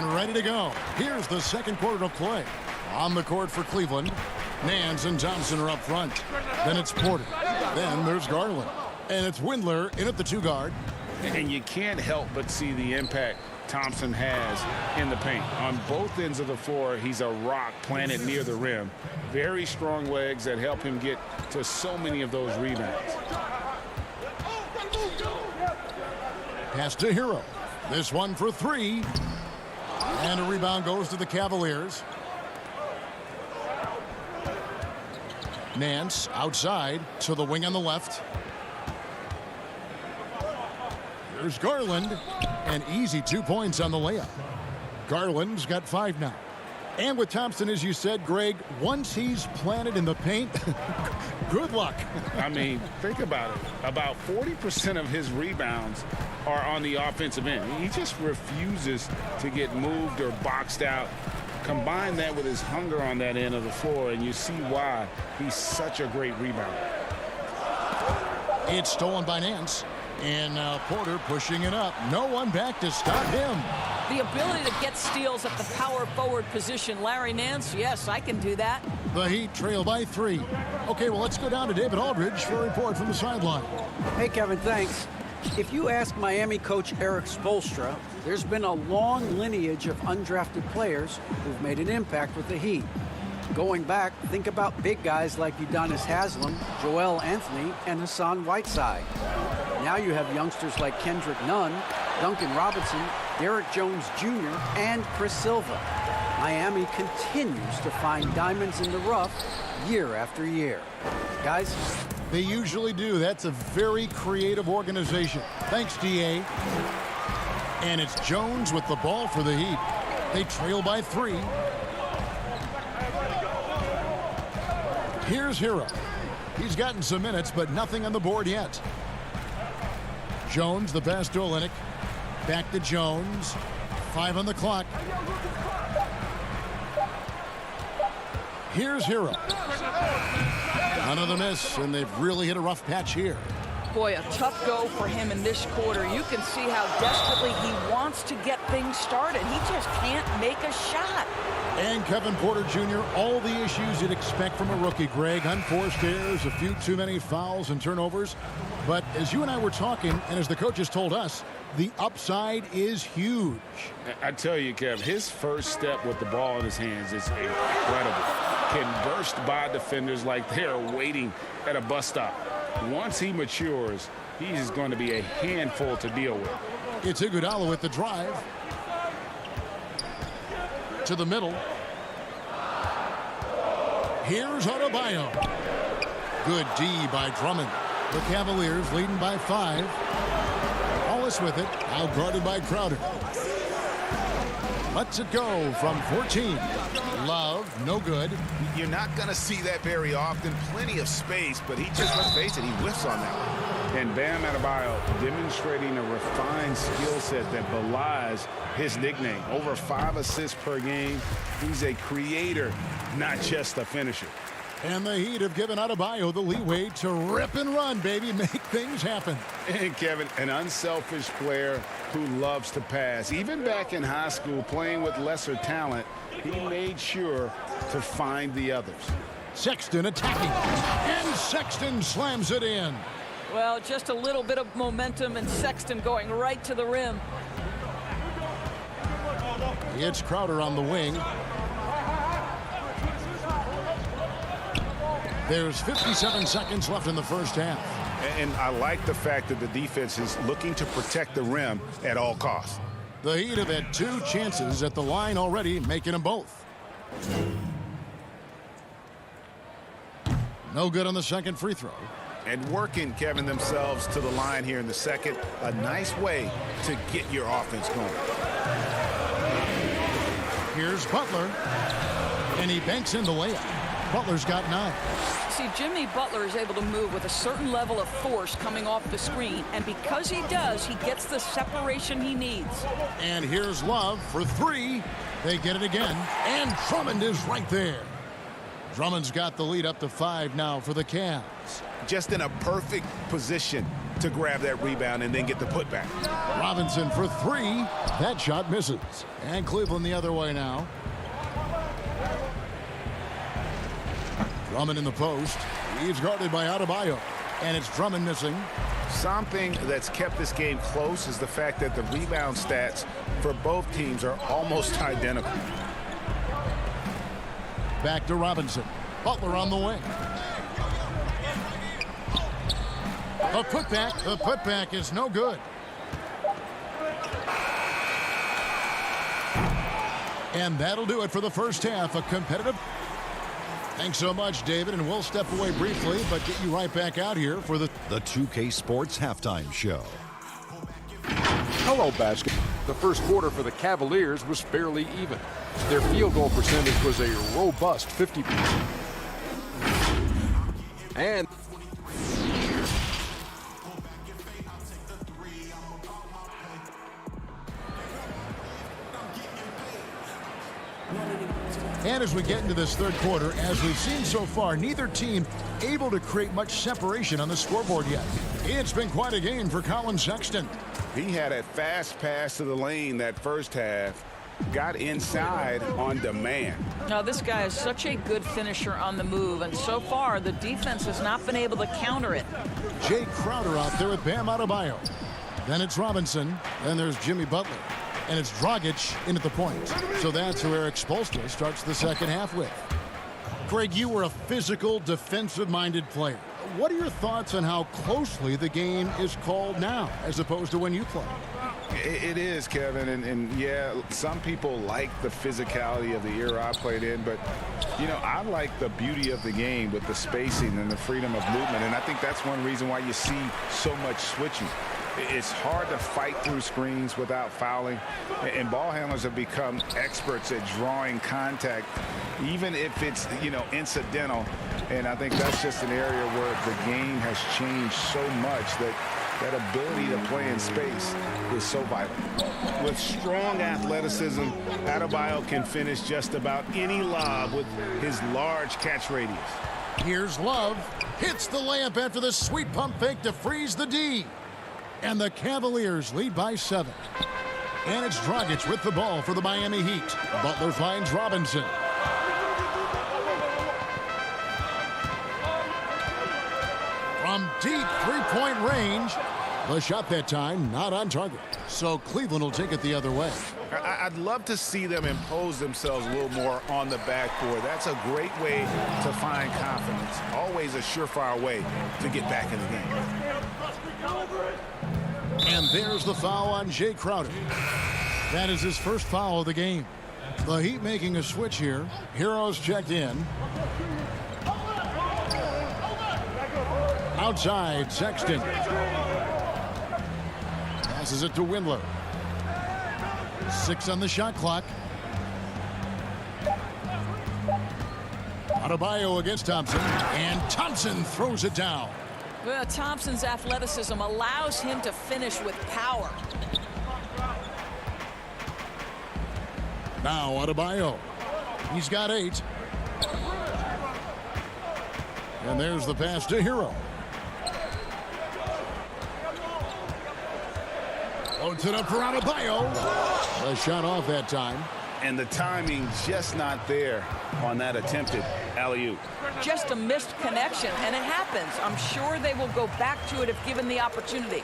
And ready to go. Here's the second quarter of play. On the court for Cleveland, Nance and Thompson are up front. Then it's Porter. Then there's Garland. And it's Windler in at the 2 guard. And you can't help but see the impact Thompson has in the paint. On both ends of the floor, he's a rock planted near the rim. Very strong legs that help him get to so many of those rebounds. Pass to Hero. This one for 3. And a rebound goes to the Cavaliers. Nance outside to the wing on the left. There's Garland. An easy 2 points on the layup. Garland's got 5 now. And with Thompson, as you said, Greg, once he's planted in the paint, good luck. I mean, think about it. About 40% of his rebounds are on the offensive end. He just refuses to get moved or boxed out. Combine that with his hunger on that end of the floor, and you see why he's such a great rebounder. It's stolen by Nance. And Porter pushing it up. No one back to stop him. The ability to get steals at the power forward position. Larry Nance, yes, I can do that. The Heat trail by 3. Okay, well, let's go down to David Aldridge for a report from the sideline. Hey, Kevin, thanks. If you ask Miami coach Eric Spoelstra, there's been a long lineage of undrafted players who've made an impact with the Heat. Going back, think about big guys like Udonis Haslem, Joel Anthony, and Hassan Whiteside. Now you have youngsters like Kendrick Nunn, Duncan Robinson, Derrick Jones Jr., and Chris Silva. Miami continues to find diamonds in the rough year after year. Guys? They usually do. That's a very creative organization. Thanks, D.A. And it's Jones with the ball for the Heat. They trail by 3. Here's Hero. He's gotten some minutes, but nothing on the board yet. Jones, the pass to Olynyk. Back to Jones. 5 on the clock. Here's Hero. Another miss, and they've really hit a rough patch here. Boy, a tough go for him in this quarter. You can see how desperately he wants to get things started. He just can't make a shot. And Kevin Porter Jr., all the issues you'd expect from a rookie, Greg. Unforced errors, a few too many fouls and turnovers. But as you and I were talking, and as the coaches told us, the upside is huge. I tell you, Kev, his first step with the ball in his hands is incredible. Can burst by defenders like they're waiting at a bus stop. Once he matures, he's going to be a handful to deal with. It's Iguodala with the drive. To the middle. Here's Adebayo. Good D by Drummond. The Cavaliers leading by 5. Hollis with it, out guarded by Crowder. Lets it go from 14. Love, no good. You're not going to see that very often. Plenty of space, but he just, let's face it, he whiffs on that one. And Bam Adebayo demonstrating a refined skill set that belies his nickname. Over 5 assists per game. He's a creator, not just a finisher. And the Heat have given Adebayo the leeway to rip and run, baby. Make things happen. And Kevin, an unselfish player who loves to pass. Even back in high school, playing with lesser talent, he made sure to find the others. Sexton attacking. And Sexton slams it in. Well, just a little bit of momentum and Sexton going right to the rim. It's Crowder on the wing. There's 57 seconds left in the first half. And I like the fact that the defense is looking to protect the rim at all costs. The Heat have had 2 chances at the line already, making them both. No good on the second free throw. And working, Kevin, themselves to the line here in the second. A nice way to get your offense going. Here's Butler. And he banks in the layup. Butler's got 9. See, Jimmy Butler is able to move with a certain level of force coming off the screen. And because he does, he gets the separation he needs. And here's Love for 3. They get it again. And Drummond is right there. Drummond's got the lead up to 5 now for the Cavs. Just in a perfect position to grab that rebound and then get the putback. Robinson for three. That shot misses. And Cleveland the other way now. Drummond in the post. He's guarded by Adebayo. And it's Drummond missing. Something that's kept this game close is the fact that the rebound stats for both teams are almost identical. Back to Robinson. Butler on the wing. A putback. The putback is no good. And that'll do it for the first half. A competitive. Thanks so much, David, and we'll step away briefly, but get you right back out here for the 2K Sports Halftime Show. Hello, basketball. The first quarter for the Cavaliers was fairly even. Their field goal percentage was a robust 50%. And as we get into this third quarter, as we've seen so far, neither team able to create much separation on the scoreboard yet. It's been quite a game for Colin Sexton. He had a fast pass to the lane that first half. Got inside on demand. Now, this guy is such a good finisher on the move, and so far the defense has not been able to counter it. Jay Crowder out there with Bam Adebayo. Then it's Robinson. Then there's Jimmy Butler. And it's Dragic in at the point. So that's who Eric Spoelstra starts the second half with. Greg, you were a physical, defensive-minded player. What are your thoughts on how closely the game is called now as opposed to when you played? It is, Kevin, and yeah, some people like the physicality of the era I played in, but, you know, I like the beauty of the game with the spacing and the freedom of movement, and I think that's one reason why you see so much switching. It's hard to fight through screens without fouling, and ball handlers have become experts at drawing contact, even if it's, you know, incidental, and I think that's just an area where the game has changed so much that that ability to play in space is so vital. With strong athleticism, Adebayo can finish just about any lob with his large catch radius. Here's Love. Hits the layup after the sweet pump fake to freeze the D. And the Cavaliers lead by 7. And it's Dragic with the ball for the Miami Heat. Butler finds Robinson. From deep three-point range. The shot that time not on target. So Cleveland will take it the other way. I'd love to see them impose themselves a little more on the backboard. That's a great way to find confidence. Always a surefire way to get back in the game. And there's the foul on Jay Crowder. That is his first foul of the game. The Heat making a switch here. Heroes checked in. Outside, Sexton. Passes it to Windler. 6 on the shot clock. Adebayo against Thompson. And Thompson throws it down. Well, Thompson's athleticism allows him to finish with power. Now Adebayo. He's got 8. And there's the pass to Hero. Loads it up for Adebayo. A shot off that time. And the timing just not there on that attempted alley-oop. Just a missed connection, and it happens. I'm sure they will go back to it if given the opportunity.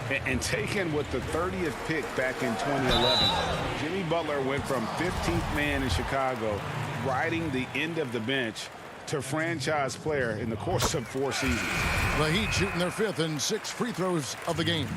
And taken with the 30th pick back in 2011, Jimmy Butler went from 15th man in Chicago, riding the end of the bench, to franchise player in the course of 4 seasons. The Heat shooting their 5th and 6 free throws of the game.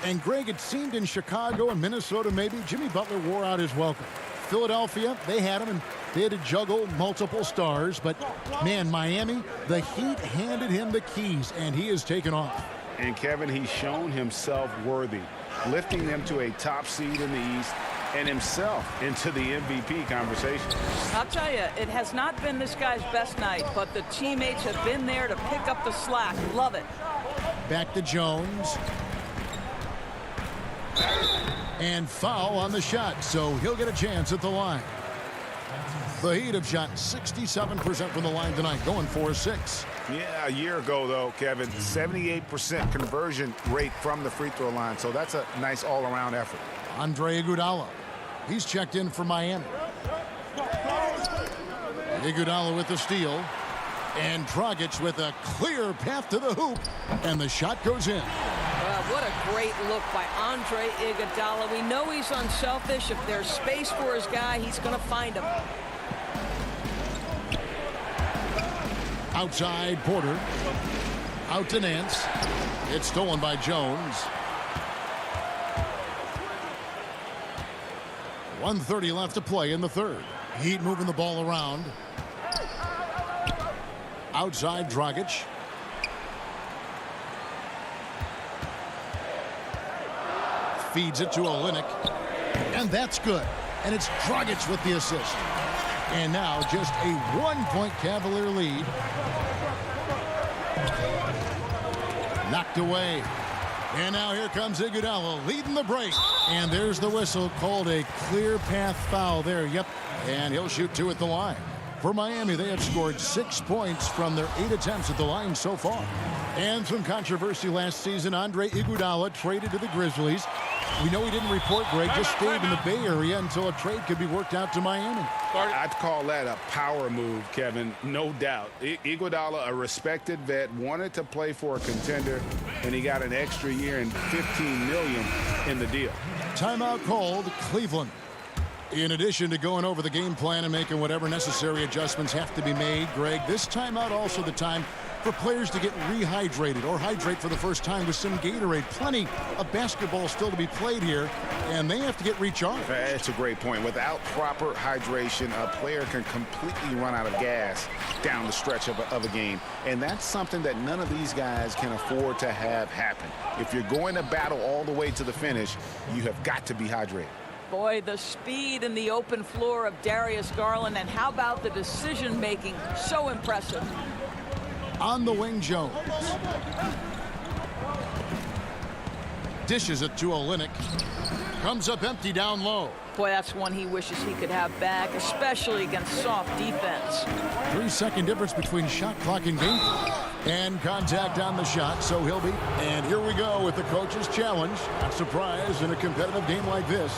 And Greg, it seemed in Chicago and Minnesota maybe Jimmy Butler wore out his welcome. Philadelphia, they had him and they had to juggle multiple stars. But, man, Miami, the Heat handed him the keys, and he has taken off. And, Kevin, he's shown himself worthy, lifting them to a top seed in the East and himself into the MVP conversation. I'll tell you, it has not been this guy's best night, but the teammates have been there to pick up the slack. Love it. Back to Jones. And foul on the shot, so he'll get a chance at the line. The Heat have shot 67% from the line tonight, going 4-6. Yeah, a year ago, though, Kevin, 78% conversion rate from the free throw line. So that's a nice all-around effort. Andre Iguodala. He's checked in for Miami. Iguodala with the steal. And Dragic with a clear path to the hoop. And the shot goes in. Well, what a great look by Andre Iguodala. We know he's unselfish. If there's space for his guy, he's going to find him. Outside Porter. Out to Nance. It's stolen by Jones. 1:30 left to play in the third. Heat moving the ball around. Outside Dragic. Feeds it to Olynyk. And that's good. And it's Dragic with the assist. And now just a 1-point Cavalier lead. Knocked away. And now here comes Iguodala leading the break. And there's the whistle, called a clear path foul there. Yep. And he'll shoot 2 at the line. For Miami, they have scored 6 points from their 8 attempts at the line so far. And some controversy last season. Andre Iguodala traded to the Grizzlies. We know he didn't report, Greg, just stayed in the Bay Area until a trade could be worked out to Miami. I'd call that a power move, Kevin, no doubt. Iguodala, a respected vet, wanted to play for a contender, and he got an extra year and $15 million in the deal. Timeout called, Cleveland. In addition to going over the game plan and making whatever necessary adjustments have to be made, Greg, this timeout also the time for players to get rehydrated or hydrate for the first time with some Gatorade. Plenty of basketball still to be played here, and they have to get recharged. That's a great point. Without proper hydration, a player can completely run out of gas down the stretch of a game. And that's something that none of these guys can afford to have happen. If you're going to battle all the way to the finish, you have got to be hydrated. Boy, the speed and the open floor of Darius Garland, and how about the decision-making? So impressive. On the wing, Jones. Dishes it to Olynyk. Comes up empty down low. Boy, that's one he wishes he could have back, especially against soft defense. 3-second difference between shot clock and game clock. And contact on the shot, so he'll be. And here we go with the coach's challenge. Not surprised in a competitive game like this.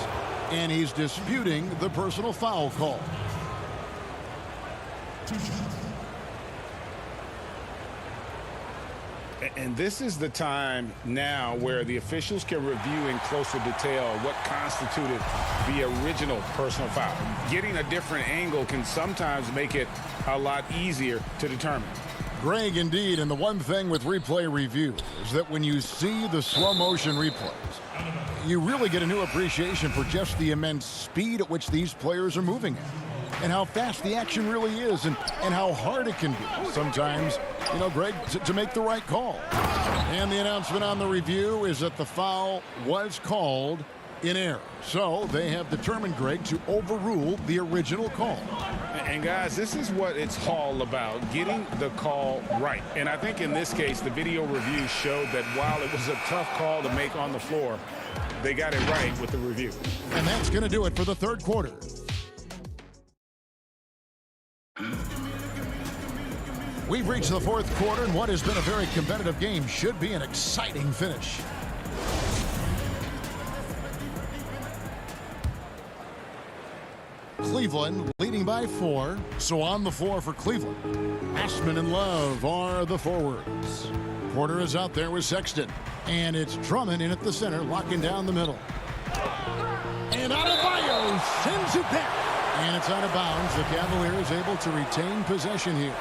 And he's disputing the personal foul call. And this is the time now where the officials can review in closer detail what constituted the original personal foul. Getting a different angle can sometimes make it a lot easier to determine. Greg, indeed, and the one thing with replay review is that when you see the slow motion replays, you really get a new appreciation for just the immense speed at which these players are moving at, and how fast the action really is, and how hard it can be sometimes, you know, Greg, to make the right call. And the announcement on the review is that the foul was called in error. So they have determined, Greg, to overrule the original call. And guys, this is what it's all about, getting the call right. And I think in this case, the video review showed that while it was a tough call to make on the floor, they got it right with the review. And that's going to do it for the third quarter. We've reached the fourth quarter, and what has been a very competitive game should be an exciting finish. Cleveland leading by 4. So on the floor for Cleveland, Ashman and Love are the forwards. Porter is out there with Sexton. And it's Drummond in at the center, locking down the middle. And Adebayo sends it back. And it's out of bounds. The Cavaliers able to retain possession here.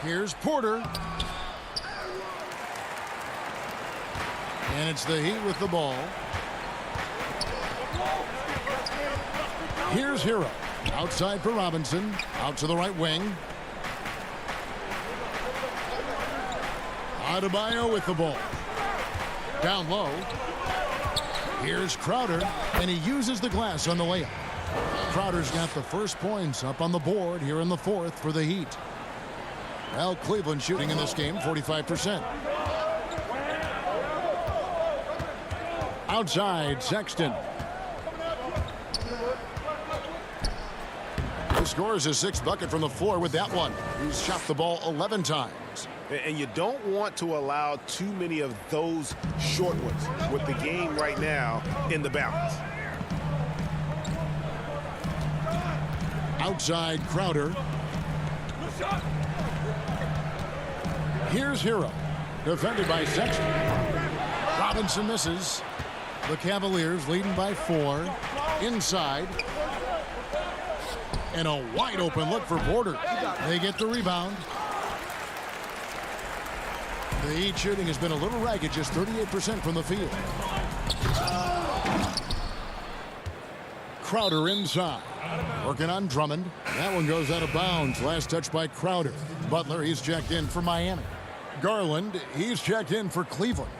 Here's Porter. And it's the Heat with the ball. Here's Hero. Outside for Robinson. Out to the right wing. Adebayo with the ball. Down low. Here's Crowder. And he uses the glass on the layup. Crowder's got the first points up on the board here in the fourth for the Heat. Well, Cleveland shooting in this game 45%. Outside, Sexton. This scores his 6th bucket from the floor with that one. He's shot the ball 11 times. And you don't want to allow too many of those short ones with the game right now in the balance. Outside Crowder. Here's Hero. Defended by Sexton. Robinson misses. The Cavaliers leading by 4. Inside. And a wide open look for Porter. They get the rebound. The Heat shooting has been a little ragged, just 38% from the field. Crowder inside. Working on Drummond. That one goes out of bounds. Last touch by Crowder. Butler, he's checked in for Miami. Garland, he's checked in for Cleveland.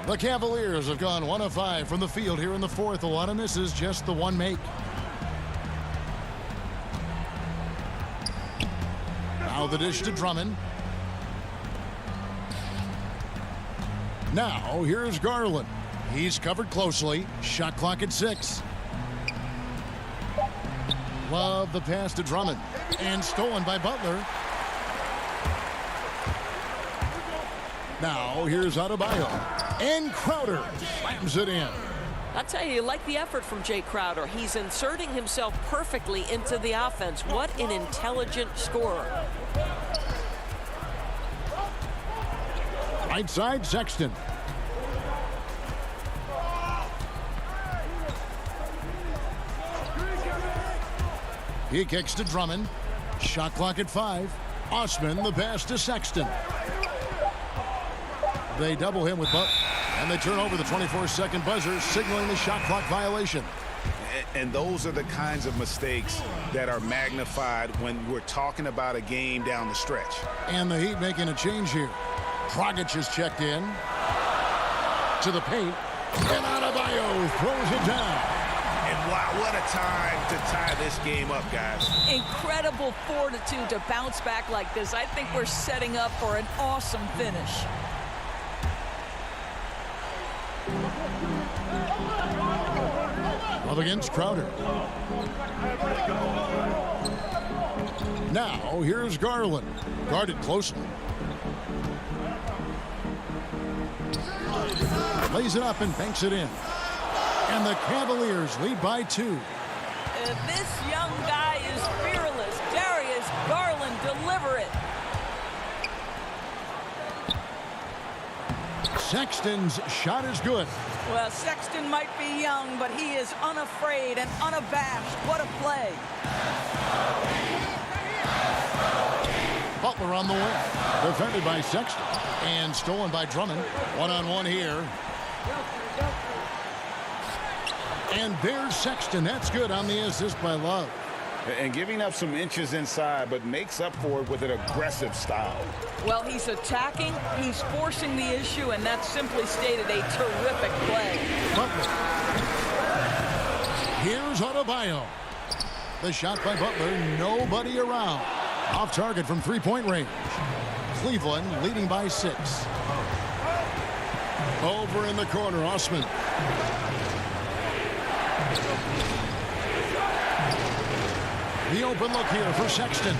The Cavaliers have gone 1 of 5 from the field here in the 4th. A lot of misses, just the one make. Now the dish to Drummond. Now here's Garland. He's covered closely. Shot clock at 6. Love the pass to Drummond. And stolen by Butler. Now here's Adebayo. And Crowder slams it in. I'll tell you like the effort from Jay Crowder. He's inserting himself perfectly into the offense. What an intelligent scorer. Right side, Sexton. He kicks to Drummond. Shot clock at 5. Osman, the pass to Sexton. They double him with Buck, and they turn over the 24-second buzzer, signaling the shot clock violation. And those are the kinds of mistakes that are magnified when we're talking about a game down the stretch. And the Heat making a change here. Dragic is checked in. To the paint. And Adebayo throws it down. And wow, what a time to tie this game up, guys. Incredible fortitude to bounce back like this. I think we're setting up for an awesome finish. Up against Crowder. Now here's Garland. Guarded closely. Lays it up and banks it in. And the Cavaliers lead by 2. This young guy is fearless. Darius Garland, deliver it. Sexton's shot is good. Well, Sexton might be young, but he is unafraid and unabashed. What a play. Butler on the wing. Defended by Sexton. And stolen by Drummond. One-on-one here. And there's Sexton. That's good on the assist by Love. And giving up some inches inside, but makes up for it with an aggressive style. Well, he's attacking, he's forcing the issue, and that's simply stated a terrific play. Butler. Here's Adebayo. The shot by Butler, nobody around. Off target from three-point range. Cleveland leading by 6. Over in the corner, Osman. The open look here for Sexton.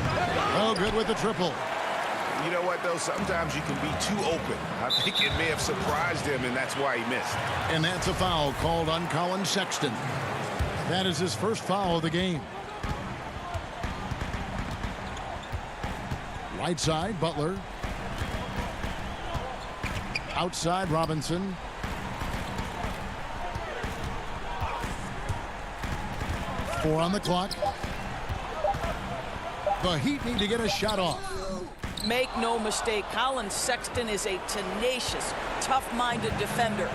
Oh, good with the triple. You know what, though? Sometimes you can be too open. I think it may have surprised him, and that's why he missed. And that's a foul called on Colin Sexton. That is his first foul of the game. Right side, Butler. Outside, Robinson. Four on the clock. The Heat need to get a shot off. Make no mistake, Colin Sexton is a tenacious, tough-minded defender.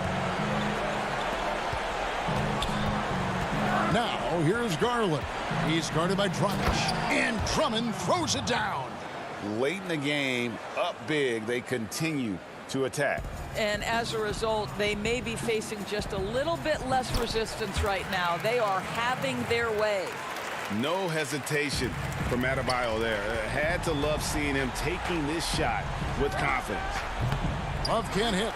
Now, here's Garland. He's guarded by Dragic. And Drummond throws it down. Late in the game, up big, they continue to attack. And as a result, they may be facing just a little bit less resistance right now. They are having their way. No hesitation from Adebayo there. Had to love seeing him taking this shot with confidence. Love can't hit.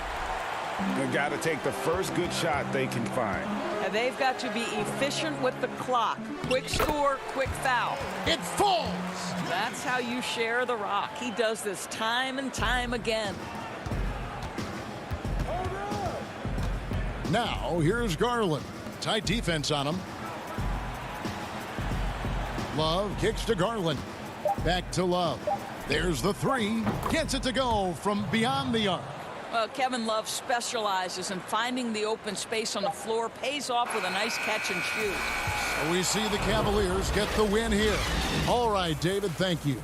They've got to take the first good shot they can find. They've got to be efficient with the clock. Quick score, quick foul. It falls. That's how you share the rock. He does this time and time again. Now, here's Garland. Tight defense on him. Love kicks to Garland. Back to Love. There's the three. Gets it to go from beyond the arc. Kevin Love specializes in finding the open space on the floor. Pays off with a nice catch and shoot. So we see the Cavaliers get the win here. All right, David, thank you.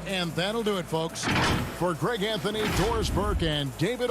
And that'll do it, folks. For Greg Anthony, Doris Burke, and David...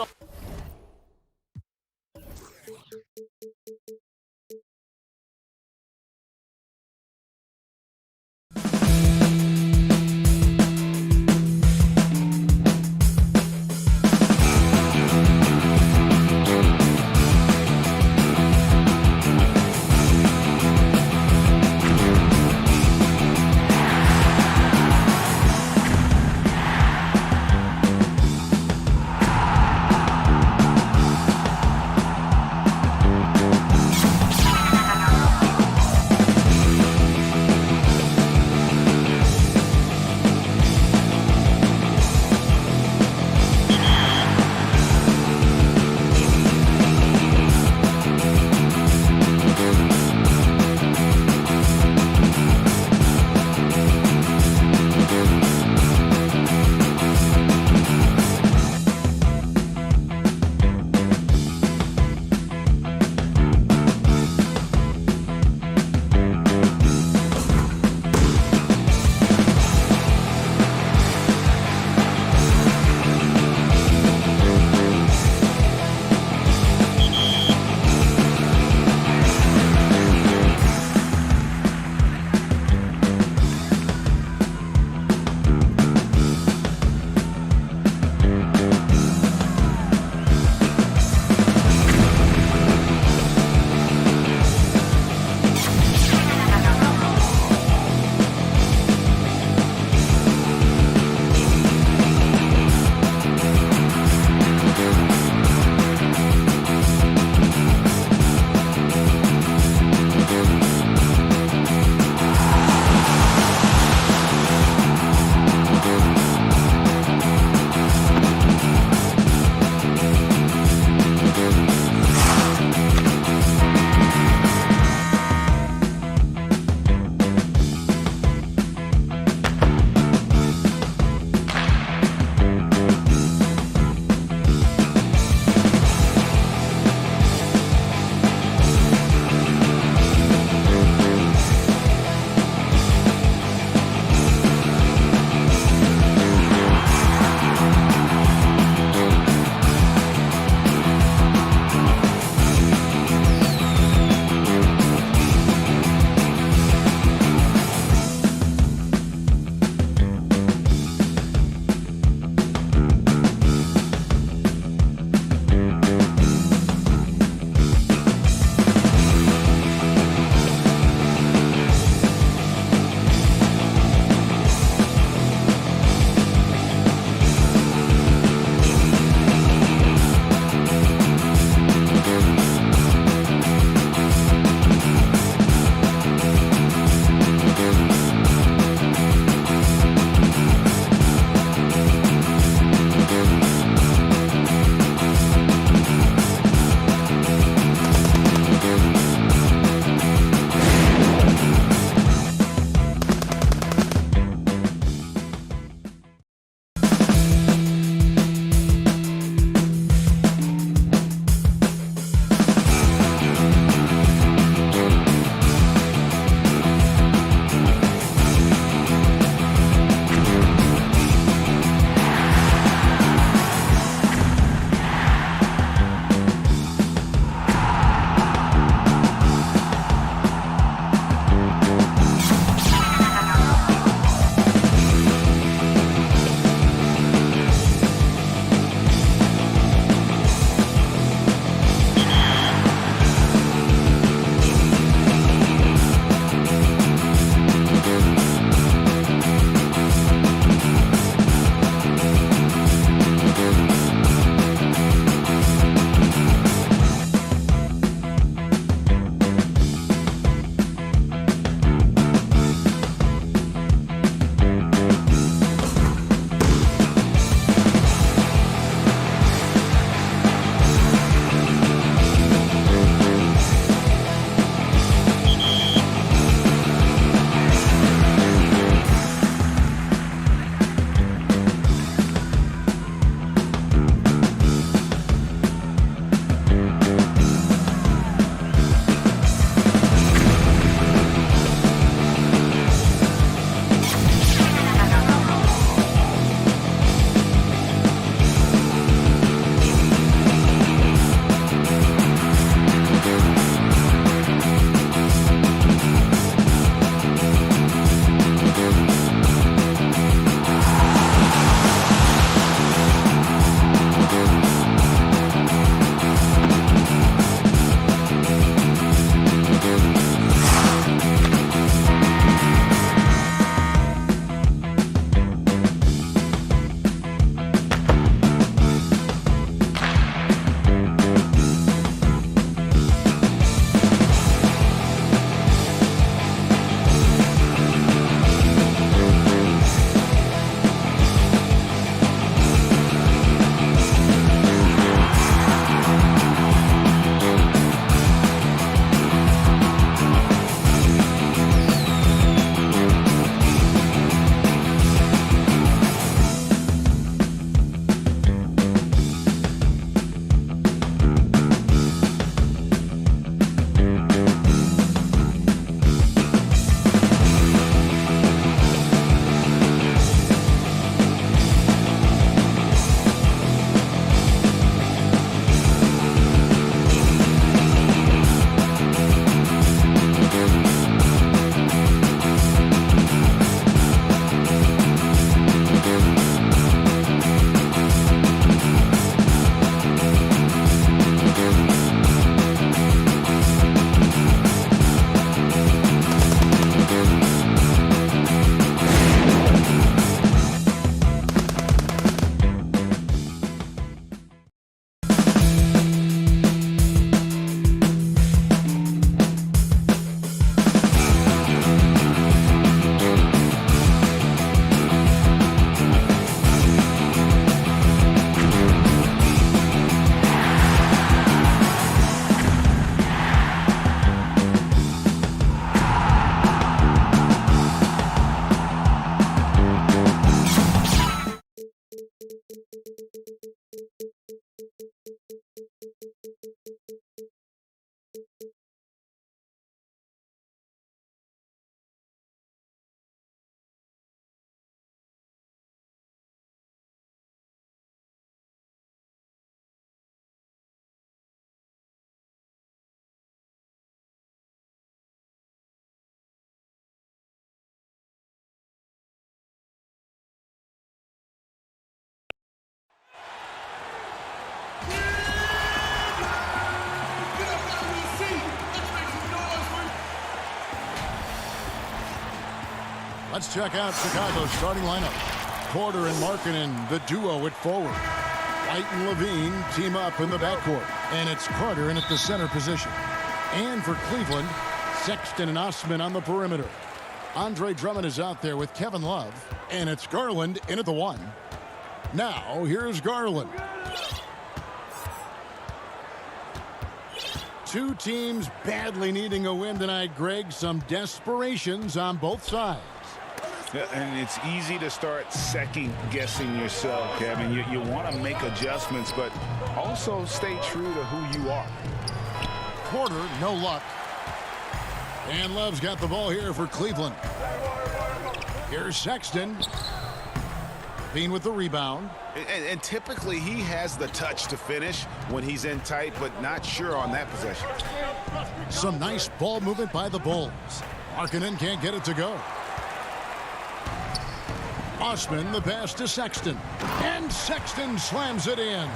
Let's check out Chicago's starting lineup. Porter and Markkanen, the duo at forward. White and Levine team up in the backcourt. And it's Carter in at the center position. And for Cleveland, Sexton and Osman on the perimeter. Andre Drummond is out there with Kevin Love. And it's Garland in at the 1. Now, here's Garland. Two teams badly needing a win tonight, Greg. Some desperations on both sides. Yeah, and it's easy to start second-guessing yourself, Kevin. You want to make adjustments, but also stay true to who you are. Porter, no luck. And Love's got the ball here for Cleveland. Here's Sexton. Bean with the rebound. And typically he has the touch to finish when he's in tight, but not sure on that possession. Some nice ball movement by the Bulls. Markkanen can't get it to go. Osman the pass to Sexton. And Sexton slams it in.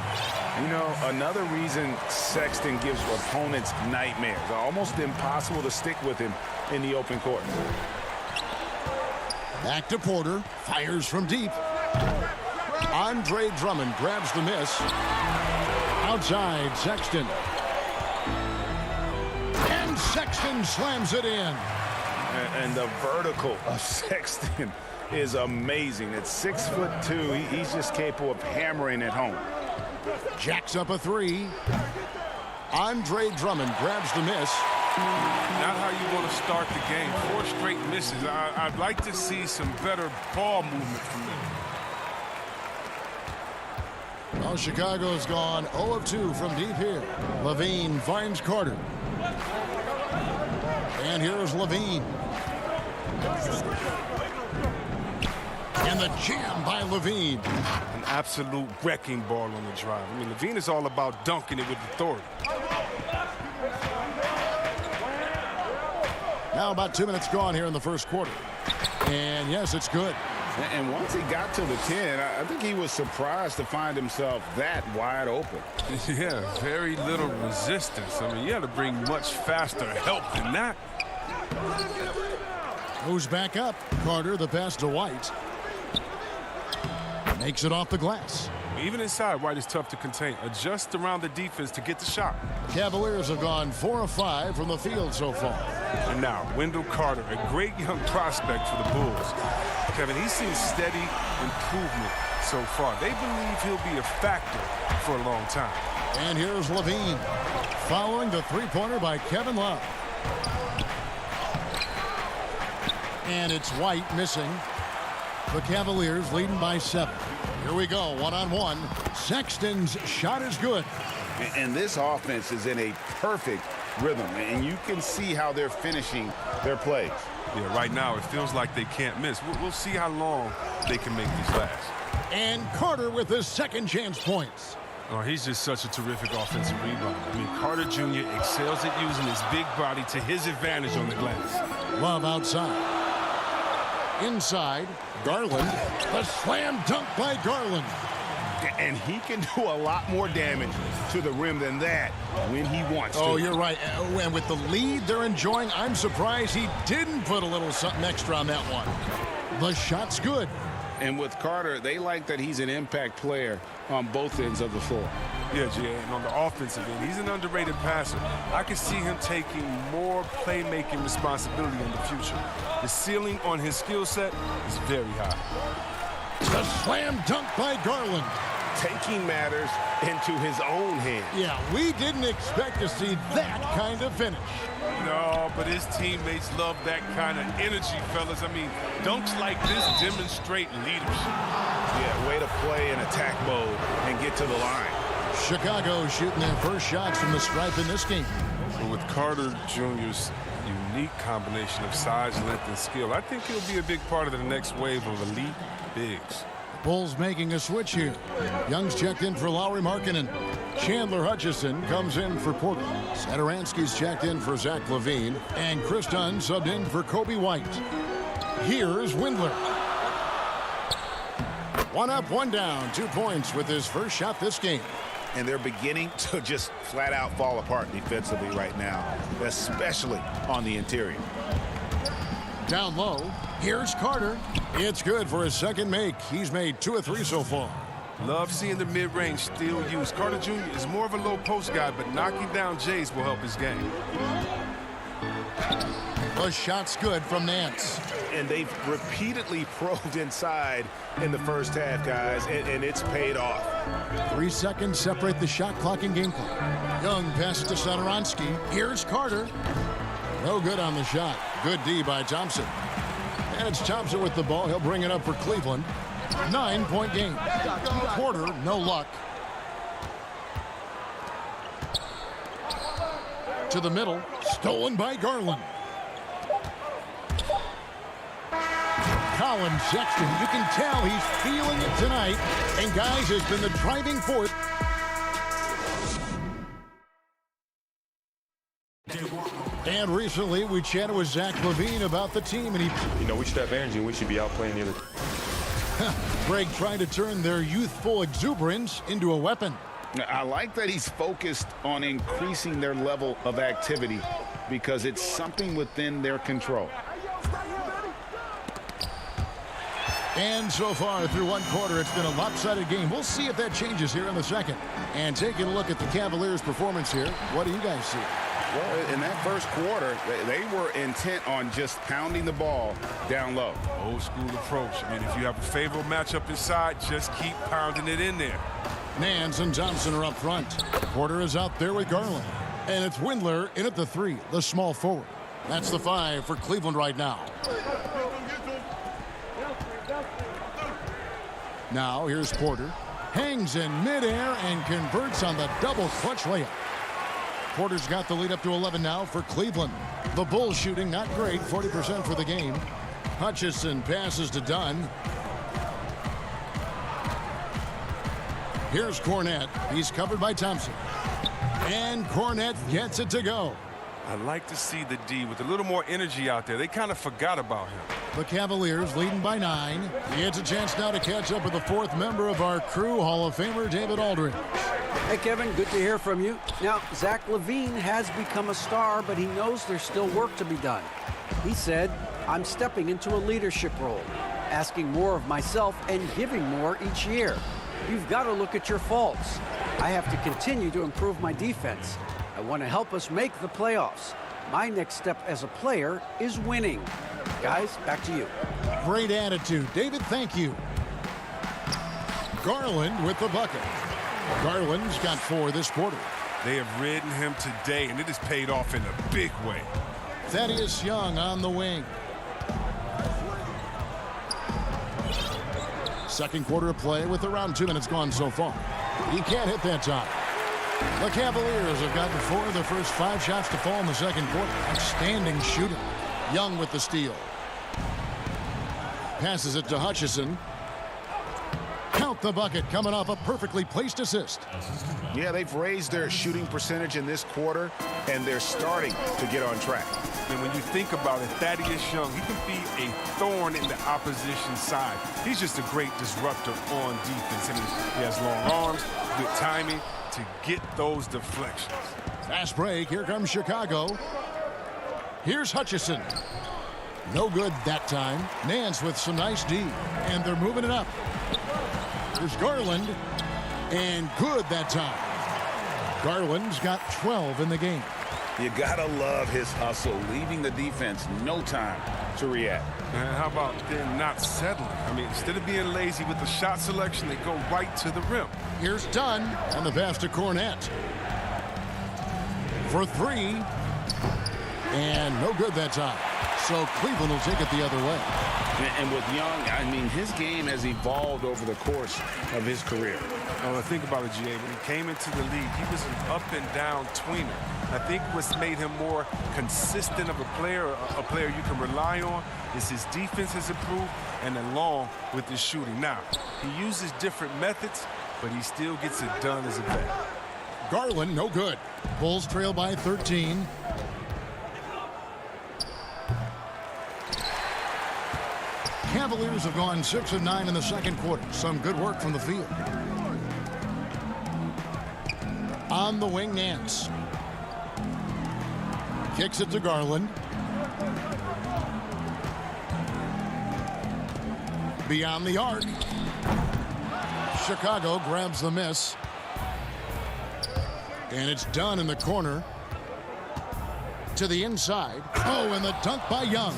You know, another reason Sexton gives opponents nightmares. Almost impossible to stick with him in the open court. Back to Porter. Fires from deep. Andre Drummond grabs the miss. Outside, Sexton. And Sexton slams it in. And the vertical of Sexton is amazing. At 6'2", he's just capable of hammering it home. Jacks up a 3. Andre Drummond grabs the miss. Not how you want to start the game. 4 straight misses. I'd like to see some better ball movement from them. Well, Chicago's gone 0 of 2 from deep here. Levine finds Carter. And here's Levine. And the jam by Levine. An absolute wrecking ball on the drive. I mean, Levine is all about dunking it with authority. Now about 2 minutes gone here in the first quarter. And yes, it's good. And once he got to the 10, I think he was surprised to find himself that wide open. Yeah, very little resistance. I mean, you had to bring much faster help than that. Moves back up. Carter, the pass to White. Makes it off the glass. Even inside, White is tough to contain. Adjust around the defense to get the shot. Cavaliers have gone 4 of 5 from the field so far. And now, Wendell Carter, a great young prospect for the Bulls. Kevin, he's seen steady improvement so far. They believe he'll be a factor for a long time. And here's Levine, following the three-pointer by Kevin Love. And it's White missing. The Cavaliers leading by 7. Here we go, one-on-one. Sexton's shot is good. And this offense is in a perfect rhythm, and you can see how they're finishing their plays. Yeah, right now it feels like they can't miss. We'll see how long they can make these last. And Carter with his second chance points. Oh, he's just such a terrific offensive rebounder. I mean, Carter Jr. excels at using his big body to his advantage on the glass. Love outside. Inside, Garland. The slam dunk by Garland. And he can do a lot more damage to the rim than that when he wants to. Oh, you're right. And with the lead they're enjoying, I'm surprised he didn't put a little something extra on that one. The shot's good. And with Carter, they like that he's an impact player on both ends of the floor. Yeah, Jay, and on the offensive end, he's an underrated passer. I can see him taking more playmaking responsibility in the future. The ceiling on his skill set is very high. The slam dunk by Garland. Taking matters into his own hands. Yeah, we didn't expect to see that kind of finish. No, but his teammates love that kind of energy, fellas. I mean, dunks like this demonstrate leadership. Yeah, way to play in attack mode and get to the line. Chicago shooting their first shots from the stripe in this game. But with Carter Jr.'s unique combination of size, length, and skill, I think he'll be a big part of the next wave of elite bigs. Bulls making a switch here. Young's checked in for Lauri Markkanen. Chandler Hutchison comes in for Porter. Satoransky's checked in for Zach LaVine. And Chris Dunn subbed in for Kobe White. Here's Windler. 1 up, 1 down. 2 points with his first shot this game. And they're beginning to just flat out fall apart defensively right now, especially on the interior. Down low. Here's Carter. It's good for his second make. He's made 2 of 3 so far. Love seeing the mid-range still used. Carter Jr. is more of a low post guy, but knocking down Jays will help his game. The shot's good from Nance. And they've repeatedly probed inside in the first half, guys, and it's paid off. 3 seconds separate the shot clock and game clock. Young passes to Sadoronsky. Here's Carter. No good on the shot. Good D by Thompson. And it's Thompson with the ball. He'll bring it up for Cleveland. 9-point game. Porter, no luck. To the middle. Stolen by Garland. Colin Sexton, you can tell he's feeling it tonight. And guys, has been the driving force. And recently, we chatted with Zach LaVine about the team, and we should have energy, and we should be out playing the other. Greg trying to turn their youthful exuberance into a weapon. I like that he's focused on increasing their level of activity because it's something within their control. And so far through one quarter, it's been a lopsided game. We'll see if that changes here in the second. And taking a look at the Cavaliers' performance here, what do you guys see? Well, in that first quarter, they were intent on just pounding the ball down low. Old school approach. I mean, if you have a favorable matchup inside, just keep pounding it in there. Nance and Johnson are up front. Porter is out there with Garland. And it's Windler in at the 3, the small forward. That's the 5 for Cleveland right now. Now here's Porter. Hangs in midair and converts on the double clutch layup. Porter's got the lead up to 11 now for Cleveland. The Bulls shooting not great, 40% for the game. Hutchison passes to Dunn. Here's Cornette. He's covered by Thompson. And Cornette gets it to go. I like to see the D with a little more energy out there. They kind of forgot about him. The Cavaliers leading by 9. He gets a chance now to catch up with the 4th member of our crew, Hall of Famer David Aldridge. Hey, Kevin, good to hear from you. Now, Zach LaVine has become a star, but he knows there's still work to be done. He said, I'm stepping into a leadership role, asking more of myself and giving more each year. You've got to look at your faults. I have to continue to improve my defense. I want to help us make the playoffs. My next step as a player is winning. Guys, back to you. Great attitude. David, thank you. Garland with the bucket. Garland's got 4 this quarter. They have ridden him today, and it has paid off in a big way. Thaddeus Young on the wing. Second quarter of play with around 2 minutes gone so far. He can't hit that time. The Cavaliers have gotten 4 of their first 5 shots to fall in the second quarter. Outstanding shooting. Young with the steal. Passes it to Hutchison. Count the bucket coming off a perfectly placed assist. Yeah, they've raised their shooting percentage in this quarter, and they're starting to get on track. And when you think about it, Thaddeus Young, he can be a thorn in the opposition side. He's just a great disruptor on defense. I mean, he has long arms, good timing to get those deflections. Fast break. Here comes Chicago. Here's Hutchison. No good that time. Nance with some nice D. And they're moving it up. There's Garland. And good that time. Garland's got 12 in the game. You gotta love his hustle, leaving the defense no time to react. And how about them not settling? I mean, instead of being lazy with the shot selection, they go right to the rim. Here's Dunn and the pass to Cornette. For 3. And no good that time. So Cleveland will take it the other way. And with Young, I mean, his game has evolved over the course of his career. Oh, think about it, G.A. When he came into the league, he was an up-and-down tweener. I think what's made him more consistent of a player you can rely on, is his defense has improved, and along with his shooting. Now, he uses different methods, but he still gets it done as a vet. Garland, no good. Bulls trail by 13. Cavaliers have gone 6 of 9 in the second quarter. Some good work from the field. On the wing, Nance. Kicks it to Garland. Beyond the arc. Chicago grabs the miss. And it's done in the corner. To the inside. Oh, and the dunk by Young.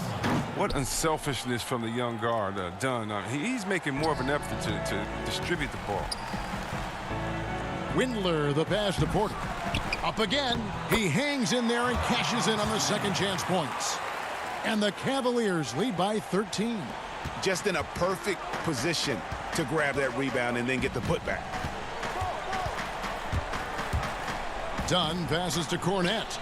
What unselfishness from the young guard, Dunn. He's making more of an effort to distribute the ball. Windler, the pass to Porter. Up again. He hangs in there and cashes in on the second chance points. And the Cavaliers lead by 13. Just in a perfect position to grab that rebound and then get the putback. Dunn passes to Cornette.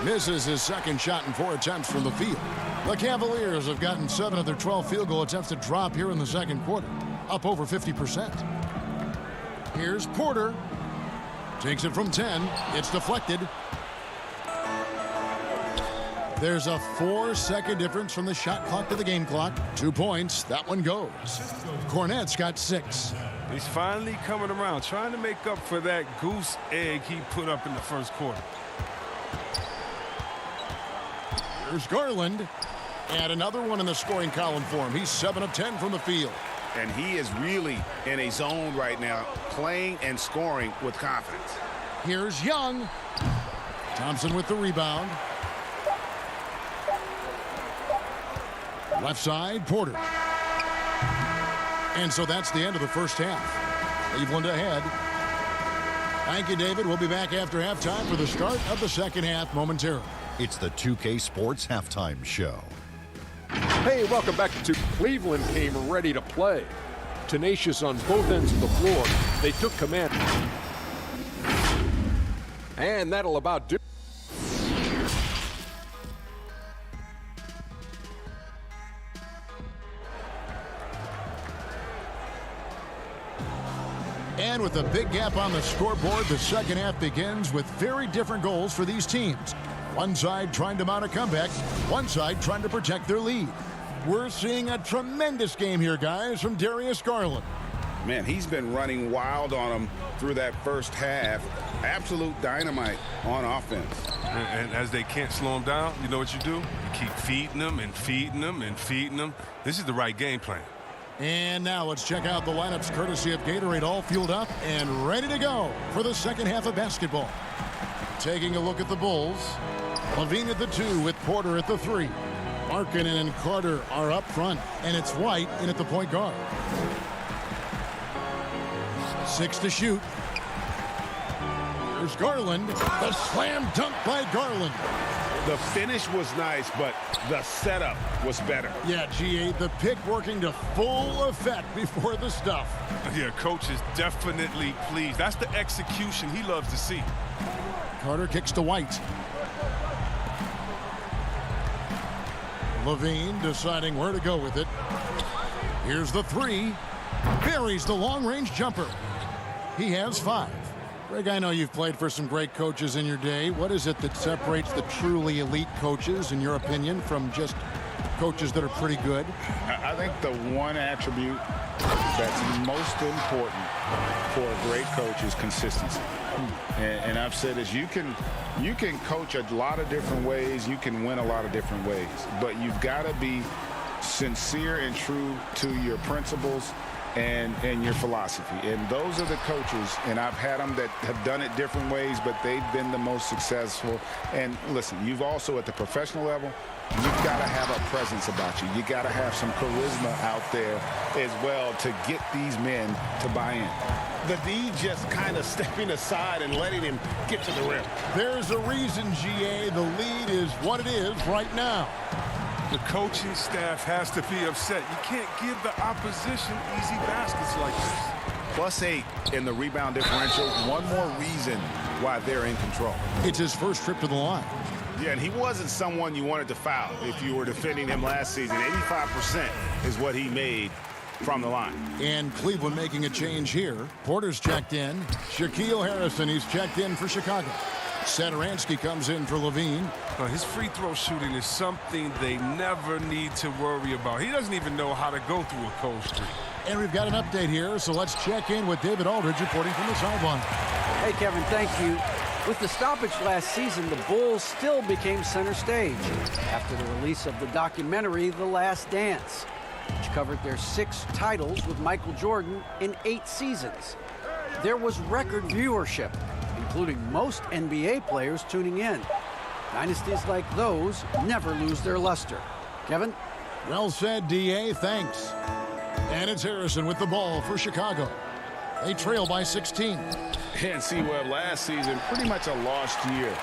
Misses his second shot in 4 attempts from the field. The Cavaliers have gotten 7 of their 12 field goal attempts to drop here in the second quarter, up over 50%. Here's Porter. Takes it from 10. It's deflected. There's a 4-second difference from the shot clock to the game clock. 2 points. That one goes. Cornette's got 6. He's finally coming around, trying to make up for that goose egg he put up in the first quarter. Here's Garland. And another one in the scoring column for him. He's 7 of 10 from the field. And he is really in a zone right now, playing and scoring with confidence. Here's Young. Thompson with the rebound. Left side, Porter. And so that's the end of the first half. Cleveland ahead. Thank you, David. We'll be back after halftime for the start of the second half momentarily. It's the 2K Sports Halftime Show. Hey, welcome back to Cleveland came ready to play. Tenacious on both ends of the floor. They took command. And that'll about do. And with a big gap on the scoreboard, the second half begins with very different goals for these teams. One side trying to mount a comeback, one side trying to protect their lead. We're seeing a tremendous game here, guys, from Darius Garland. Man, he's been running wild on them through that first half. Absolute dynamite on offense. And as they can't slow him down, you know what you do? You keep feeding them and feeding them and feeding them. This is the right game plan. And now let's check out the lineups courtesy of Gatorade, all fueled up and ready to go for the second half of basketball. Taking a look at the Bulls. Levine at the 2 with Porter at the 3. Markkanen and Carter are up front, and it's White in at the point guard. 6 to shoot. Here's Garland. The slam dunk by Garland. The finish was nice, but the setup was better. Yeah, GA, the pick working to full effect before the stuff. Yeah, coach is definitely pleased. That's the execution he loves to see. Carter kicks to White. Levine deciding where to go with it. Here's the 3. Buries the long-range jumper. He has 5. Greg, I know you've played for some great coaches in your day. What is it that separates the truly elite coaches, in your opinion, from just coaches that are pretty good? I think the one attribute that's most important for a great coach is consistency. And I've said this, you can coach a lot of different ways, you can win a lot of different ways, but you've got to be sincere and true to your principles and your philosophy. And those are the coaches, and I've had them that have done it different ways, but they've been the most successful. And listen, you've also at the professional level, you've got to have a presence about you. You got to have some charisma out there as well to get these men to buy in. The D just kind of stepping aside and letting him get to the rim. There's a reason, GA, the lead is what it is right now. The coaching staff has to be upset. You can't give the opposition easy baskets like this. +8 in the rebound differential. One more reason why they're in control. It's his first trip to the line. Yeah, and he wasn't someone you wanted to foul if you were defending him last season. 85% is what he made from the line. And Cleveland making a change here. Porter's checked in. Shaquille Harrison, he's checked in for Chicago. Satoransky comes in for Levine. His free throw shooting is something they never need to worry about. He doesn't even know how to go through a cold streak. And we've got an update here, so let's check in with David Aldridge reporting from the sideline. Hey, Kevin, thank you. With the stoppage last season, the Bulls still became center stage after the release of the documentary The Last Dance. which covered their 6 titles with Michael Jordan in 8 seasons. There was record viewership, including most NBA players tuning in. Dynasties like those never lose their luster. Kevin? Well said, D.A. Thanks. And it's Harrison with the ball for Chicago. They trail by 16. And C-Web last season, pretty much a lost year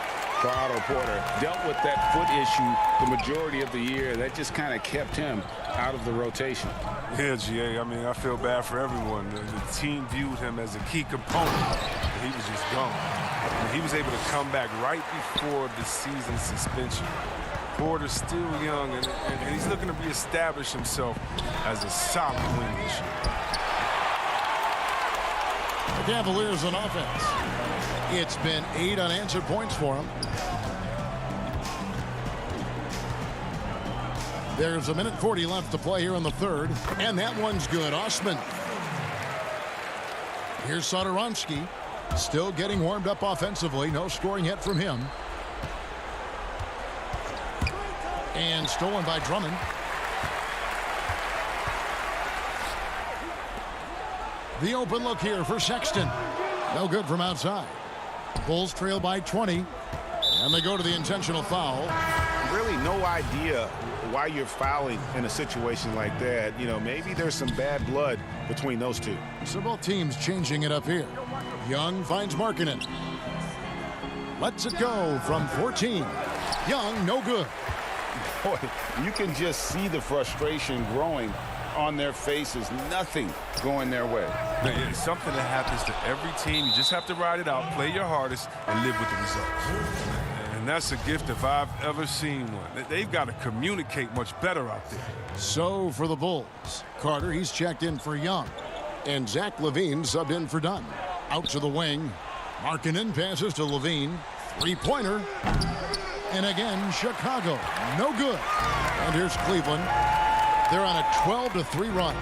for Otto Porter. Dealt with that foot issue the majority of the year. That just kind of kept him out of the rotation. Yeah, GA, I mean, I feel bad for everyone. The team viewed him as a key component, and he was just gone. I mean, he was able to come back right before the season suspension. Porter's still young, and he's looking to reestablish himself as a solid wing this year. The Cavaliers on offense. It's been 8 unanswered points for them. There's 1:40 left to play here in the third, and that one's good. Osman. Here's Satoransky, still getting warmed up offensively. No scoring yet from him. And stolen by Drummond. The open look here for Sexton. No good from outside. Bulls trail by 20. And they go to the intentional foul. Really no idea why you're fouling in a situation like that. You know, maybe there's some bad blood between those two. So both teams changing it up here. Young finds Markkanen. Lets it go from 14. Young, no good. Boy, you can just see the frustration growing on their faces. Nothing going their way. It's something that happens to every team. You just have to ride it out, play your hardest, and live with the results. And that's a gift if I've ever seen one. They've got to communicate much better out there. So for the Bulls, Carter, he's checked in for Young. And Zach LaVine subbed in for Dunn. Out to the wing. Markkanen passes to LaVine. Three-pointer. And again, Chicago. No good. And here's Cleveland. They're on a 12-3 run.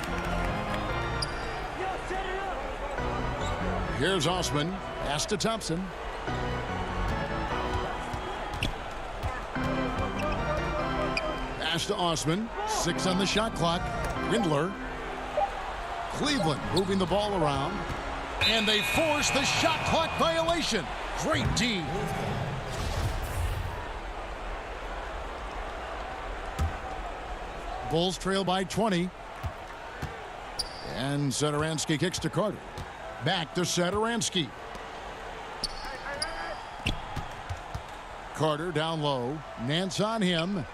Here's Osman. Pass to Thompson. Pass to Osman. 6 on the shot clock. Windler. Cleveland moving the ball around. And they force the shot clock violation. Great D. Bulls trail by 20. And Satoransky kicks to Carter. Back to Satoransky. Carter down low. Nance on him.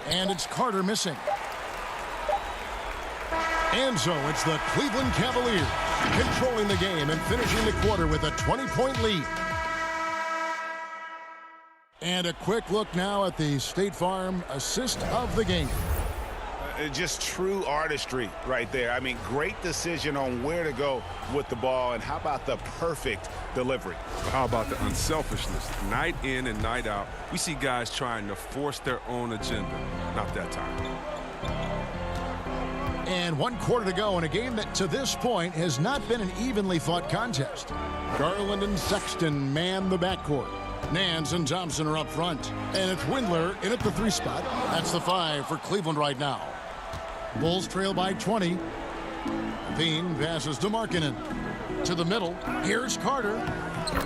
And it's Carter missing. And so it's the Cleveland Cavaliers controlling the game and finishing the quarter with a 20-point lead. And a quick look now at the State Farm assist of the game. Just true artistry right there. I mean, great decision on where to go with the ball, and how about the perfect delivery? How about the unselfishness? Night in and night out, we see guys trying to force their own agenda. Not that time. And 1 quarter to go in a game that to this point has not been an evenly fought contest. Garland and Sexton man the backcourt. Nance and Thompson are up front. And it's Windler in at the 3 spot. That's the 5 for Cleveland right now. Bulls trail by 20. Veen passes to Markkanen. To the middle. Here's Carter.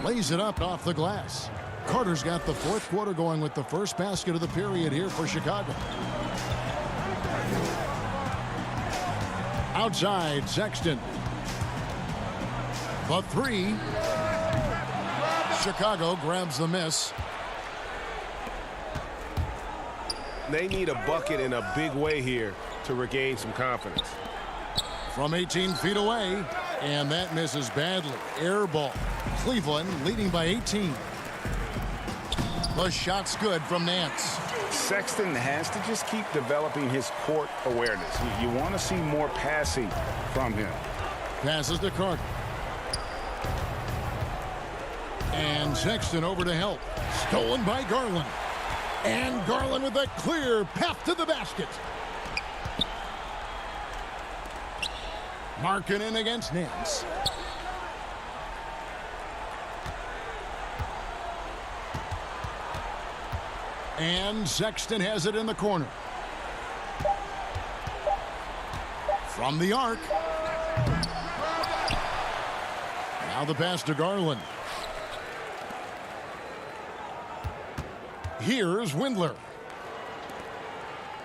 Lays it up off the glass. Carter's got the 4th quarter going with the first basket of the period here for Chicago. Outside, Sexton. The 3. Chicago grabs the miss. They need a bucket in a big way here to regain some confidence. From 18 feet away, and that misses badly. Air ball. Cleveland leading by 18. The shot's good from Nance. Sexton has to just keep developing his court awareness. You want to see more passing from him. Passes to Carter. And Sexton over to help. Stolen by Garland. And Garland with a clear path to the basket. Markkanen against Nance. And Sexton has it in the corner. From the arc. Now the pass to Garland. Here's Windler.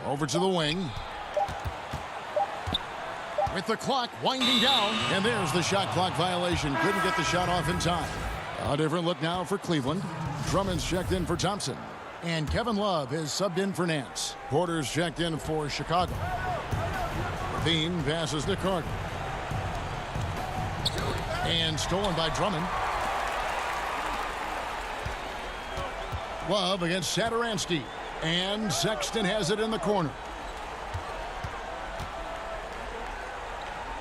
Over to the wing. With the clock winding down. And there's the shot clock violation. Couldn't get the shot off in time. A different look now for Cleveland. Drummond's checked in for Thompson. And Kevin Love is subbed in for Nance. Porter's checked in for Chicago. Bean passes to Carter. And stolen by Drummond. Love against Satoransky. And Sexton has it in the corner.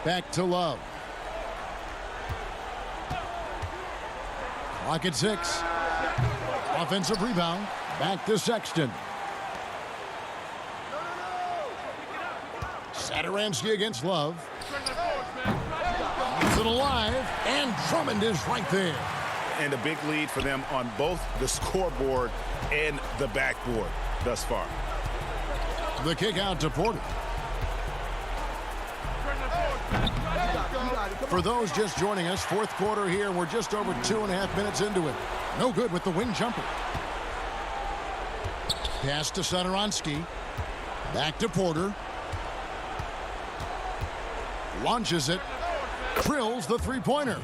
Back to Love. Clock at 6. Offensive rebound. Back to Sexton. Satoransky against Love. Keeps it alive. And Drummond is right there. And a big lead for them on both the scoreboard and the backboard thus far. The kick out to Porter. For those just joining us, fourth quarter here. We're just over 2.5 minutes into it. No good with the wing jumper. Pass to Satoransky. Back to Porter. Launches it. Drills the three-pointer.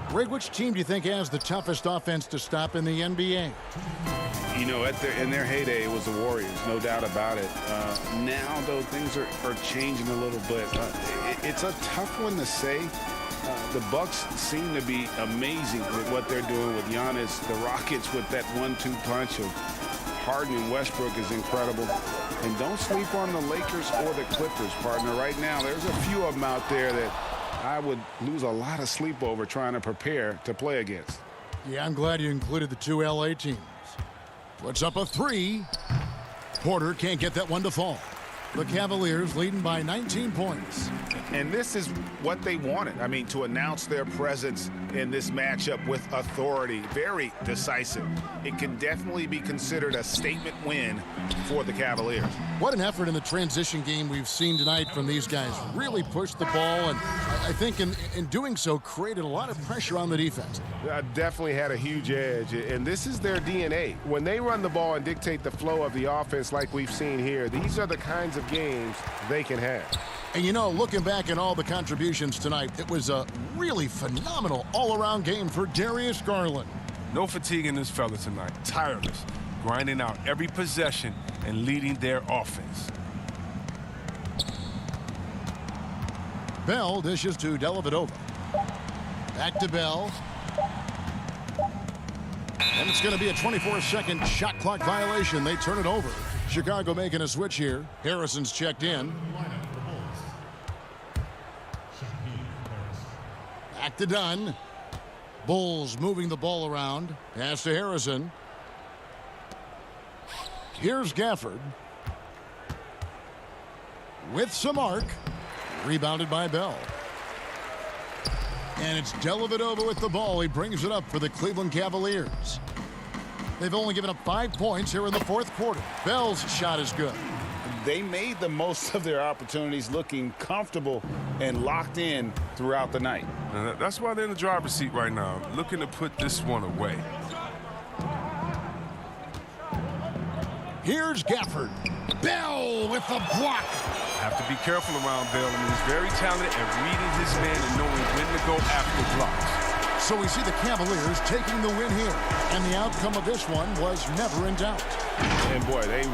Greg, which team do you think has the toughest offense to stop in the NBA? You know, in their heyday, it was the Warriors, no doubt about it. Now, though, things are changing a little bit. It's a tough one to say. The Bucks seem to be amazing with what they're doing with Giannis. The Rockets with that 1-2 punch of Harden and Westbrook is incredible. And don't sleep on the Lakers or the Clippers, partner. Right now, there's a few of them out there that I would lose a lot of sleep over trying to prepare to play against. Yeah, I'm glad you included the two LA teams. Puts up a 3. Porter can't get that one to fall. The Cavaliers leading by 19 points. And this is what they wanted. I mean, to announce their presence in this matchup with authority. Very decisive. It can definitely be considered a statement win for the Cavaliers. What an effort in the transition game we've seen tonight from these guys. Really pushed the ball, and I think in doing so created a lot of pressure on the defense. Definitely had a huge edge, and this is their DNA. When they run the ball and dictate the flow of the offense like we've seen here, these are the kinds of games they can have. And you know, looking back at all the contributions tonight, it was a really phenomenal all-around game for Darius Garland. No fatigue in this fella tonight. Tireless, grinding out every possession and leading their offense. Bell dishes to Dellavedova. Back to Bell. And it's going to be a 24-second shot clock violation. They turn it over. Chicago making a switch here. Harrison's checked in. Back to Dunn. Bulls moving the ball around. Pass to Harrison. Here's Gafford. With some arc. Rebounded by Bell. And it's Dellavedova with the ball. He brings it up for the Cleveland Cavaliers. They've only given up 5 points here in the fourth quarter. Bell's shot is good. They made the most of their opportunities, looking comfortable and locked in throughout the night. That's why they're in the driver's seat right now, looking to put this one away. Here's Gafford. Bell with the block. Have to be careful around Bell. I mean, he's very talented at reading his man and knowing when to go after blocks. So we see the Cavaliers taking the win here. And the outcome of this one was never in doubt. And boy, they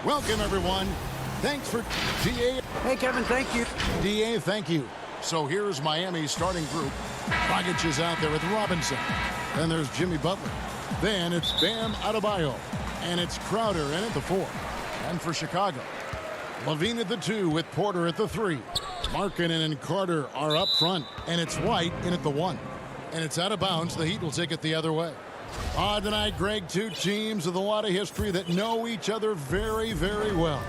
Welcome, everyone. Thanks for DA. Hey, Kevin, thank you. DA, thank you. So here's Miami's starting group. Dragic is out there with Robinson. Then there's Jimmy Butler. Then it's Bam Adebayo. And it's Crowder in at the 4. And for Chicago, Levine at the 2 with Porter at the 3. Markkanen and Carter are up front. And it's White in at the 1. And it's out of bounds. The Heat will take it the other way. Tonight, Greg, two teams with a lot of history that know each other very, very well.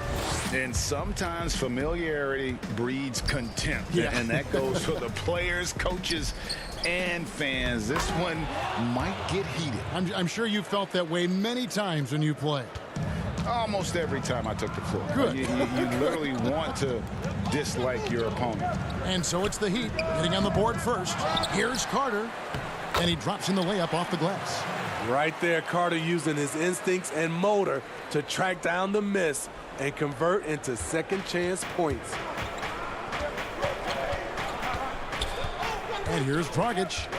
And sometimes familiarity breeds contempt. Yeah. And that goes for the players, coaches, and fans. This one might get heated. I'm sure you felt that way many times when you play. Almost every time I took the floor. Good. You literally want to dislike your opponent. And so it's the Heat getting on the board first. Here's Carter. And he drops in the layup off the glass. Right there, Carter using his instincts and motor to track down the miss and convert into second chance points. And here's Dragic.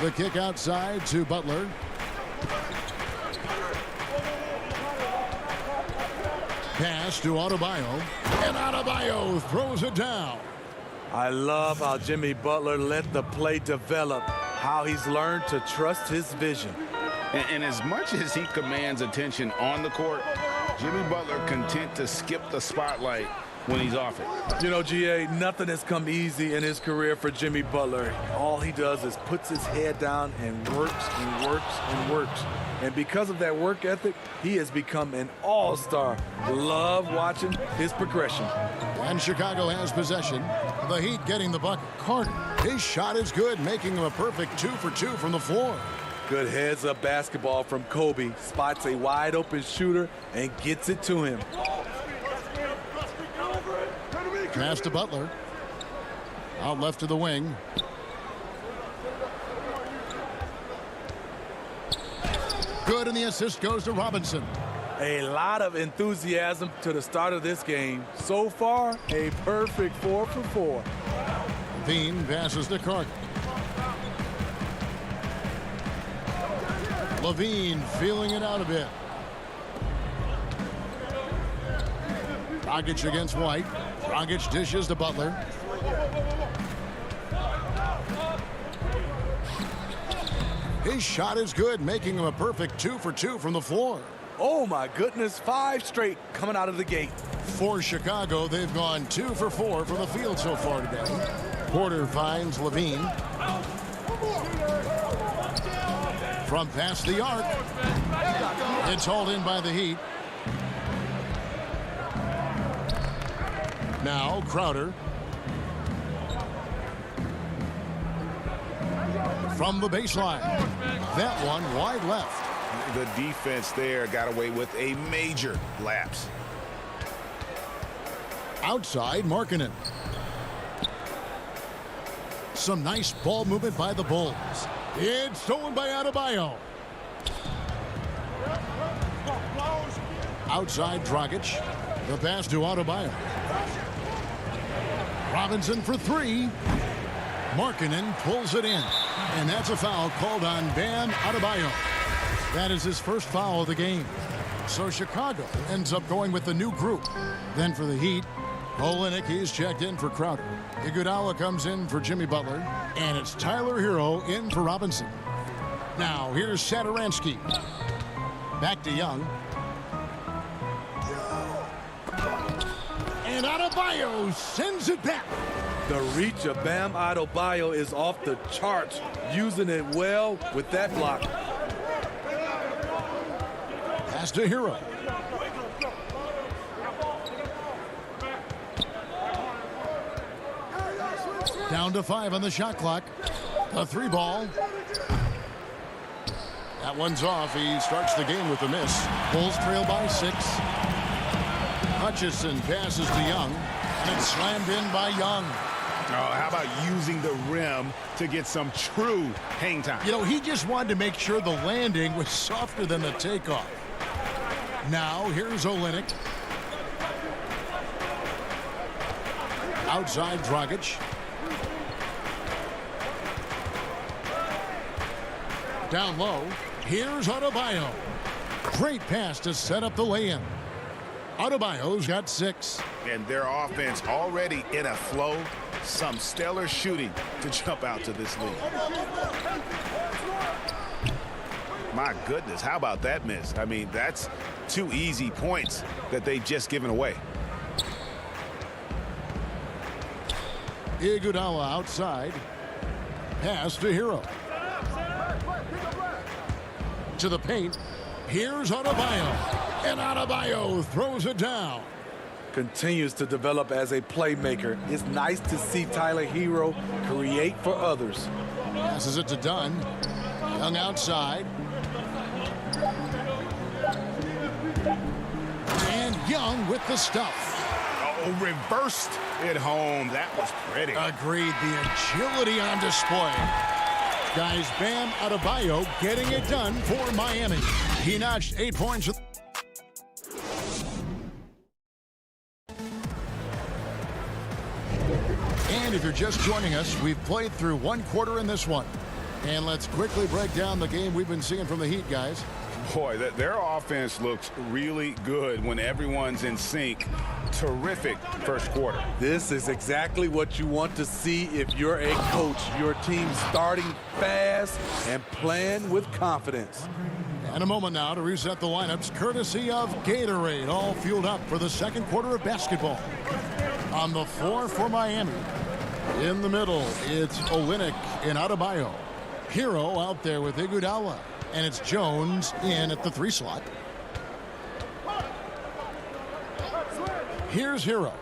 The kick outside to Butler. Pass to Adebayo. And Adebayo throws it down. I love how Jimmy Butler let the play develop, how he's learned to trust his vision. And as much as he commands attention on the court, Jimmy Butler content to skip the spotlight when he's off it. You know, GA, nothing has come easy in his career for Jimmy Butler. All he does is puts his head down and works and works and works. And because of that work ethic, he has become an all-star. Love watching his progression. And Chicago has possession. The Heat getting the bucket. Carter, his shot is good, making him a perfect 2 for 2 from the floor. Good heads-up basketball from Kobe. Spots a wide-open shooter and gets it to him. Pass to Butler. Out left to the wing. Good, and the assist goes to Robinson. A lot of enthusiasm to the start of this game. So far, a perfect 4 for 4. Levine passes to Carter. Levine feeling it out a bit. Dragic against White. Dragic dishes to Butler. His shot is good, making him a perfect 2 for 2 from the floor. Oh my goodness, 5 straight coming out of the gate. For Chicago, they've gone 2 for 4 from the field so far today. Porter finds Levine. From past the arc. It's hauled in by the Heat. Now Crowder. From the baseline. That one wide left. The defense there got away with a major lapse. Outside, Markkanen. Some nice ball movement by the Bulls. It's stolen by Adebayo. Outside, Dragic. The pass to Adebayo. Robinson for 3. Markkanen pulls it in. And that's a foul called on Bam Adebayo. That is his first foul of the game. So Chicago ends up going with the new group. Then for the Heat, Olenek, he's checked in for Crowder. Iguodala comes in for Jimmy Butler. And it's Tyler Hero in for Robinson. Now here's Satoransky. Back to Young. And Adebayo sends it back. The reach of Bam Adebayo is off the charts, using it well with that block. Pass to Hero. Down to 5 on the shot clock. A 3 ball. That one's off. He starts the game with a miss. Bulls trail by 6. Hutchison passes to Young. And it's slammed in by Young. Oh, how about using the rim to get some true hang time? You know, he just wanted to make sure the landing was softer than the takeoff. Now, here's Olenek. Outside, Dragic. Down low. Here's Adebayo. Great pass to set up the lay-in. Adebayo's got 6. And their offense already in a flow. Some stellar shooting to jump out to this lead. My goodness, how about that miss? I mean, that's 2 easy points that they've just given away. Iguodala outside. Pass to Hero. To the paint. Here's Adebayo. And Adebayo throws it down. Continues to develop as a playmaker. It's nice to see Tyler Hero create for others. Passes it to Dunn. Young outside. And Young with the stuff. Oh, reversed it home. That was pretty. Agreed. The agility on display. Guys, Bam Adebayo getting it done for Miami. He notched 8 points. And if you're just joining us, we've played through 1 quarter in this one. And let's quickly break down the game we've been seeing from the Heat, guys. Boy, their offense looks really good when everyone's in sync. Terrific first quarter. This is exactly what you want to see if you're a coach. Your team starting fast and playing with confidence. And a moment now to reset the lineups, courtesy of Gatorade, all fueled up for the second quarter of basketball. On the floor for Miami. In the middle, it's Olynyk and Adebayo. Hero out there with Iguodala. And it's Jones in at the 3 slot. Here's Hero.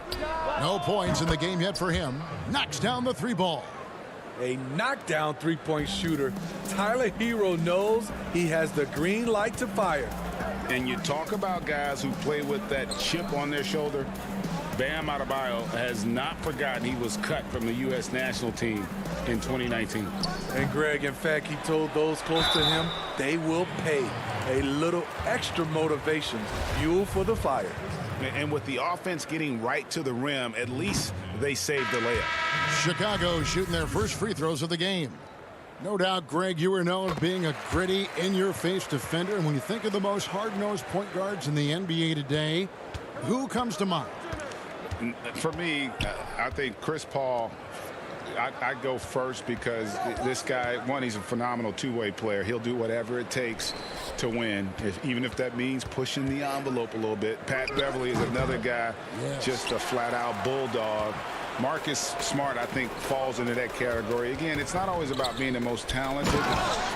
No points in the game yet for him. Knocks down the 3 ball. A knockdown three-point shooter. Tyler Hero knows he has the green light to fire. And you talk about guys who play with that chip on their shoulder. Bam Adebayo has not forgotten he was cut from the U.S. national team in 2019. And Greg, in fact, he told those close to him they will pay. A little extra motivation, fuel for the fire. And with the offense getting right to the rim, at least they saved the layup. Chicago shooting their first free throws of the game. No doubt, Greg, you were known as being a gritty, in-your-face defender. And when you think of the most hard-nosed point guards in the NBA today, who comes to mind? For me, I think Chris Paul, I go first because this guy, one, he's a phenomenal two-way player. He'll do whatever it takes to win, even if that means pushing the envelope a little bit. Pat Beverly is another guy, just a flat-out bulldog. Marcus Smart, I think, falls into that category. Again, it's not always about being the most talented,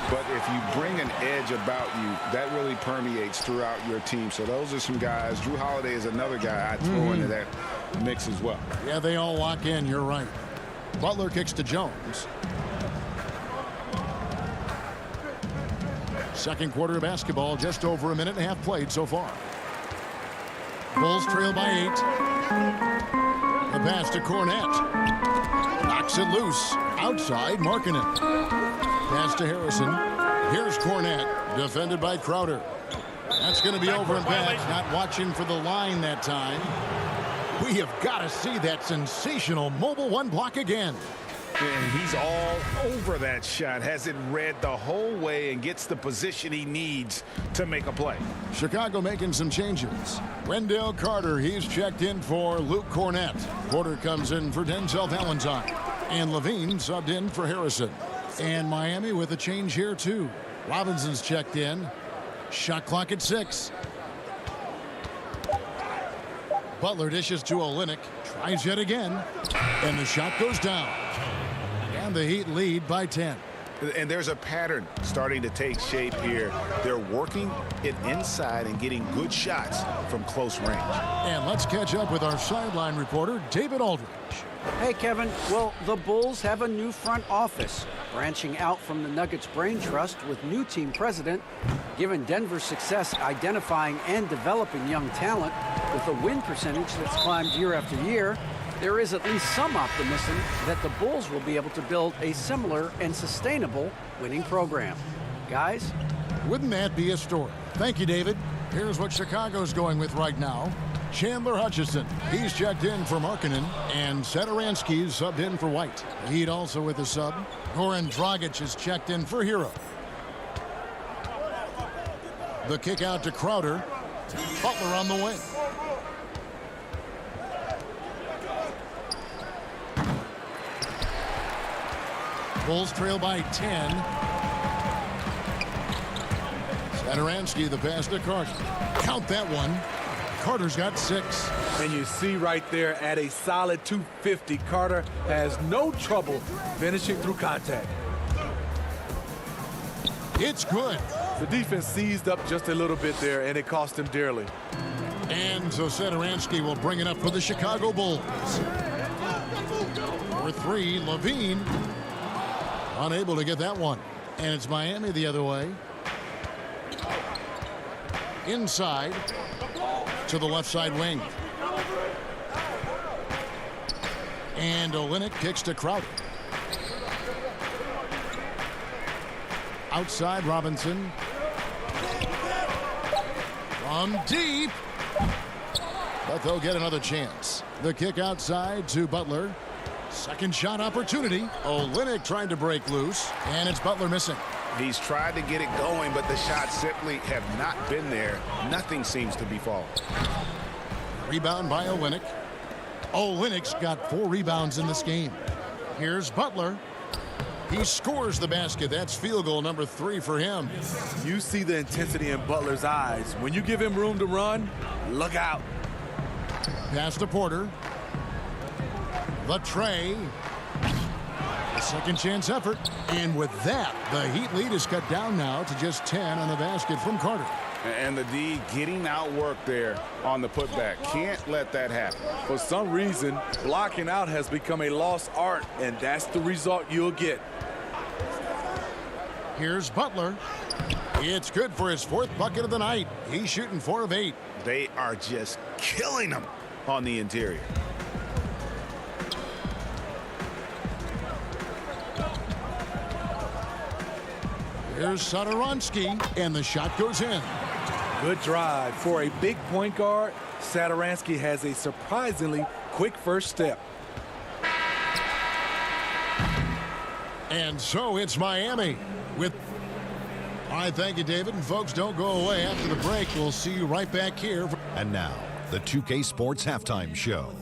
but if you bring an edge about you, that really permeates throughout your team. So those are some guys. Drew Holiday is another guy I'd throw into that mix as well. Yeah, they all lock in. You're right. Butler kicks to Jones. Second quarter of basketball, just over a minute and a half played so far. Bulls trail by 8. The pass to Cornette. Knocks it loose. Outside, Markkanen. Pass to Harrison. Here's Cornette, defended by Crowder. That's going to be over and back. Not watching for the line that time. We have got to see that sensational mobile 1 block again. And he's all over that shot. Has it read the whole way and gets the position he needs to make a play. Chicago making some changes. Wendell Carter, he's checked in for Luke Cornette. Porter comes in for Denzel Valentine. And Levine subbed in for Harrison. And Miami with a change here too. Robinson's checked in. Shot clock at 6. Butler dishes to Olynyk. Tries yet again. And the shot goes down. And the Heat lead by 10. And there's a pattern starting to take shape here. They're working it inside and getting good shots from close range. And let's catch up with our sideline reporter, David Aldridge. Hey, Kevin. Well, the Bulls have a new front office, branching out from the Nuggets brain trust with new team president. Given Denver's success identifying and developing young talent with a win percentage that's climbed year after year, there is at least some optimism that the Bulls will be able to build a similar and sustainable winning program. Guys? Wouldn't that be a story? Thank you, David. Here's what Chicago's going with right now. Chandler Hutchison, he's checked in for Markkanen, and Satoransky's subbed in for White. Heat also with a sub. Goran Dragic is checked in for Hero. The kick out to Crowder. Butler on the wing. Bulls trail by 10. Satoransky, the pass to Carter. Count that one. Carter's got 6. And you see right there at a solid 250, Carter has no trouble finishing through contact. It's good. The defense seized up just a little bit there, and it cost him dearly. And so Satoransky will bring it up for the Chicago Bulls. For 3, Levine. Unable to get that one. And it's Miami the other way. Inside to the left side wing. And Olynyk kicks to Crowder. Outside Robinson. From deep. But they'll get another chance. The kick outside to Butler. Second shot opportunity. Olynyk trying to break loose. And it's Butler missing. He's tried to get it going, but the shots simply have not been there. Nothing seems to be falling. Rebound by Olynyk. Olynyk's got 4 rebounds in this game. Here's Butler. He scores the basket. That's field goal number 3 for him. You see the intensity in Butler's eyes. When you give him room to run, look out. Pass to Porter. The tray. A second chance effort. And with that, the Heat lead is cut down now to just 10 on the basket from Carter. And the D getting outworked there on the putback. Can't let that happen. For some reason, blocking out has become a lost art, and that's the result you'll get. Here's Butler. It's good for his 4th bucket of the night. He's shooting 4 of 8. They are just killing them on the interior. Here's Satoransky, and the shot goes in. Good drive. For a big point guard, Satoransky has a surprisingly quick first step. And so it's Miami with... All right, thank you, David. And folks, don't go away. After the break, we'll see you right back here. And now, the 2K Sports Halftime Show.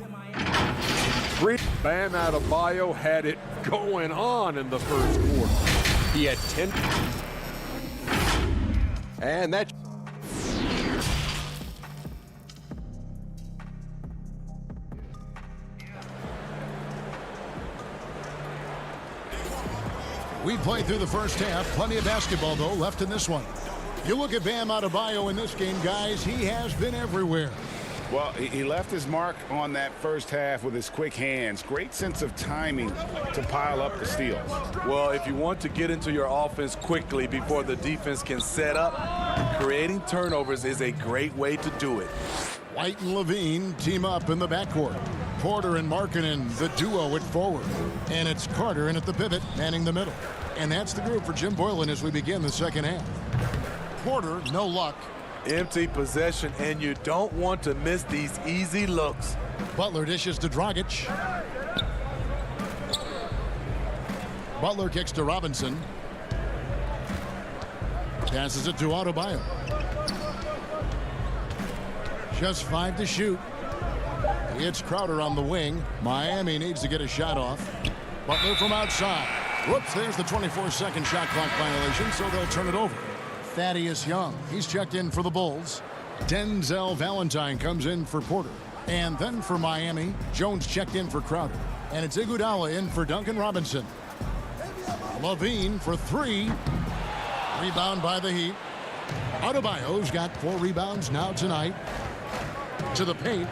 Bam Adebayo had it going on in the first quarter. He had 10. And that. We played through the first half. Plenty of basketball, though, left in this one. You look at Bam Adebayo in this game, guys. He has been everywhere. Well, he left his mark on that first half with his quick hands. Great sense of timing to pile up the steals. Well, if you want to get into your offense quickly before the defense can set up, creating turnovers is a great way to do it. White and Levine team up in the backcourt. Porter and Markkanen, the duo at forward. And it's Carter in at the pivot, manning the middle. And that's the group for Jim Boylan as we begin the second half. Porter, no luck. Empty possession, and you don't want to miss these easy looks. Butler dishes to Dragic. Butler kicks to Robinson. Passes it to Adebayo. Just 5 to shoot. It's Crowder on the wing. Miami needs to get a shot off. Butler from outside. Whoops, there's the 24-second shot clock violation, so they'll turn it over. Thaddeus Young, he's checked in for the Bulls. Denzel Valentine comes in for Porter. And then for Miami, Jones checked in for Crowder. And it's Iguodala in for Duncan Robinson. Levine for 3. Rebound by the Heat. Adebayo's got 4 rebounds now tonight. To the paint.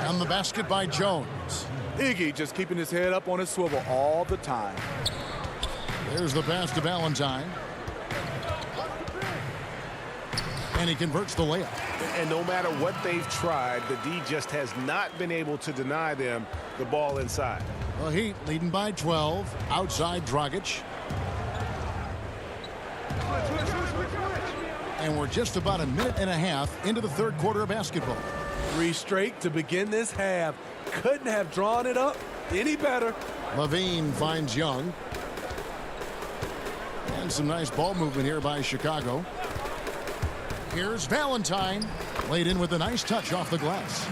And the basket by Jones. Iggy just keeping his head up on his swivel all the time. There's the pass to Valentine. And he converts the layup. And no matter what they've tried, the D just has not been able to deny them the ball inside. The Heat leading by 12. Outside Dragic. And we're just about a minute and a half into the third quarter of basketball. 3 straight to begin this half. Couldn't have drawn it up any better. Levine finds Young. And some nice ball movement here by Chicago. Here's Valentine. Laid in with a nice touch off the glass.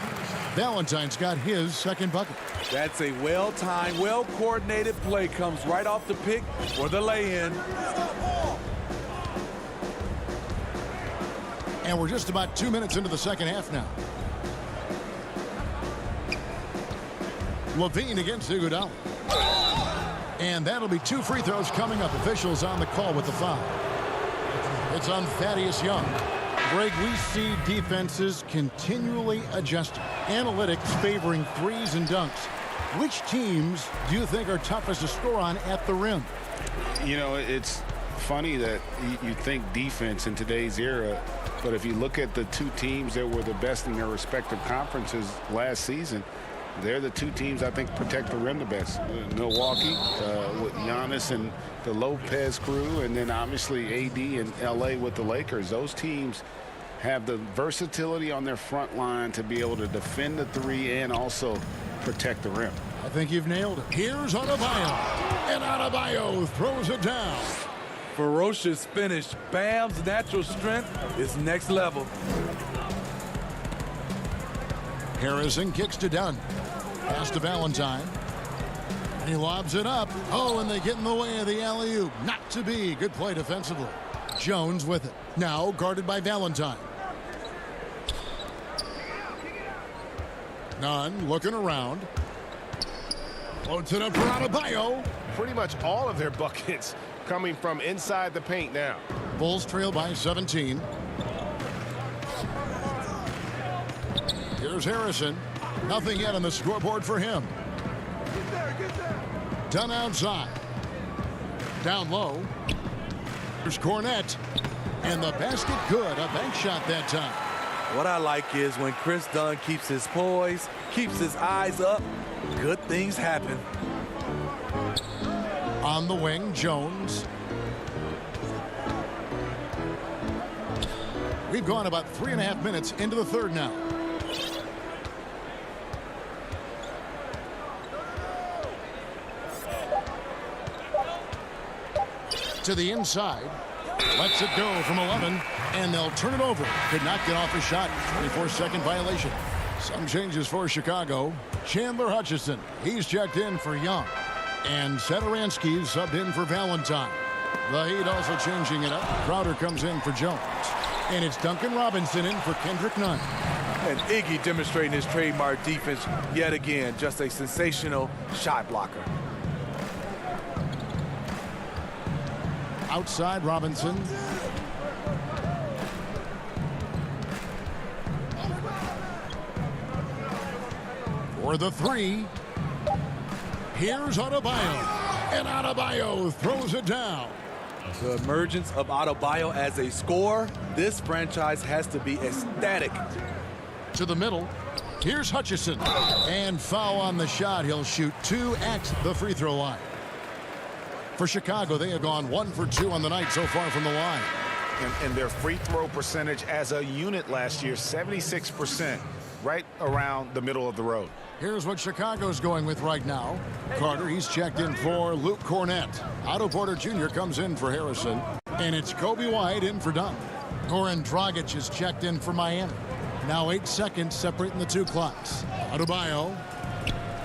Valentine's got his second bucket. That's a well-timed, well-coordinated play. Comes right off the pick for the lay-in. And we're just about 2 minutes into the second half now. Levine against Iguodala. And that'll be 2 free throws coming up. Officials on the call with the foul. It's on Thaddeus Young. Greg, we see defenses continually adjusting. Analytics favoring threes and dunks. Which teams do you think are toughest to score on at the rim? You know, it's funny that you think defense in today's era, but if you look at the 2 teams that were the best in their respective conferences last season, they're the 2 teams I think protect the rim the best. Milwaukee with Giannis and the Lopez crew, and then obviously AD and LA with the Lakers. Those teams have the versatility on their front line to be able to defend the 3 and also protect the rim. I think you've nailed it. Here's Adebayo. And Adebayo throws it down. Ferocious finish. Bam's natural strength is next level. Harrison kicks to Dunn. Pass to Valentine. And he lobs it up. Oh, and they get in the way of the alley-oop. Not to be. Good play defensively. Jones with it. Now guarded by Valentine. Nunn looking around. Floats it up for Adebayo. Pretty much all of their buckets coming from inside the paint now. Bulls trail by 17. Here's Harrison. Nothing yet on the scoreboard for him. Dunn outside. Down low. Here's Cornette. And the basket good. A bank shot that time. What I like is when Chris Dunn keeps his poise, keeps his eyes up, good things happen. On the wing, Jones. We've gone about 3.5 minutes into the third now. To the inside. Lets it go from 11, and they'll turn it over. Could not get off a shot. 24-second violation. Some changes for Chicago. Chandler Hutchison. He's checked in for Young. And Satoransky's subbed in for Valentine. The Heat also changing it up. Crowder comes in for Jones. And it's Duncan Robinson in for Kendrick Nunn. And Iggy demonstrating his trademark defense yet again. Just a sensational shot blocker. Outside Robinson. For the 3. Here's Adebayo. And Adebayo throws it down. The emergence of Adebayo as a scorer, this franchise has to be ecstatic. To the middle. Here's Hutchison. And foul on the shot. He'll shoot 2 at the free throw line. For Chicago, they have gone 1 for 2 on the night so far from the line. And their free throw percentage as a unit last year, 76%, right around the middle of the road. Here's what Chicago's going with right now. Carter, he's checked in for Luke Cornette. Otto Porter Jr. comes in for Harrison. And it's Kobe White in for Dunn. Goran Dragic is checked in for Miami. Now 8 seconds separating the 2 clocks. Adebayo.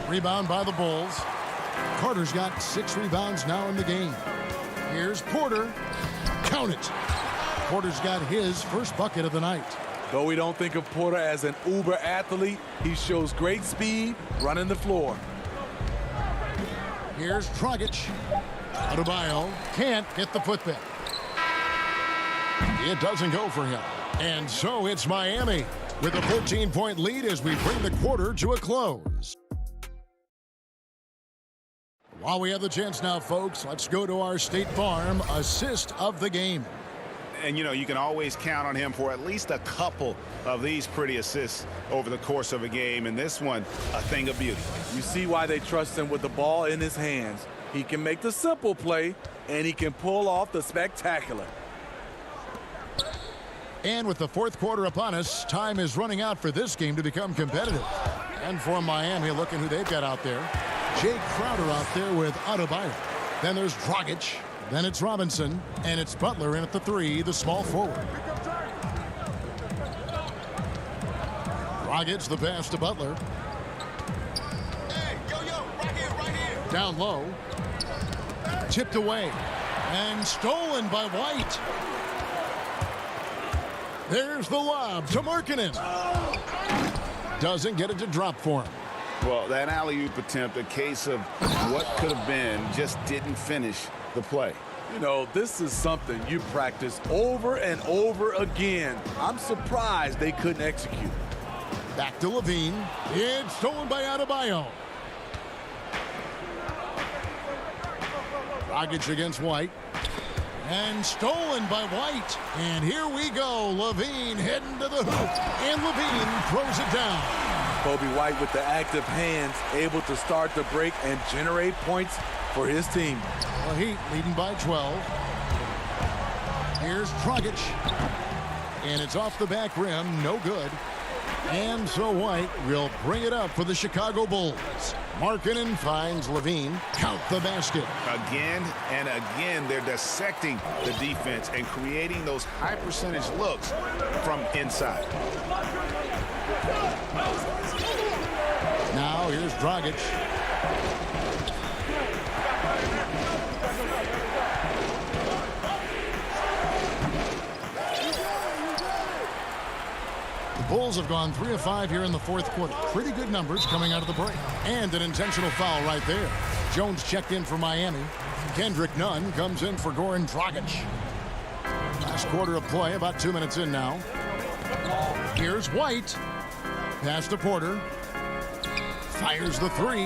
Rebound by the Bulls. Carter's got 6 rebounds now in the game. Here's Porter. Count it. Porter's got his first bucket of the night. Though we don't think of Porter as an uber athlete, he shows great speed running the floor. Here's Dragic. Adebayo can't get the putback. It doesn't go for him. And so it's Miami with a 14-point lead as we bring the quarter to a close. While we have the chance now, folks, let's go to our State Farm assist of the game. And, you know, you can always count on him for at least a couple of these pretty assists over the course of a game. And this one, a thing of beauty. You see why they trust him with the ball in his hands. He can make the simple play, and he can pull off the spectacular. And with the fourth quarter upon us, time is running out for this game to become competitive. And for Miami, look at who they've got out there. Jay Crowder out there with Adebayo. Then there's Dragic. Then it's Robinson. And it's Butler in at the 3, the small forward. Dragic's the pass to Butler. Hey, right here. Down low. Tipped away. And stolen by White. There's the lob to Markkanen. Doesn't get it to drop for him. Well, that alley-oop attempt, a case of what could have been, just didn't finish the play. You know, this is something you practice over and over again. I'm surprised they couldn't execute. Back to Levine. It's stolen by Adebayo. Dragic against White. And stolen by White. And here we go. Levine heading to the hoop. And Levine throws it down. Kobe White with the active hands, able to start the break and generate points for his team. The Heat leading by 12. Here's Dragic. And it's off the back rim. No good. And so White will bring it up for the Chicago Bulls. Markkanen finds Levine. Count the basket. Again and again, they're dissecting the defense and creating those high percentage looks from inside. Now here's Dragic. The Bulls have gone 3 of 5 here in the fourth quarter. Pretty good numbers coming out of the break. And an intentional foul right there. Jones checked in for Miami. Kendrick Nunn comes in for Goran Dragic. Last quarter of play, about 2 minutes in now. Here's White. Pass to Porter. Fires the three.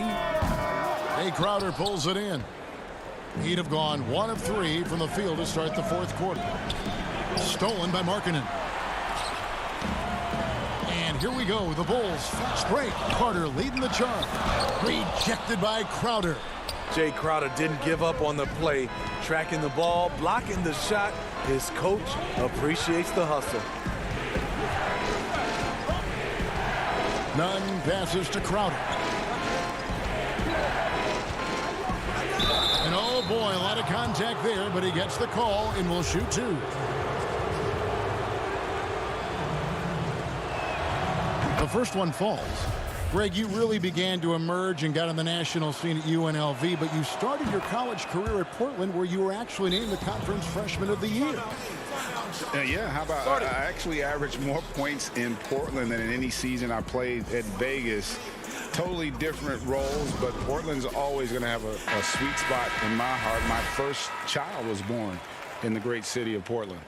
Jay Crowder pulls it in. Heat have gone 1 of 3 from the field to start the fourth quarter. Stolen by Markkanen. And here we go. The Bulls fast break. Carter leading the charge. Rejected by Crowder. Jay Crowder didn't give up on the play. Tracking the ball, blocking the shot. His coach appreciates the hustle. Nunn passes to Crowder. And oh boy, a lot of contact there, but he gets the call and will shoot 2. The first one falls. Greg, you really began to emerge and got on the national scene at UNLV, but you started your college career at Portland where you were actually named the Conference Freshman of the Year. Yeah, how about I actually averaged more points in Portland than in any season I played at Vegas. Totally different roles, but Portland's always going to have a sweet spot in my heart. My first child was born in the great city of Portland.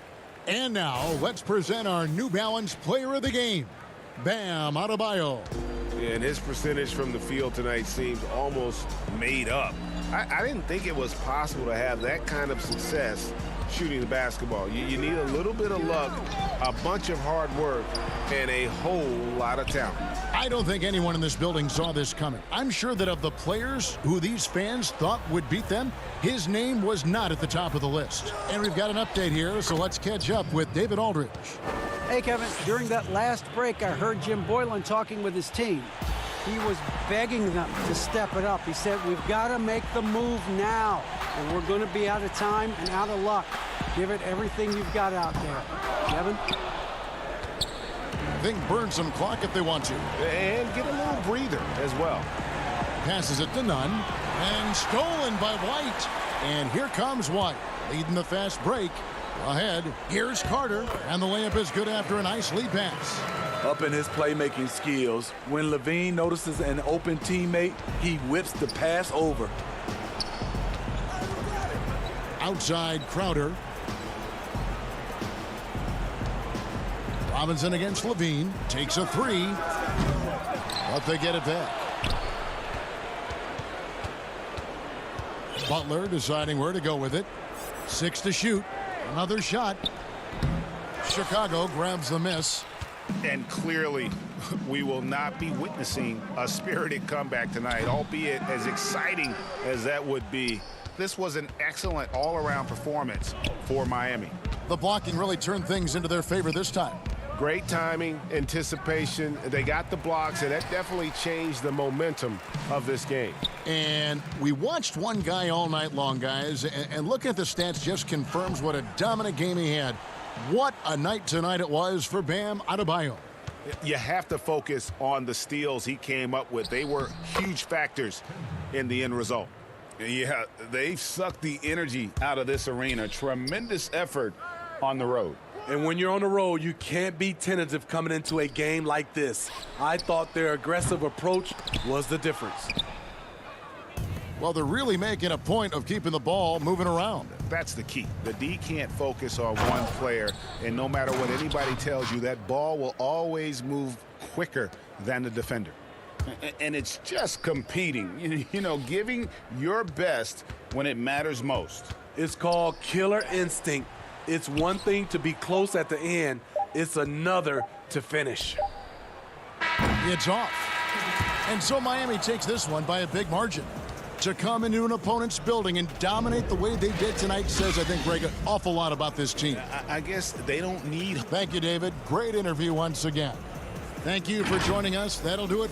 And now let's present our New Balance Player of the Game, Bam Adebayo. And his percentage from the field tonight seems almost made up. I didn't think it was possible to have that kind of success shooting the basketball. You need a little bit of luck, a bunch of hard work, and a whole lot of talent. I don't think anyone in this building saw this coming. I'm sure that of the players who these fans thought would beat them, his name was not at the top of the list. And we've got an update here, so let's catch up with David Aldridge. Hey, Kevin, during that last break, I heard Jim Boylan talking with his team. He was begging them to step it up. He said, we've got to make the move now, or we're going to be out of time and out of luck. Give it everything you've got out there. Kevin? I think burn some clock if they want to. And get a little breather as well. Passes it to Nunn. And stolen by White. And here comes White, leading the fast break. Ahead, here's Carter. And the layup is good after a nice lead pass. Up in his playmaking skills, when Levine notices an open teammate, he whips the pass over. Outside Crowder. Robinson against Levine. Takes a 3. But they get it back. Butler deciding where to go with it. 6 to shoot. Another shot. Chicago grabs the miss. And clearly, we will not be witnessing a spirited comeback tonight, albeit as exciting as that would be. This was an excellent all-around performance for Miami. The blocking really turned things into their favor this time. Great timing, anticipation. They got the blocks, and that definitely changed the momentum of this game. And we watched one guy all night long, guys, and looking at the stats just confirms what a dominant game he had. What a night tonight it was for Bam Adebayo. You have to focus on the steals he came up with. They were huge factors in the end result. Yeah, they've sucked the energy out of this arena. Tremendous effort on the road. And when you're on the road, you can't be tentative coming into a game like this. I thought their aggressive approach was the difference. Well, they're really making a point of keeping the ball moving around. That's the key. The D can't focus on one player, and no matter what anybody tells you, that ball will always move quicker than the defender. And it's just competing, you know, giving your best when it matters most. It's called killer instinct. It's one thing to be close at the end. It's another to finish. It's off. And so Miami takes this one by a big margin. To come into an opponent's building and dominate the way they did tonight says, I think, Greg, an awful lot about this team. I guess they don't need... Thank you, David. Great interview once again. Thank you for joining us. That'll do it.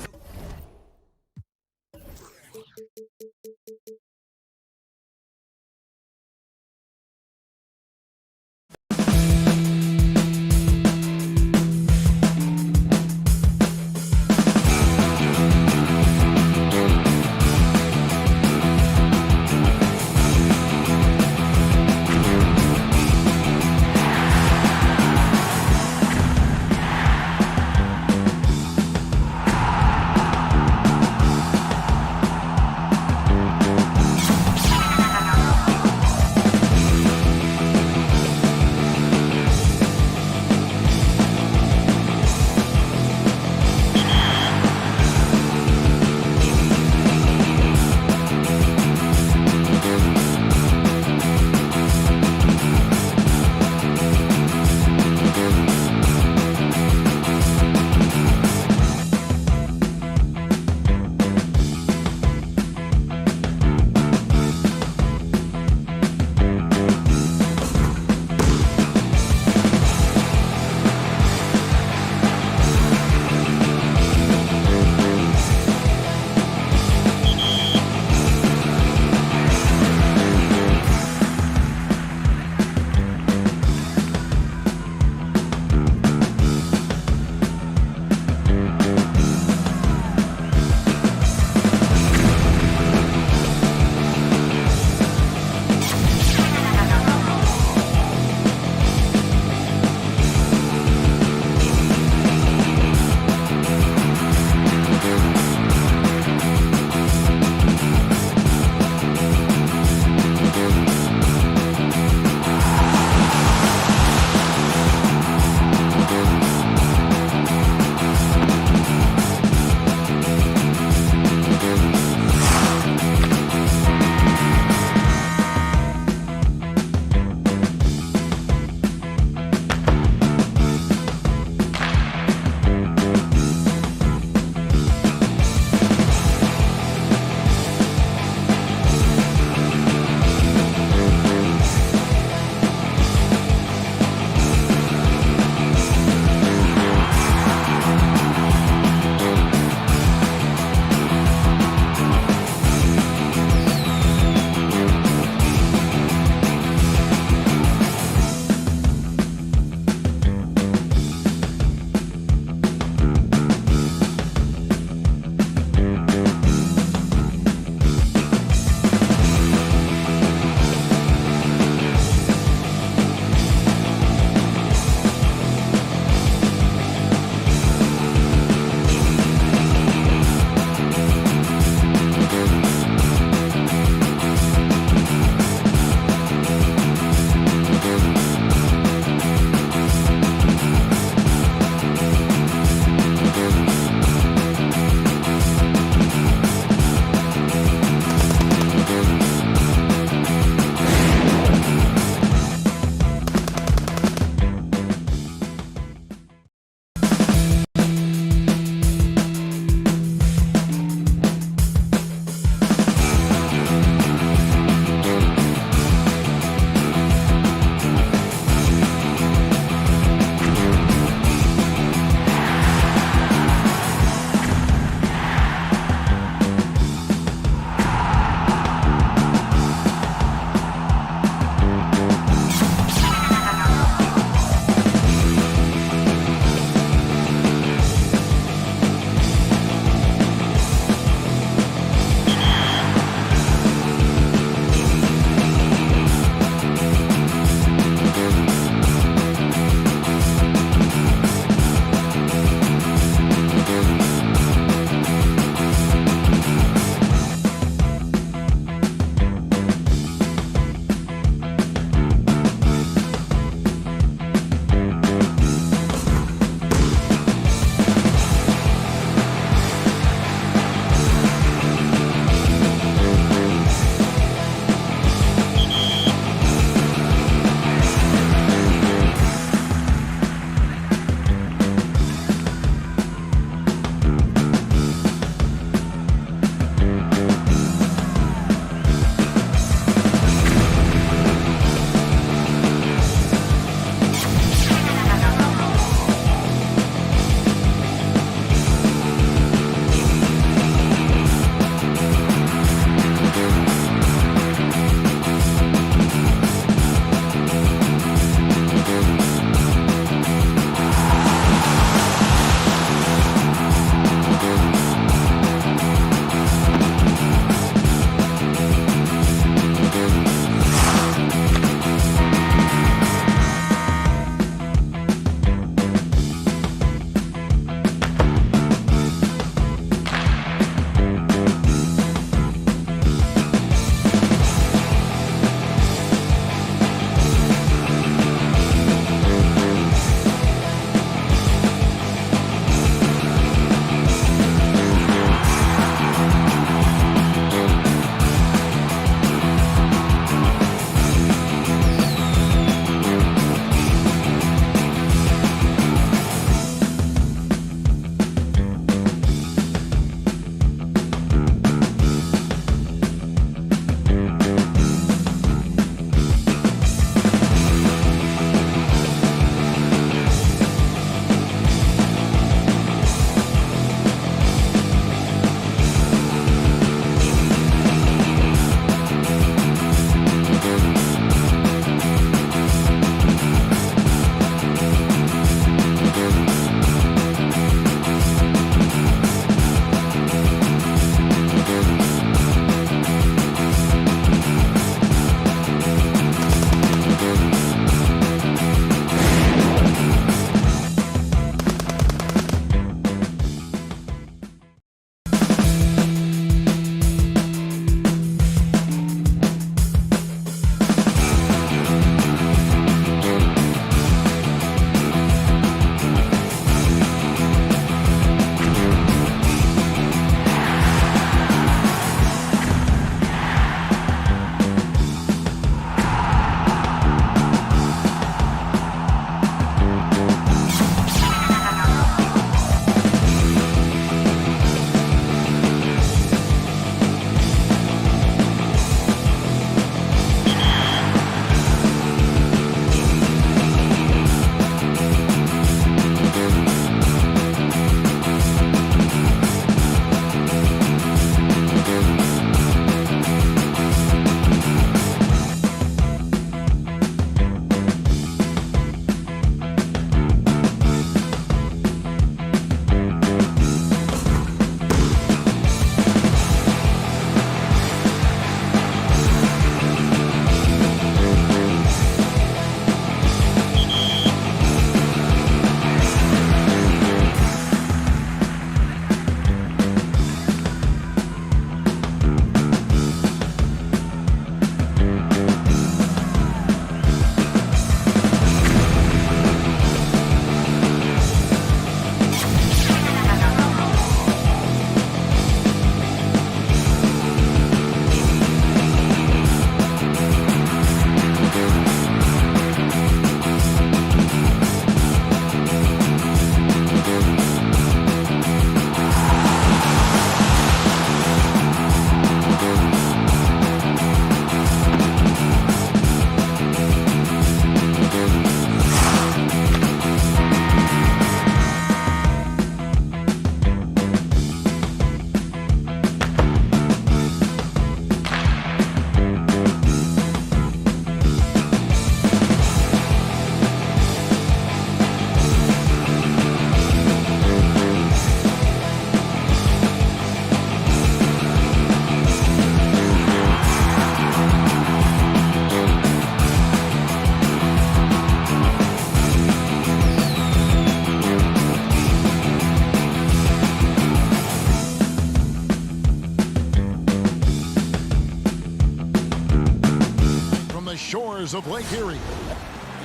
from the shores of Lake Erie.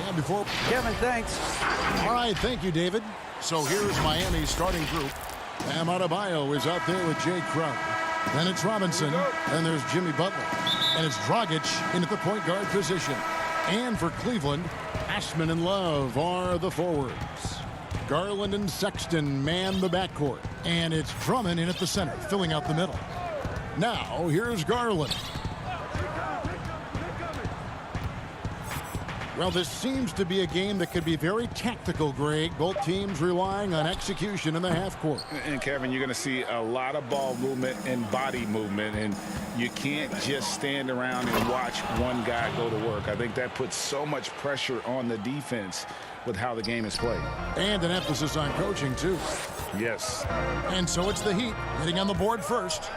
And before Kevin, thanks. All right, thank you, David. So here's Miami's starting group. Bam Adebayo is out there with Jay Crowder. Then it's Robinson. Then there's Jimmy Butler. And it's Dragic in at the point guard position. And for Cleveland, Ashman and Love are the forwards. Garland and Sexton man the backcourt. And it's Drummond in at the center, filling out the middle. Now, here's Garland. Well, this seems to be a game that could be very tactical, Greg. Both teams relying on execution in the half court. And Kevin, you're going to see a lot of ball movement and body movement, and you can't just stand around and watch one guy go to work. I think that puts so much pressure on the defense with how the game is played. And an emphasis on coaching, too. Yes. And so it's the Heat hitting on the board first.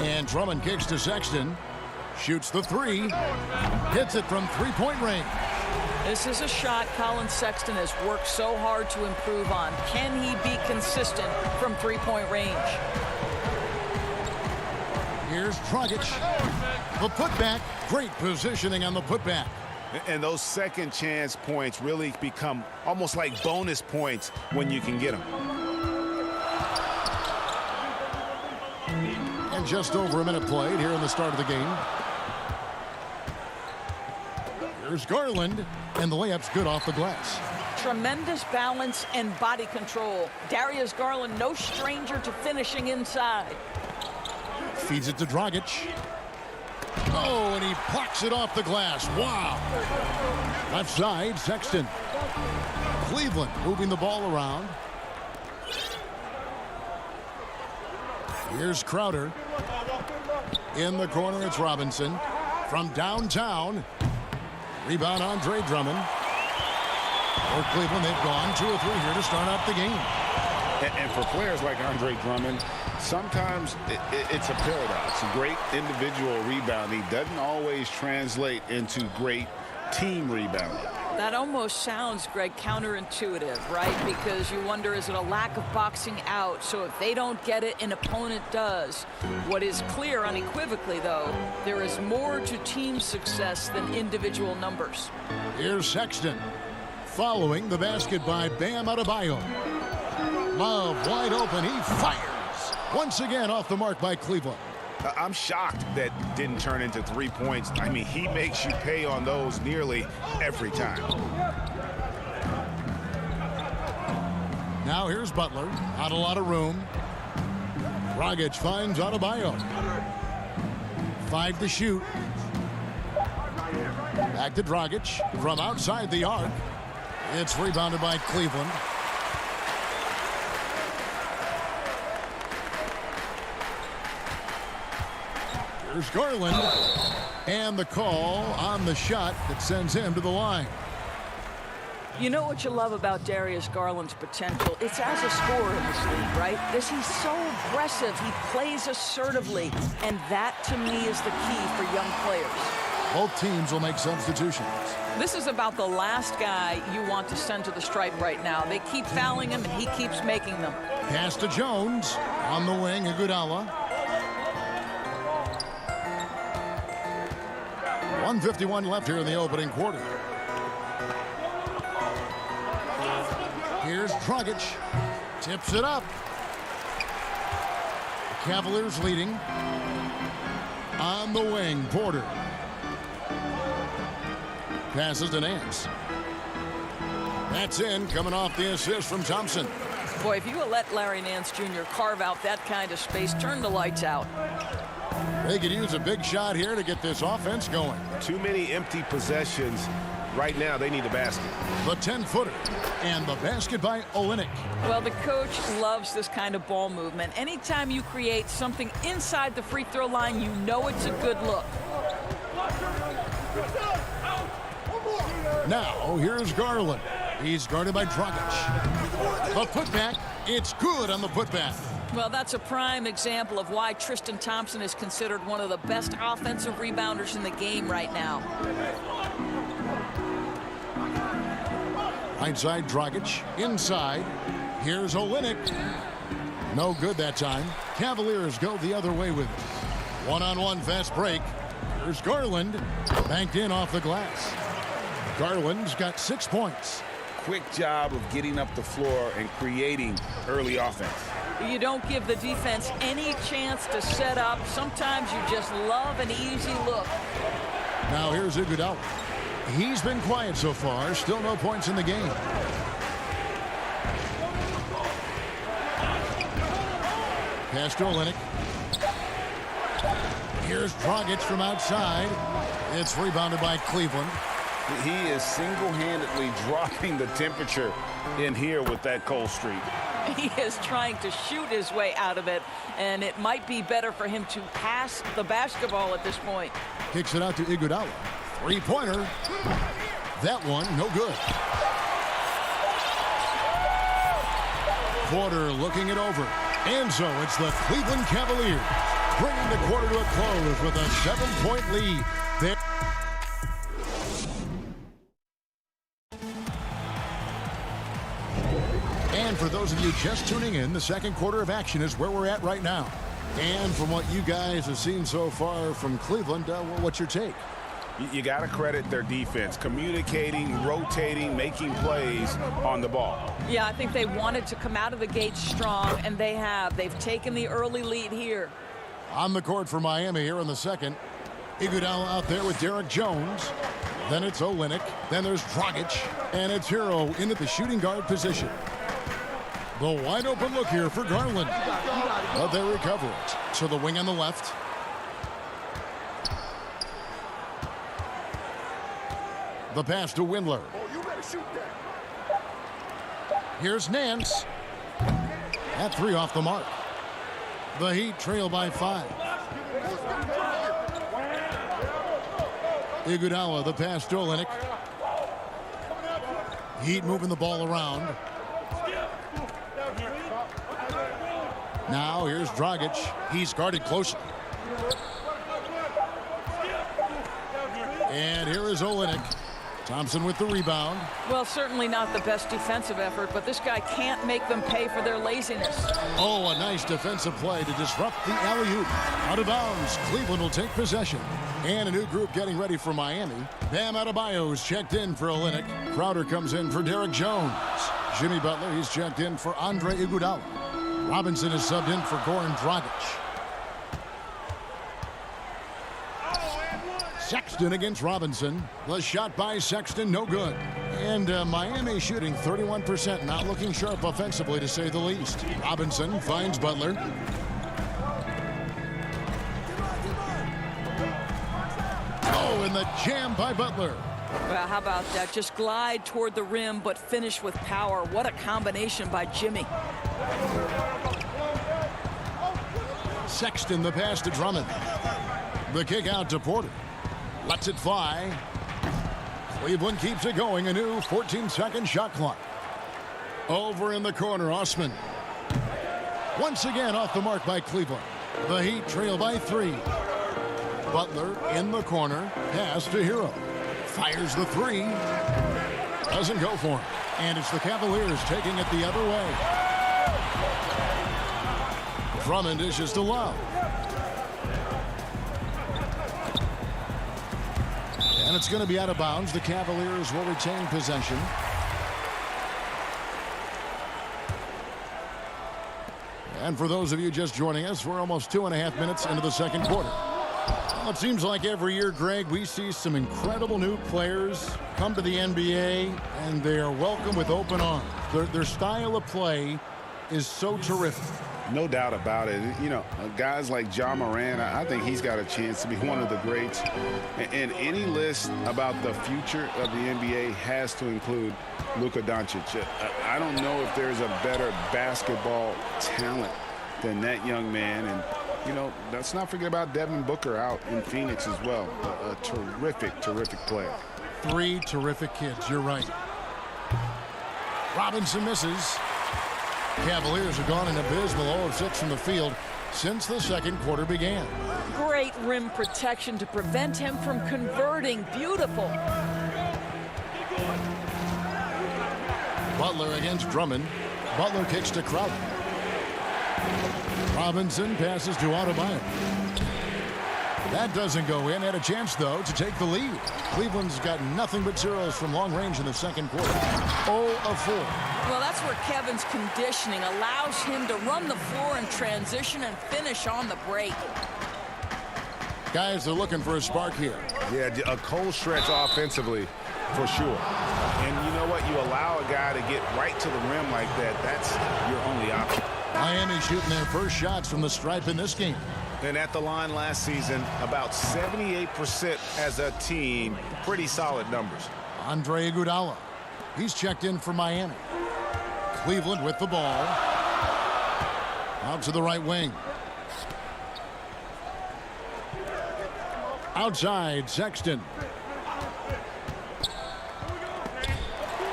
And Drummond kicks to Sexton. Shoots the three. Hits it from three-point range. This is a shot Colin Sexton has worked so hard to improve on. Can he be consistent from three-point range? Here's Dragic. The putback. Great positioning on the putback. And those second chance points really become almost like bonus points when you can get them. And just over a minute played here in the start of the game. Here's Garland, and the layup's good off the glass. Tremendous balance and body control. Darius Garland, no stranger to finishing inside. Feeds it to Dragic. Oh, and he plucks it off the glass. Wow. Left side, Sexton. Cleveland moving the ball around. Here's Crowder. In the corner, it's Robinson. From downtown. Rebound, Andre Drummond. For Cleveland, they've gone 2 or 3 here to start out the game. And for players like Andre Drummond, sometimes it's a paradox. Great individual rebounding doesn't always translate into great team rebounding. That almost sounds, Greg, counterintuitive, right? Because you wonder, is it a lack of boxing out? So if they don't get it, an opponent does. What is clear unequivocally, though, there is more to team success than individual numbers. Here's Sexton. Following the basket by Bam Adebayo. Love wide open. He fires. Once again off the mark by Cleveland. I'm shocked that didn't turn into 3 points. I mean, he makes you pay on those nearly every time. Now here's Butler. Not a lot of room. Dragic finds Adebayo. 5 to shoot. Back to Dragic from outside the arc. It's rebounded by Cleveland. Here's Garland. And the call on the shot that sends him to the line. You know what you love about Darius Garland's potential? It's as a scorer in this league, right? He's so aggressive. He plays assertively. And that, to me, is the key for young players. Both teams will make substitutions. This is about the last guy you want to send to the stripe right now. They keep fouling him, and he keeps making them. Pass to Jones. On the wing, Iguodala. 1:51 left here in the opening quarter. Here's Dragic. Tips it up. The Cavaliers leading. On the wing, Porter. Passes to Nance. That's in, coming off the assist from Thompson. Boy, if you let Larry Nance Jr. carve out that kind of space, turn the lights out. They could use a big shot here to get this offense going. Too many empty possessions. Right now, they need a basket. The 10-footer and the basket by Olynyk. Well, the coach loves this kind of ball movement. Anytime you create something inside the free throw line, you know it's a good look. Now, here's Garland. He's guarded by Dragic. The putback, it's good on the putback. Well, that's a prime example of why Tristan Thompson is considered one of the best offensive rebounders in the game right now. Right side, Dragic. Inside. Here's Olynyk. No good that time. Cavaliers go the other way with it. One-on-one fast break. Here's Garland. Banked in off the glass. Garland's got 6 points. Quick job of getting up the floor and creating early offense. You don't give the defense any chance to set up. Sometimes you just love an easy look. Now here's Iguodala. He's been quiet so far. Still no points in the game. Pass to Olynyk. Here's Dragic from outside. It's rebounded by Cleveland. He is single-handedly dropping the temperature in here with that cold streak. He is trying to shoot his way out of it, and it might be better for him to pass the basketball at this point. Kicks it out to Iguodala. Three-pointer. That one, no good. Porter looking it over. And so it's the Cleveland Cavaliers bringing the quarter to a close with a 7-point lead. There. And for those of you just tuning in, the second quarter of action is where we're at right now. And from what you guys have seen so far from Cleveland, what's your take? You got to credit their defense, communicating, rotating, making plays on the ball. Yeah, I think they wanted to come out of the gate strong, and they have. They've taken the early lead here. On the court for Miami here in the second. Iguodala out there with Derek Jones. Then it's Olynyk. Then there's Dragic. And it's Hero in at the shooting guard position. The wide open look here for Garland. But they recover it. So the wing on the left. The pass to Windler. Here's Nance. That three off the mark. The Heat trail by 5. Iguodala, the pass to Olynyk. Heat moving the ball around. Now here's Dragic. He's guarded closely. And here is Olynyk. Thompson with the rebound. Well, certainly not the best defensive effort, but this guy can't make them pay for their laziness. Oh, a nice defensive play to disrupt the alley-oop. Out of bounds. Cleveland will take possession. And a new group getting ready for Miami. Bam Adebayo's checked in for Olynyk. Crowder comes in for Derek Jones. Jimmy Butler, he's checked in for Andre Iguodala. Robinson is subbed in for Goran Dragic. Sexton against Robinson. The shot by Sexton, no good. And Miami shooting 31%, not looking sharp offensively to say the least. Robinson finds Butler. Oh, and the jam by Butler. Well, how about that? Just glide toward the rim, but finish with power. What a combination by Jimmy. Sexton, the pass to Drummond. The kick out to Porter. Lets it fly. Cleveland keeps it going. A new 14-second shot clock. Over in the corner, Osman. Once again off the mark by Cleveland. The Heat trail by 3. Butler in the corner. Pass to Hero. Fires the 3. Doesn't go for it. And it's the Cavaliers taking it the other way. Drummond dishes to Love. And it's going to be out of bounds. The Cavaliers will retain possession. And for those of you just joining us, we're almost 2.5 minutes into the second quarter. Well, it seems like every year, Greg, we see some incredible new players come to the NBA, and they are welcomed with open arms. Their style of play is so terrific. No doubt about it. You know, guys like Ja Morant, I think he's got a chance to be one of the greats. And any list about the future of the NBA has to include Luka Doncic. I don't know if there's a better basketball talent than that young man. And, you know, let's not forget about Devin Booker out in Phoenix as well. A terrific, terrific player. 3 terrific kids. You're right. Robinson misses. Cavaliers have gone an abysmal 0 of 6 from the field since the second quarter began. Great rim protection to prevent him from converting. Beautiful. Butler against Drummond. Butler kicks to Crowder. Robinson passes to Adebayo. That doesn't go in. Had a chance, though, to take the lead. Cleveland's got nothing but zeros from long range in the second quarter. 0 of 4. Well, that's where Kevin's conditioning allows him to run the floor in transition and finish on the break. Guys, they're looking for a spark here. Yeah, a cold stretch offensively, for sure. And you know what? You allow a guy to get right to the rim like that. That's your only option. Miami shooting their first shots from the stripe in this game. And at the line last season, about 78% as a team. Pretty solid numbers. Andre Iguodala. He's checked in for Miami. Cleveland with the ball. Out to the right wing. Outside, Sexton.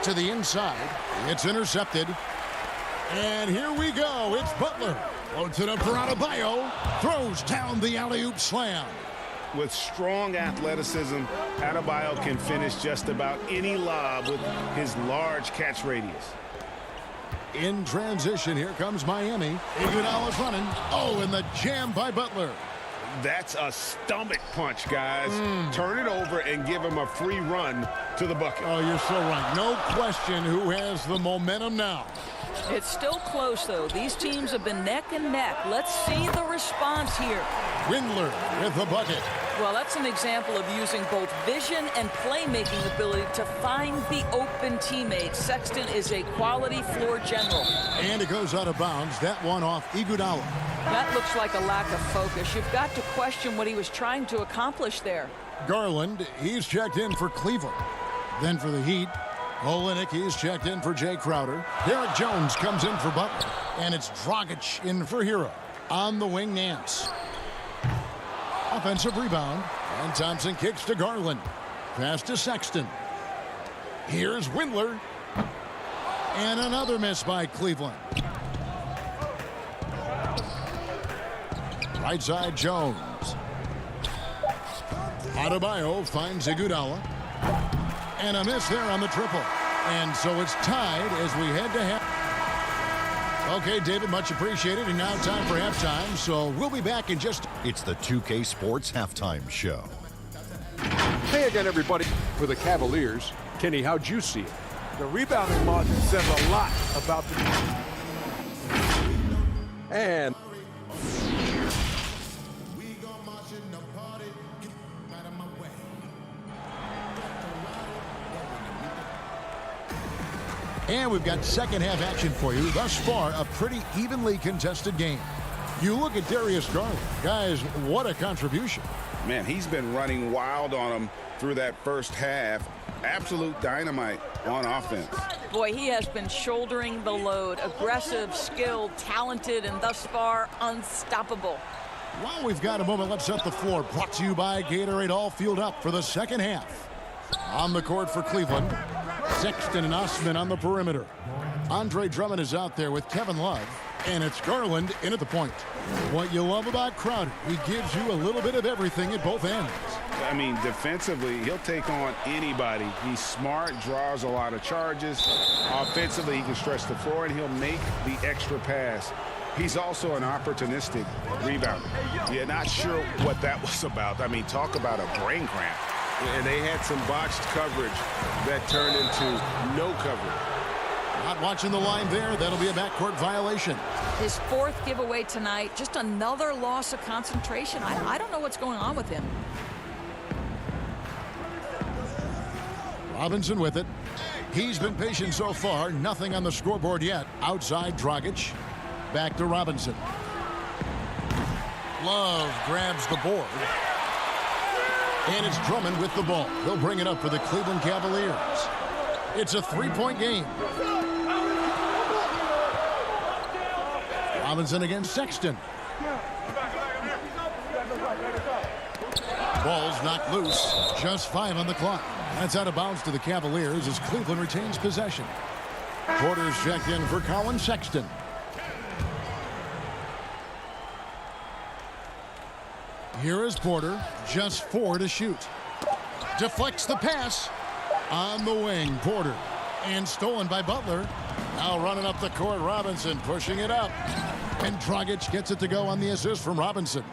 To the inside. It's intercepted. And here we go. It's Butler. Floats it up for Adebayo. Throws down the alley-oop slam. With strong athleticism, Adebayo can finish just about any lob with his large catch radius. In transition, here comes Miami. Iguodala's running. Oh, and the jam by Butler. That's a stomach punch, guys. Turn it over and give him a free run to the bucket. Oh, you're so right. No question who has the momentum now. It's still close, though. These teams have been neck and neck. Let's see the response here. Windler with the bucket. Well, that's an example of using both vision and playmaking ability to find the open teammate. Sexton is a quality floor general. And it goes out of bounds. That one off Iguodala. That looks like a lack of focus. You've got to question what he was trying to accomplish there. Garland, he's checked in for Cleveland. Then for the Heat, Olynyk, he's checked in for Jay Crowder. Derek Jones comes in for Butler. And it's Dragic in for Hero. On the wing, Nance. Offensive rebound. And Thompson kicks to Garland. Pass to Sexton. Here's Windler. And another miss by Cleveland. Right side, Jones. Adebayo finds Iguodala. And a miss there on the triple. And so it's tied as we head to half. Okay, David, much appreciated. And now time for halftime. So we'll be back in just... It's the 2K Sports Halftime Show. Hey again, everybody. For the Cavaliers, Kenny, how'd you see it? The rebounding margin says a lot about the... And... And we've got second half action for you. Thus far, a pretty evenly contested game. You look at Darius Garland. Guys, what a contribution. Man, he's been running wild on him through that first half. Absolute dynamite on offense. Boy, he has been shouldering the load. Aggressive, skilled, talented, and thus far, unstoppable. While we've got a moment, let's set the floor. Brought to you by Gatorade, all fueled up for the second half. On the court for Cleveland, Sexton and Osman on the perimeter. Andre Drummond is out there with Kevin Love, and it's Garland in at the point. What you love about Crowder, he gives you a little bit of everything at both ends. I mean, defensively, he'll take on anybody. He's smart, draws a lot of charges. Offensively, he can stretch the floor, and he'll make the extra pass. He's also an opportunistic rebounder. Yeah, not sure what that was about. I mean, talk about a brain cramp. And they had some botched coverage that turned into no coverage. Not watching the line there. That'll be a backcourt violation. His fourth giveaway tonight. Just another loss of concentration. I don't know what's going on with him. Robinson with it. He's been patient so far. Nothing on the scoreboard yet. Outside, Dragic. Back to Robinson. Love grabs the board. And it's Drummond with the ball. They'll bring it up for the Cleveland Cavaliers. It's a three-point game. Robinson against Sexton. Ball's knocked loose. Just 5 on the clock. That's out of bounds to the Cavaliers as Cleveland retains possession. Porter's checked in for Colin Sexton. Here is Porter, just 4 to shoot. Deflects the pass. On the wing, Porter. And stolen by Butler. Now running up the court, Robinson pushing it up. And Dragic gets it to go on the assist from Robinson.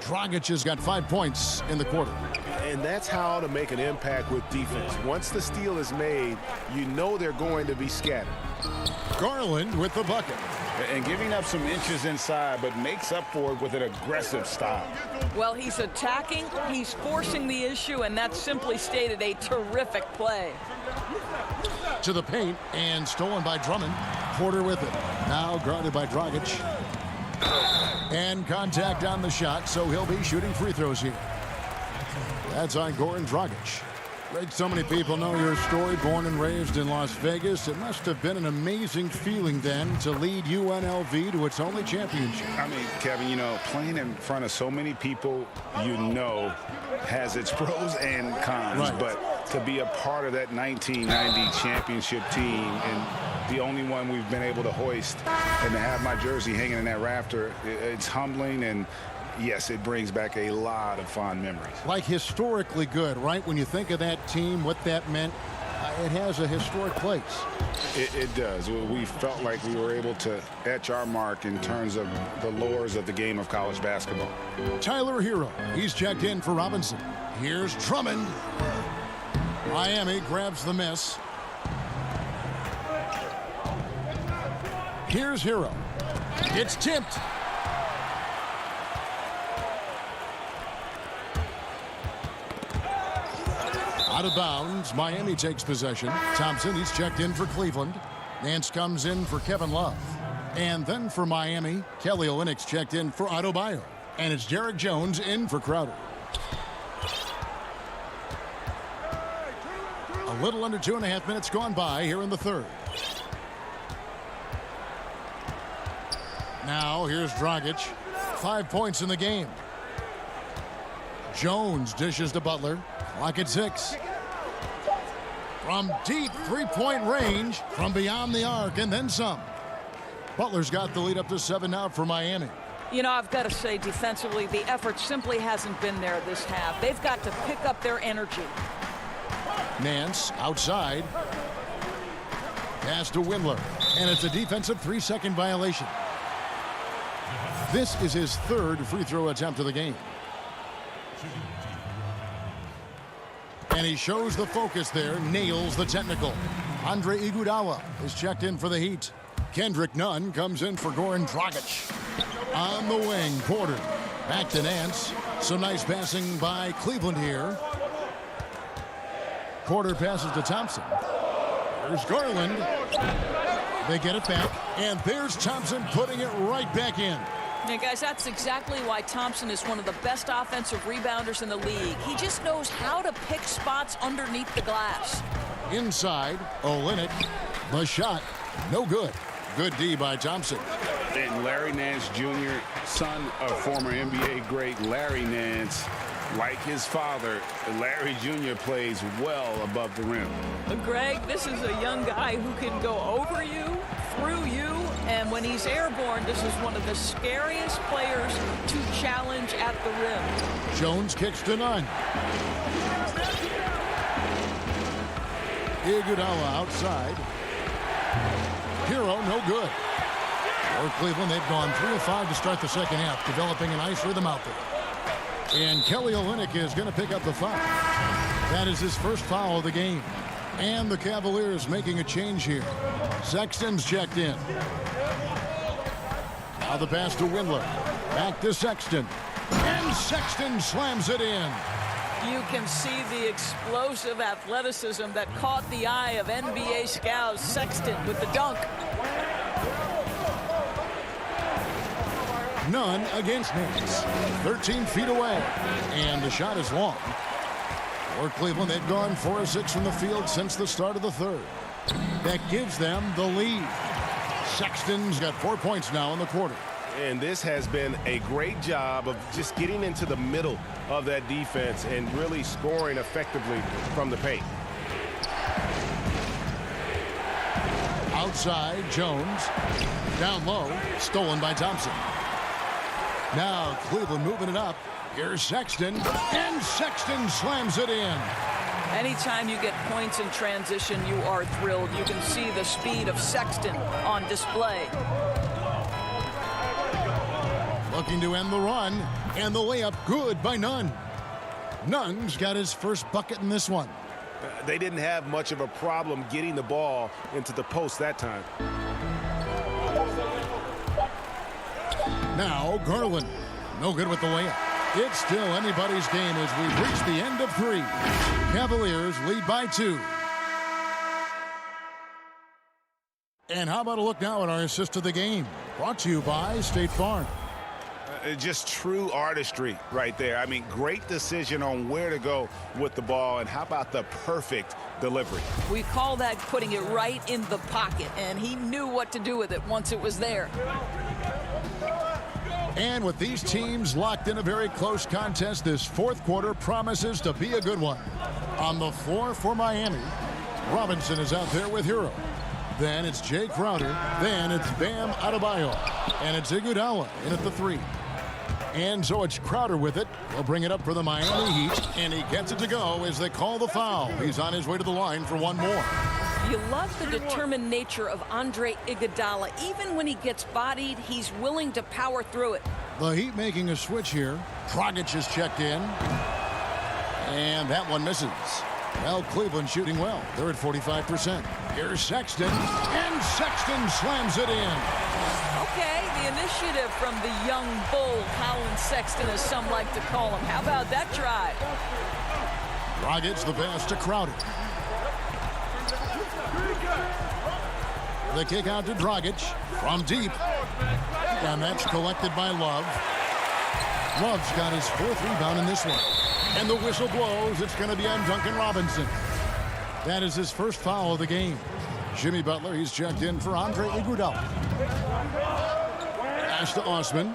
Dragic has got 5 points in the quarter. And that's how to make an impact with defense. Once the steal is made, you know they're going to be scattered. Garland with the bucket. And giving up some inches inside, but makes up for it with an aggressive style. Well, he's attacking, he's forcing the issue, and that's simply stated a terrific play. To the paint and stolen by Drummond. Porter with it. Now guarded by Dragic. And contact on the shot, so he'll be shooting free throws here. That's on Goran Dragic. Greg, so many people know your story, born and raised in Las Vegas. It must have been an amazing feeling then to lead UNLV to its only championship. I mean, Kevin, you know, playing in front of so many people you know has its pros and cons. Right. But to be a part of that 1990 championship team and the only one we've been able to hoist and to have my jersey hanging in that rafter, it's humbling, and yes, it brings back a lot of fond memories. Like historically good, right? When you think of that team, what that meant, it has a historic place. It does. We felt like we were able to etch our mark in terms of the lures of the game of college basketball. Tyler Hero, he's checked in for Robinson. Here's Drummond. Miami grabs the miss. Here's Hero. It's tipped. Out of bounds, Miami takes possession. Thompson, he's checked in for Cleveland. Nance comes in for Kevin Love. And then for Miami, Kelly Olynyk's checked in for Adebayo. And it's Derek Jones in for Crowder. A little under 2.5 minutes gone by here in the third. Now here's Dragic. 5 points in the game. Jones dishes to Butler. Clock at 6. From deep three-point range, from beyond the arc, and then some. Butler's got the lead up to 7 now for Miami. You know, I've got to say, defensively, the effort simply hasn't been there this half. They've got to pick up their energy. Nance outside. Pass to Windler. And it's a defensive 3-second violation. This is his third free throw attempt of the game. And he shows the focus there, nails the technical. Andre Iguodala is checked in for the Heat. Kendrick Nunn comes in for Goran Dragic. On the wing, Porter. Back to Nance. Some nice passing by Cleveland here. Porter passes to Thompson. There's Garland. They get it back, and there's Thompson putting it right back in. Yeah, guys, that's exactly why Thompson is one of the best offensive rebounders in the league. He just knows how to pick spots underneath the glass. Inside, Olynyk. The shot, no good. Good D by Thompson. And Larry Nance Jr., son of former NBA great Larry Nance, like his father, Larry Jr. plays well above the rim. Greg, this is a young guy who can go over you, through you, and when he's airborne, this is one of the scariest players to challenge at the rim. Jones kicks to Nunn. Iguodala outside. Hero, no good. For Cleveland, they've gone 3 of 5 to start the second half, developing a nice rhythm out there. And Kelly Olynyk is going to pick up the foul. That is his first foul of the game. And the Cavaliers making a change here. Sexton's checked in. Now the pass to Windler. Back to Sexton. And Sexton slams it in. You can see the explosive athleticism that caught the eye of NBA scouts. Sexton with the dunk. None against Nance. 13 feet away. And the shot is long. For Cleveland, they've gone 4 of 6 from the field since the start of the third. That gives them the lead. Sexton's got 4 points now in the quarter. And this has been a great job of just getting into the middle of that defense and really scoring effectively from the paint. Outside, Jones. Down low, stolen by Thompson. Now Cleveland moving it up. Here's Sexton, and Sexton slams it in. Anytime you get points in transition, you are thrilled. You can see the speed of Sexton on display. looking to end the run, and the layup good by Nunn. Nunn's got his first bucket in this one. They didn't have much of a problem getting the ball into the post that time. Now Garland, no good with the layup. It's still anybody's game as we've reached the end of 3. Cavaliers lead by 2. And how about a look now at our assist of the game? Brought to you by State Farm. Just true artistry right there. I mean, great decision on where to go with the ball, and how about the perfect delivery? We call that putting it right in the pocket, and he knew what to do with it once it was there. And with these teams locked in a very close contest, this fourth quarter promises to be a good one. On the floor for Miami, Robinson is out there with Hero. Then it's Jay Crowder. Then it's Bam Adebayo. And it's Iguodala in at the 3. And so it's Crowder with it. We'll bring it up for the Miami Heat. And he gets it to go as they call the foul. He's on his way to the line for one more. You love the determined nature of Andre Iguodala. Even when he gets bodied, he's willing to power through it. The Heat making a switch here. Dragic is checked in. And that one misses. Well, Cleveland shooting well. They're at 45%. Here's Sexton. And Sexton slams it in. Okay, the initiative from the young bull, Colin Sexton, as some like to call him. How about that drive? Dragic the pass to Crowder. The kick out to Dragic from deep. And that's collected by Love. Love's got his 4th rebound in this one. And the whistle blows. It's going to be on Duncan Robinson. That is his first foul of the game. Jimmy Butler, he's checked in for Andre Iguodala. Pass to Osman.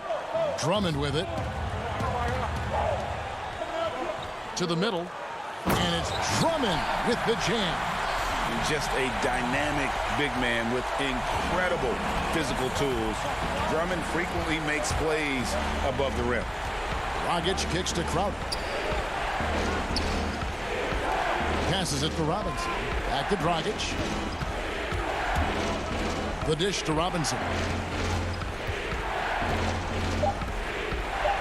Drummond with it. To the middle. And it's Drummond with the jam. Just a dynamic big man with incredible physical tools. Drummond frequently makes plays above the rim. Dragic kicks to Crowder. Passes it to Robinson. Back to Dragic. The dish to Robinson.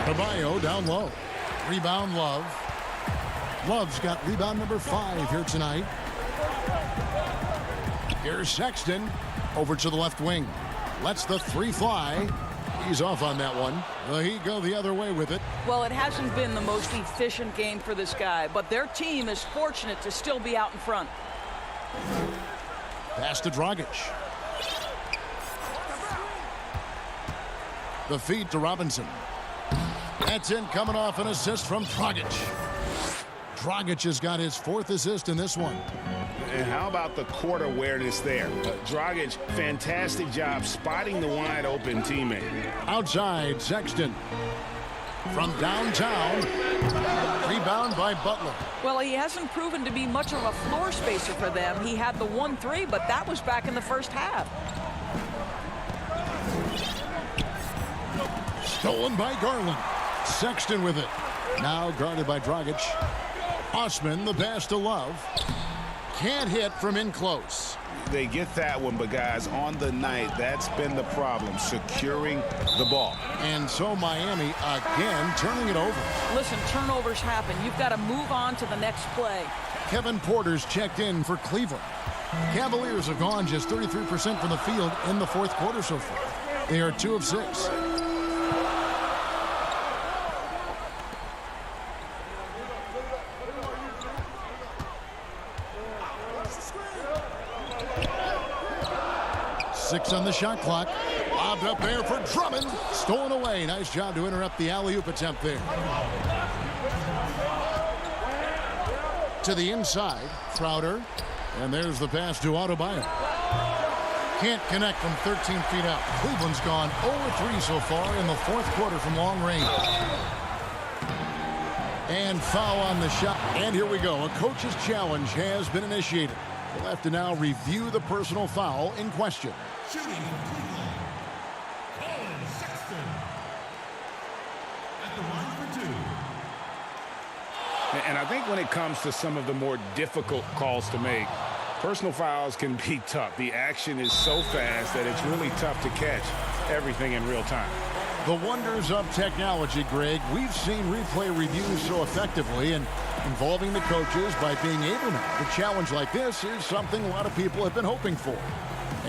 Adebayo down low. Rebound Love. Love's got rebound number 5 here tonight. Here's Sexton over to the left wing. Lets the 3 fly. He's off on that one. The Heat go the other way with it. Well, it hasn't been the most efficient game for this guy, but their team is fortunate to still be out in front. Pass to Dragic. The feed to Robinson. That's in, coming off an assist from Dragic. Dragic has got his 4th assist in this one. And how about the court awareness there? Dragic, fantastic job spotting the wide open teammate. Outside, Sexton. From downtown. Rebound by Butler. Well, he hasn't proven to be much of a floor spacer for them. He had the 1-3, but that was back in the first half. Stolen by Garland. Sexton with it. Now guarded by Dragic. Osman, the pass to Love. Can't hit from in close. They get that one, but guys, on the night, that's been the problem, securing the ball. And so Miami again turning it over. Listen, turnovers happen. You've got to move on to the next play. Kevin Porter's checked in for Cleveland. Cavaliers have gone just 33% from the field in the fourth quarter so far. They are 2 of 6. Six on the shot clock. Lobbed up there for Drummond. Stolen away. Nice job to interrupt the alley-oop attempt there. To the inside. Crowder. And there's the pass to Adebayo. Can't connect from 13 feet out. Cleveland's gone 0-3 so far in the fourth quarter from long range. And foul on the shot. And here we go. A coach's challenge has been initiated. We'll have to now review the personal foul in question. Shooting Cleveland, Colin Sexton at the line for 2. And I think when it comes to some of the more difficult calls to make, personal fouls can be tough. The action is so fast that it's really tough to catch everything in real time. The wonders of technology, Greg. We've seen replay reviews so effectively, and involving the coaches by being able to challenge like this is something a lot of people have been hoping for.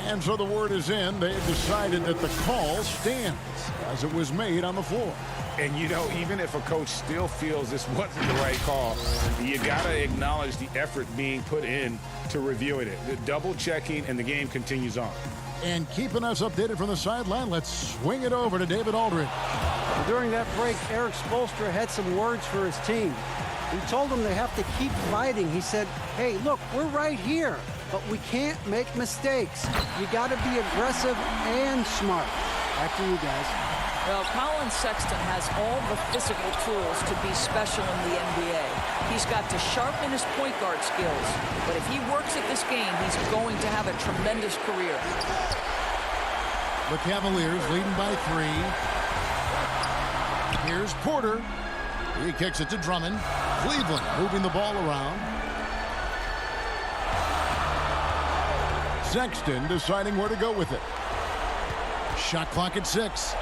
And so the word is in. They've decided that the call stands as it was made on the floor. And, you know, even if a coach still feels this wasn't the right call, you got to acknowledge the effort being put in to reviewing it. The double checking, and the game continues on. And keeping us updated from the sideline, let's swing it over to David Aldridge. During that break, Eric Spoelstra had some words for his team. He told them they have to keep fighting. He said, hey, look, we're right here, but we can't make mistakes. You got to be aggressive and smart. Back to you guys. Well, Colin Sexton has all the physical tools to be special in the NBA. He's got to sharpen his point guard skills. But if he works at this game, he's going to have a tremendous career. The Cavaliers leading by 3. Here's Porter. He kicks it to Drummond. Cleveland moving the ball around. Sexton deciding where to go with it. Shot clock at 6.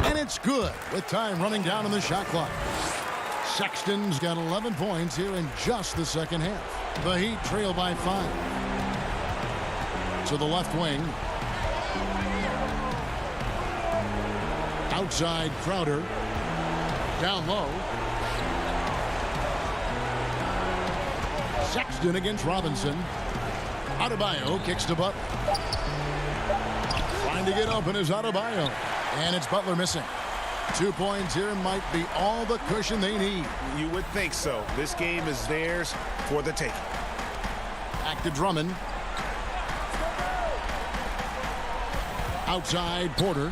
And it's good with time running down on the shot clock. Sexton's got 11 points here in just the second half. The Heat trail by 5. To the left wing. Outside Crowder. Down low. Sexton against Robinson. Adebayo kicks to Butler. Trying to get open is Adebayo. And it's Butler missing. 2 points here might be all the cushion they need. You would think so. This game is theirs for the taking. Back to Drummond. Outside Porter.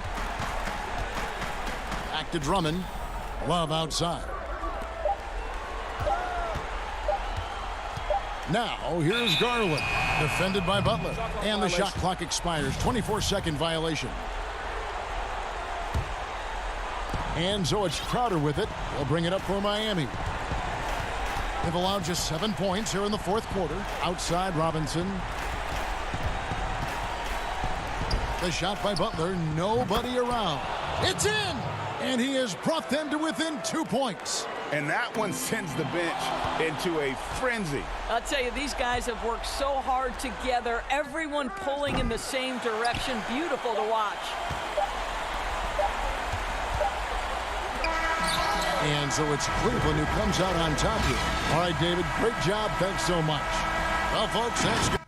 Back to Drummond. Love outside. Now here's Garland. Defended by Butler. And the shot clock expires. 24-second violation. And so it's Crowder with it. They'll bring it up for Miami. They've allowed just 7 points here in the fourth quarter. Outside Robinson. The shot by Butler. Nobody around. It's in! And he has brought them to within 2 points. And that one sends the bench into a frenzy. I'll tell you, these guys have worked so hard together. Everyone pulling in the same direction. Beautiful to watch. And so it's Cleveland who comes out on top here. All right, David, great job. Thanks so much. Well, folks, that's good.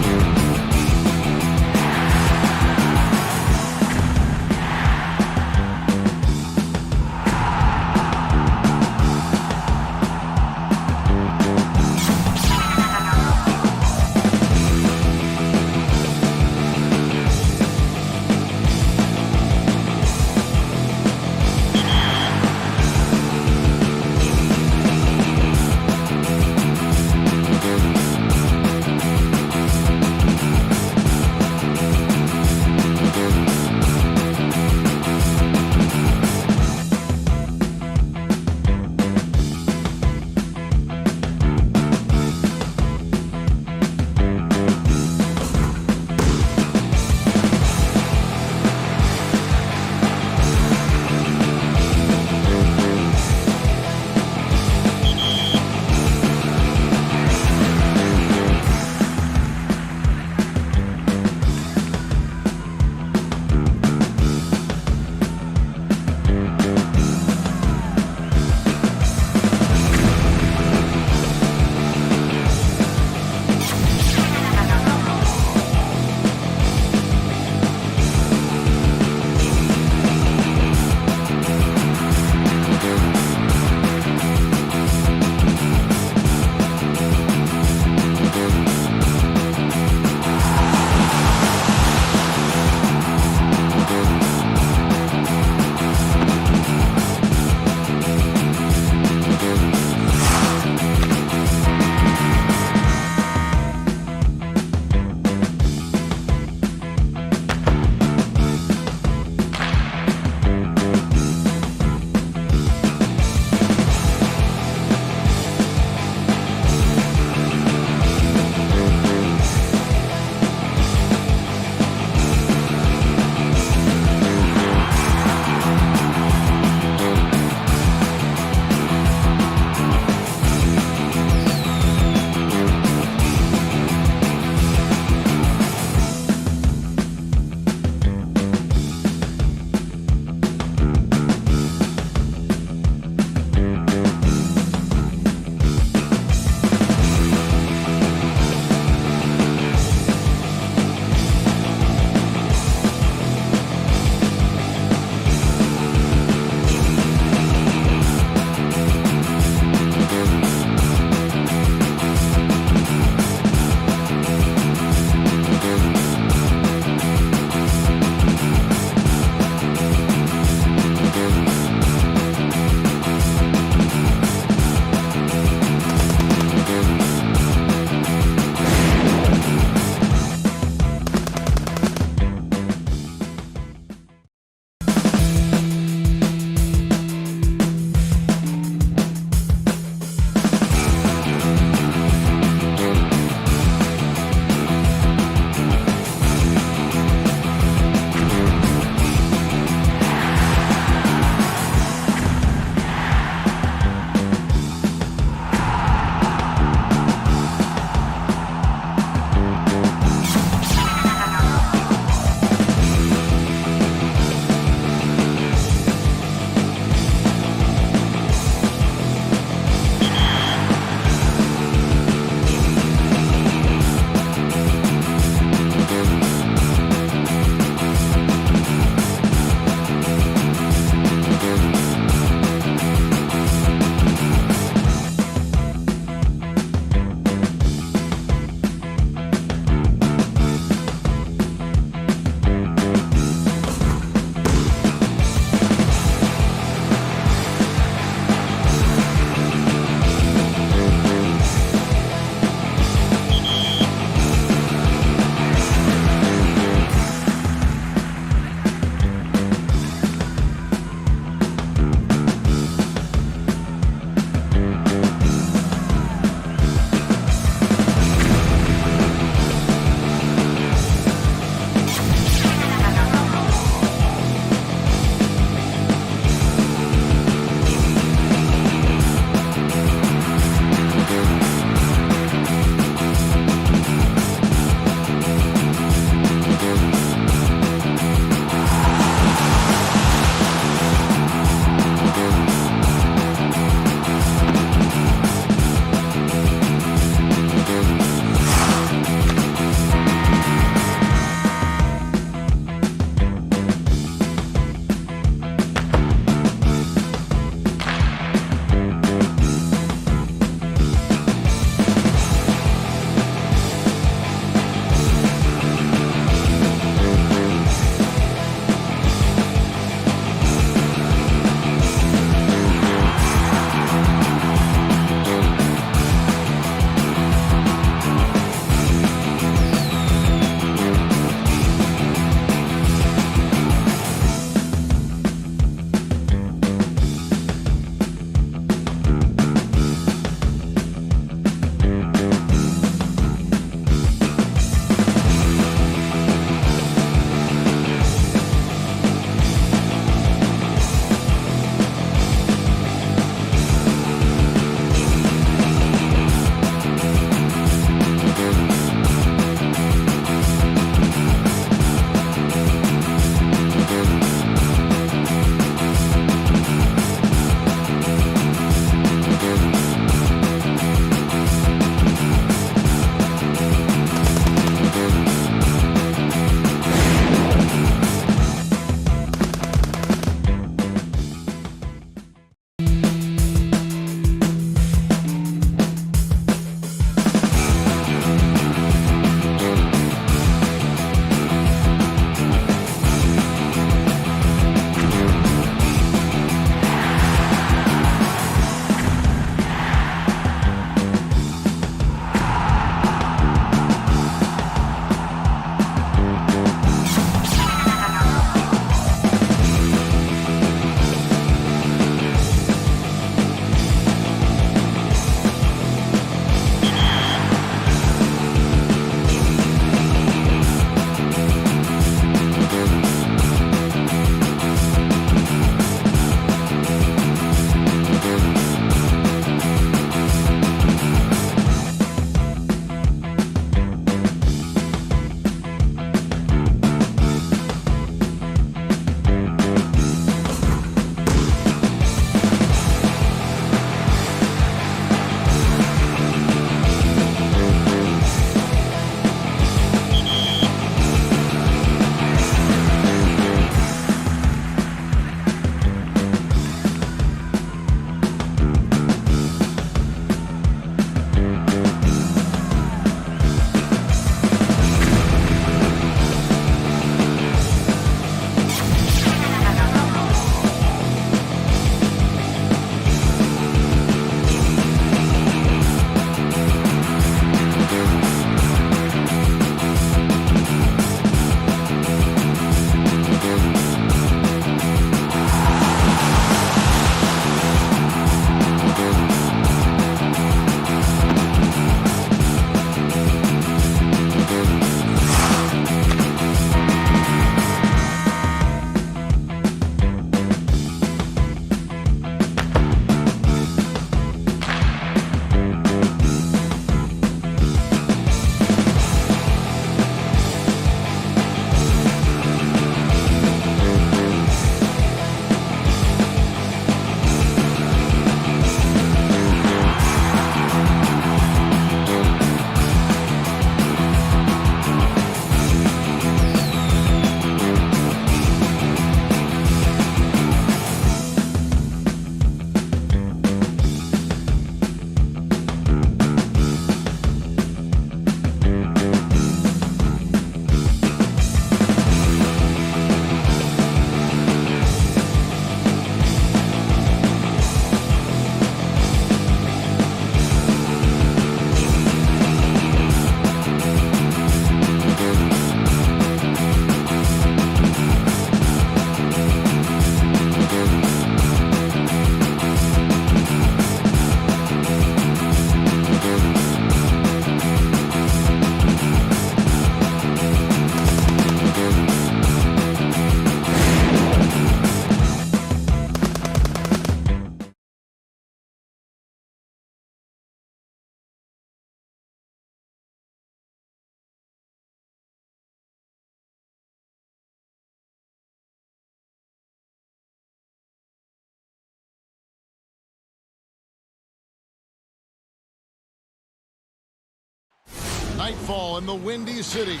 Nightfall in the Windy City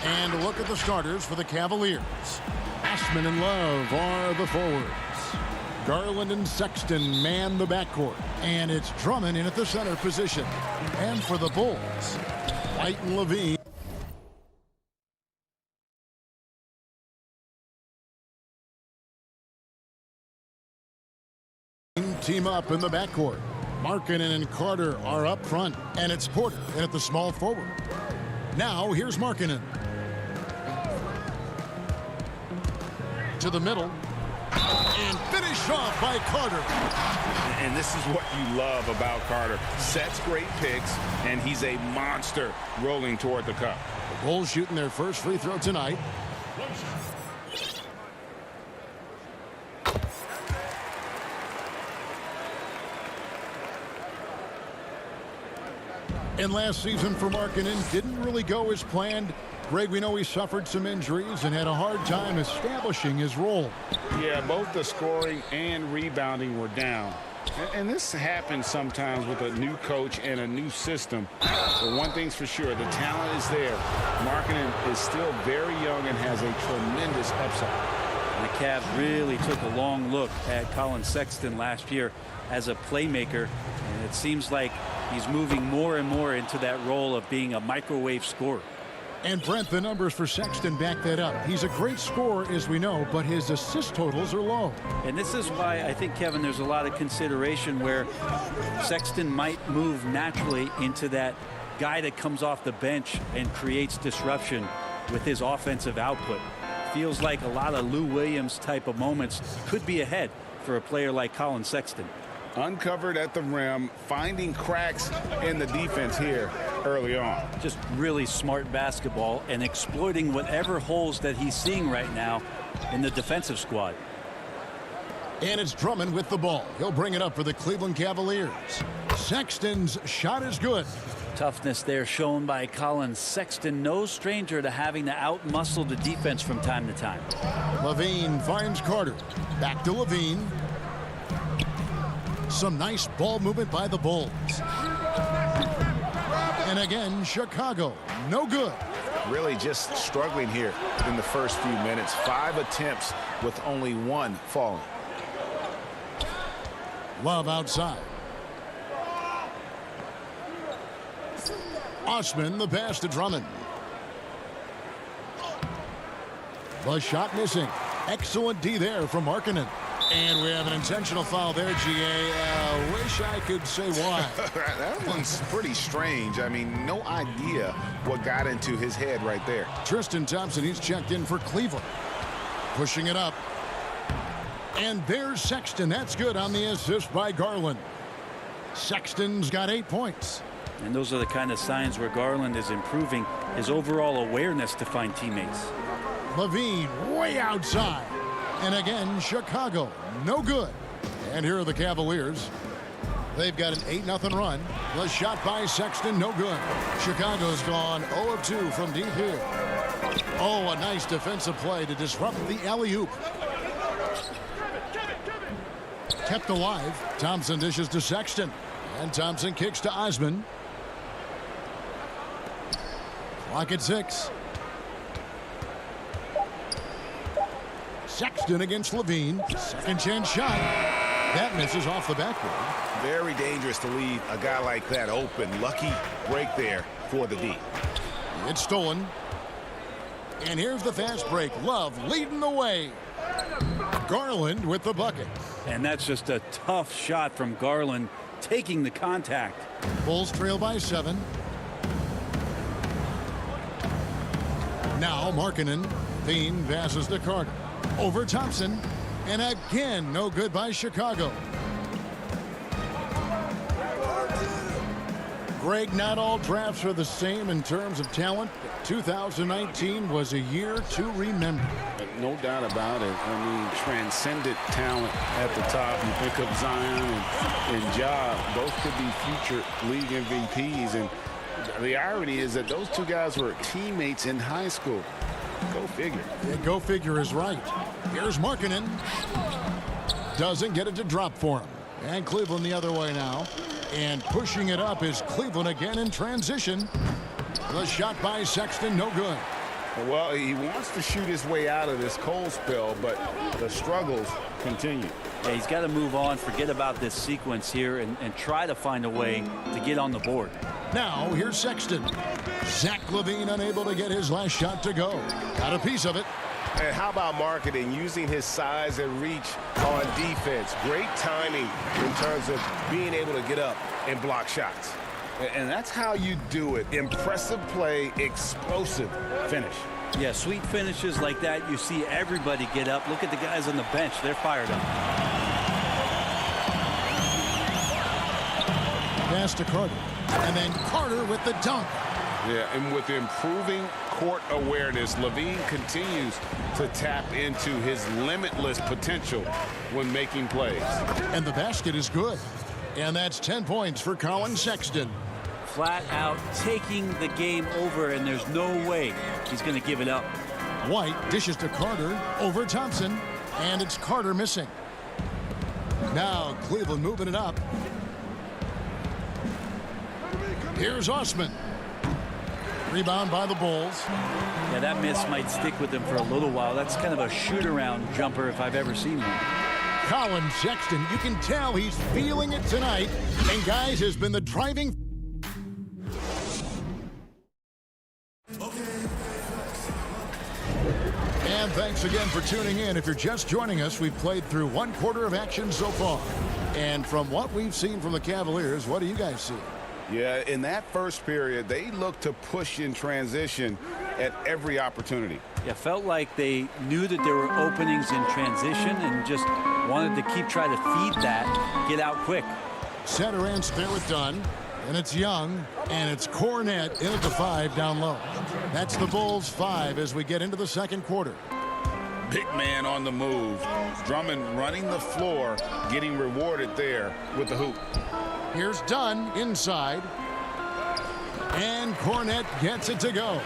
and look at the starters for the Cavaliers. Ashman and Love are the forwards. Garland and Sexton man the backcourt. And it's Drummond in at the center position. And for the Bulls, White and Levine. Team up in the backcourt. Markkanen and Carter are up front. And it's Porter in at the small forward. Now here's Markkanen. To the middle. And finish off by Carter. And this is what you love about Carter. Sets great picks, and he's a monster rolling toward the cup. The Bulls shooting their first free throw tonight. And last season for Markkanen didn't really go as planned. Greg, we know he suffered some injuries and had a hard time establishing his role. Yeah, both the scoring and rebounding were down. And this happens sometimes with a new coach and a new system. But one thing's for sure, the talent is there. Markkanen is still very young and has a tremendous upside. The Cavs really took a long look at Colin Sexton last year as a playmaker. And it seems like he's moving more and more into that role of being a microwave scorer. And Brent, the numbers for Sexton back that up. He's a great scorer, as we know, but his assist totals are low. And this is why I think, Kevin, there's a lot of consideration where Sexton might move naturally into that guy that comes off the bench and creates disruption with his offensive output. Feels like a lot of Lou Williams type of moments could be ahead for a player like Colin Sexton. Uncovered at the rim, finding cracks in the defense here early on. Just really smart basketball and exploiting whatever holes that he's seeing right now in the defensive squad. And it's Drummond with the ball. He'll bring it up for the Cleveland Cavaliers. Sexton's shot is good. Toughness there shown by Colin Sexton. No stranger to having to outmuscle the defense from time to time. Levine finds Carter. Back to Levine. Some nice ball movement by the Bulls. And again, Chicago, no good. Really just struggling here in the first few minutes. 5 attempts with only 1 falling. Love outside. Osman, the pass to Drummond. The shot missing. Excellent D there from Markkanen. And we have an intentional foul there, GA. Wish I could say why. That one's pretty strange. I mean, no idea what got into his head right there. Tristan Thompson, he's checked in for Cleveland. Pushing it up. And there's Sexton. That's good on the assist by Garland. Sexton's got 8 points. And those are the kind of signs where Garland is improving his overall awareness to find teammates. Levine way outside. And again, Chicago, no good. And here are the Cavaliers. They've got an 8-0 run. The shot by Sexton, no good. Chicago's gone 0 of 2 from deep here. Oh, a nice defensive play to disrupt the alley-oop. Kept alive. Thompson dishes to Sexton. And Thompson kicks to Osman. Clock at 6. Sexton against Levine. Second chance shot. That misses off the backboard. Very dangerous to leave a guy like that open. Lucky break there for the D. It's stolen. And here's the fast break. Love leading the way. Garland with the bucket. And that's just a tough shot from Garland, taking the contact. Bulls trail by 7. Now Markkanen. Bean passes to Carter. Over Thompson. And again, no good by Chicago. Greg, not all drafts are the same in terms of talent. 2019 was a year to remember. No doubt about it. I mean, transcendent talent at the top. You pick up Zion and Ja. Both could be future league MVPs. And the irony is that those two guys were teammates in high school. Go figure. Yeah, go figure is right. Here's Markkanen. Doesn't get it to drop for him. And Cleveland the other way now. And pushing it up is Cleveland again in transition. The shot by Sexton, no good. Well, he wants to shoot his way out of this cold spell, but the struggles continue. Yeah, he's got to move on, forget about this sequence here, and try to find a way to get on the board. Now, here's Sexton. Zach LaVine unable to get his last shot to go. Got a piece of it. And how about marketing, using his size and reach on defense? Great timing in terms of being able to get up and block shots. And that's how you do it. Impressive play, explosive finish. Yeah, sweet finishes like that, you see everybody get up. Look at the guys on the bench. They're fired up. Pass to Carter. And then Carter with the dunk. Yeah, and with improving court awareness, LaVine continues to tap into his limitless potential when making plays. And the basket is good. And that's 10 points for Colin Sexton. Flat out taking the game over, and there's no way he's going to give it up. White dishes to Carter over Thompson, and it's Carter missing. Now Cleveland moving it up. Here's Osman. Rebound by the Bulls. Yeah, that miss might stick with him for a little while. That's kind of a shoot-around jumper if I've ever seen one. Colin Sexton, you can tell he's feeling it tonight. And, guys, has been the driving. And thanks again for tuning in. If you're just joining us, we've played through one quarter of action so far. And from what we've seen from the Cavaliers, what do you guys see? Yeah, in that first period, they looked to push in transition at every opportunity. Yeah, felt like they knew that there were openings in transition and just wanted to keep trying to feed that, get out quick. Center ends there with Dunn, and it's Young, and it's Cornette in at the 5 down low. That's the Bulls 5 as we get into the second quarter. Big man on the move. Drummond running the floor, getting rewarded there with the hoop. Here's Dunn inside. And Cornette gets it to go.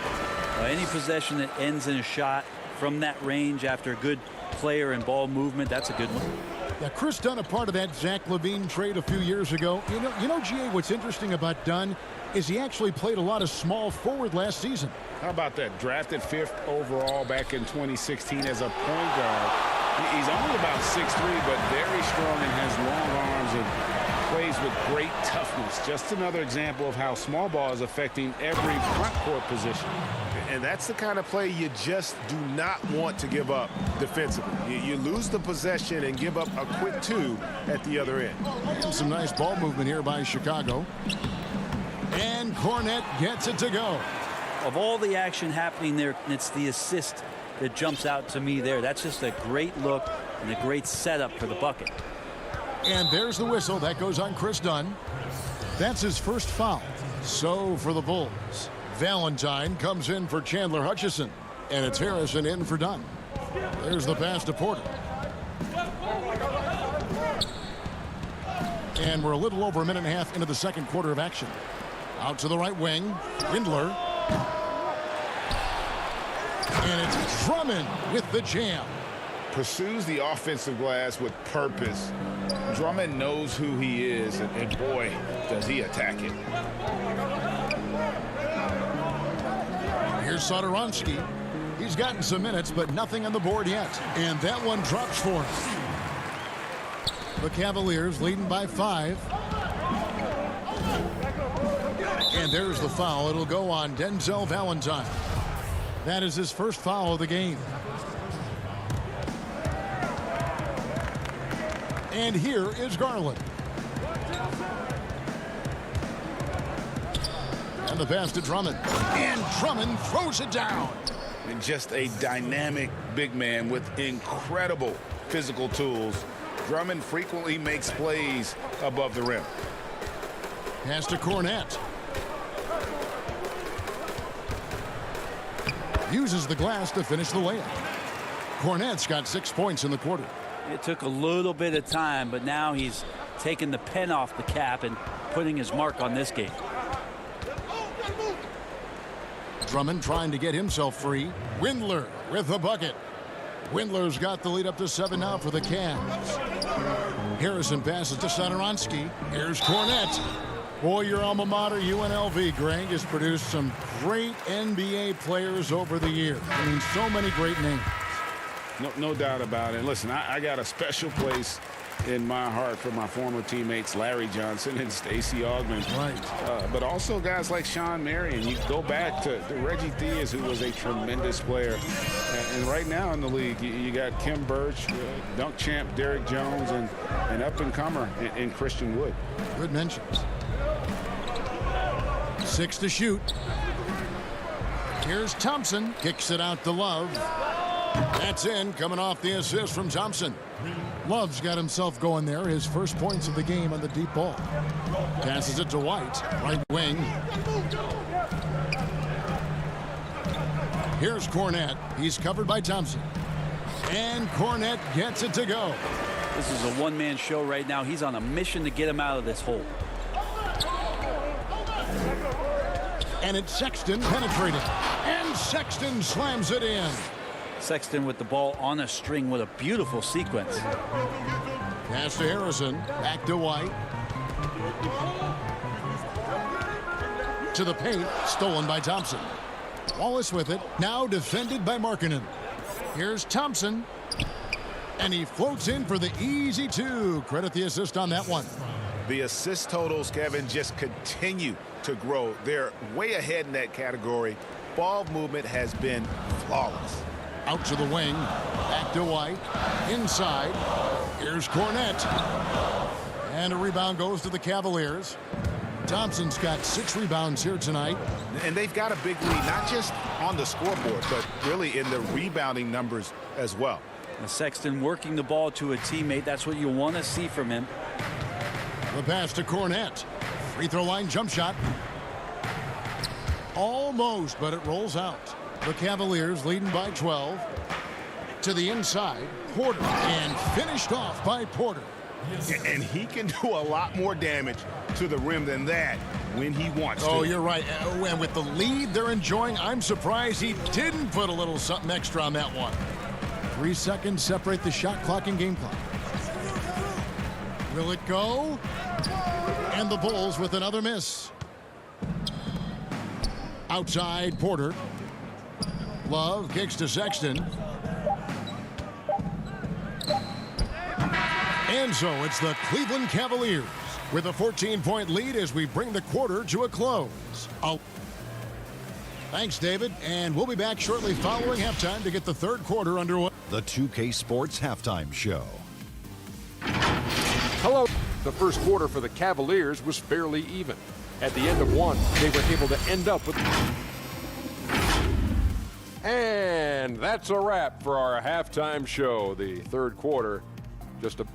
Any possession that ends in a shot from that range after a good player and ball movement, that's a good one. Yeah, Chris Dunn, a part of that Zach LaVine trade a few years ago. You know, GA, what's interesting about Dunn is he actually played a lot of small forward last season. How about that? Drafted 5th overall back in 2016 as a point guard. He's only about 6'3", but very strong and has long arms and plays with great toughness. Just another example of how small ball is affecting every front court position. And that's the kind of play you just do not want to give up defensively. You lose the possession and give up a quick 2 at the other end. And some nice ball movement here by Chicago. And Cornette gets it to go. Of all the action happening there, it's the assist that jumps out to me there. That's just a great look and a great setup for the bucket. And there's the whistle. That goes on Chris Dunn. That's his first foul. So for the Bulls, Valentine comes in for Chandler Hutchison. And it's Harrison in for Dunn. There's the pass to Porter. And we're a little over a minute and a half into the second quarter of action. Out to the right wing, Windler. And it's Drummond with the jam. Pursues the offensive glass with purpose. Drummond knows who he is, and boy, does he attack it. Here's Satoransky. He's gotten some minutes, but nothing on the board yet. And that one drops for him. The Cavaliers leading by 5. And there's the foul. It'll go on Denzel Valentine. That is his first foul of the game. And here is Garland. And the pass to Drummond. And Drummond throws it down. And just a dynamic big man with incredible physical tools. Drummond frequently makes plays above the rim. Pass to Cornette. Uses the glass to finish the layup. Cornette's got 6 points in the quarter. It took a little bit of time, but now he's taking the pen off the cap and putting his mark on this game. Drummond trying to get himself free. Windler with the bucket. Windler's got the lead up to 7 now for the Cavs. Harrison passes to Satoransky. Here's Cornette. Boy, your alma mater, UNLV, Greg, has produced some great NBA players over the years. I mean, so many great names. No doubt about it. Listen, I got a special place in my heart for my former teammates Larry Johnson and Stacey Augmon. Right. But also guys like Sean Marion. You go back to Reggie Theus, who was a tremendous player. And right now in the league, you got Kim Birch, dunk champ Derrick Jones, and up-and-comer in Christian Wood. Good mentions. 6 to shoot. Here's Thompson. Kicks it out to Love. That's in, coming off the assist from Thompson. Love's got himself going there. His first points of the game on the deep ball. Passes it to White, right wing. Here's Cornette. He's covered by Thompson. And Cornette gets it to go. This is a one-man show right now. He's on a mission to get him out of this hole. And it's Sexton penetrating. And Sexton slams it in. Sexton with the ball on a string with a beautiful sequence. Pass to Harrison. Back to White. To the paint. Stolen by Thompson. Wallace with it. Now defended by Markkanen. Here's Thompson. And he floats in for the easy 2. Credit the assist on that one. The assist totals, Kevin, just continue to grow. They're way ahead in that category. Ball movement has been flawless. Out to the wing. Back to White. Inside. Here's Cornette. And a rebound goes to the Cavaliers. Thompson's got 6 rebounds here tonight. And they've got a big lead, not just on the scoreboard, but really in the rebounding numbers as well. And Sexton working the ball to a teammate. That's what you want to see from him. The pass to Cornette. Free throw line jump shot. Almost, but it rolls out. The Cavaliers leading by 12. To the inside, Porter, and finished off by Porter. And he can do a lot more damage to the rim than that when he wants to. Oh, you're right. And with the lead they're enjoying, I'm surprised he didn't put a little something extra on that one. 3 seconds separate the shot clock and game clock. Will it go? And the Bulls with another miss. Outside, Porter. Love kicks to Sexton. And so it's the Cleveland Cavaliers with a 14-point lead as we bring the quarter to a close. Thanks, David. And we'll be back shortly following halftime to get the third quarter underway. The 2K Sports Halftime Show. Hello. The first quarter for the Cavaliers was fairly even. At the end of one, they were able to end up with... And that's a wrap for our halftime show. The third quarter, just a...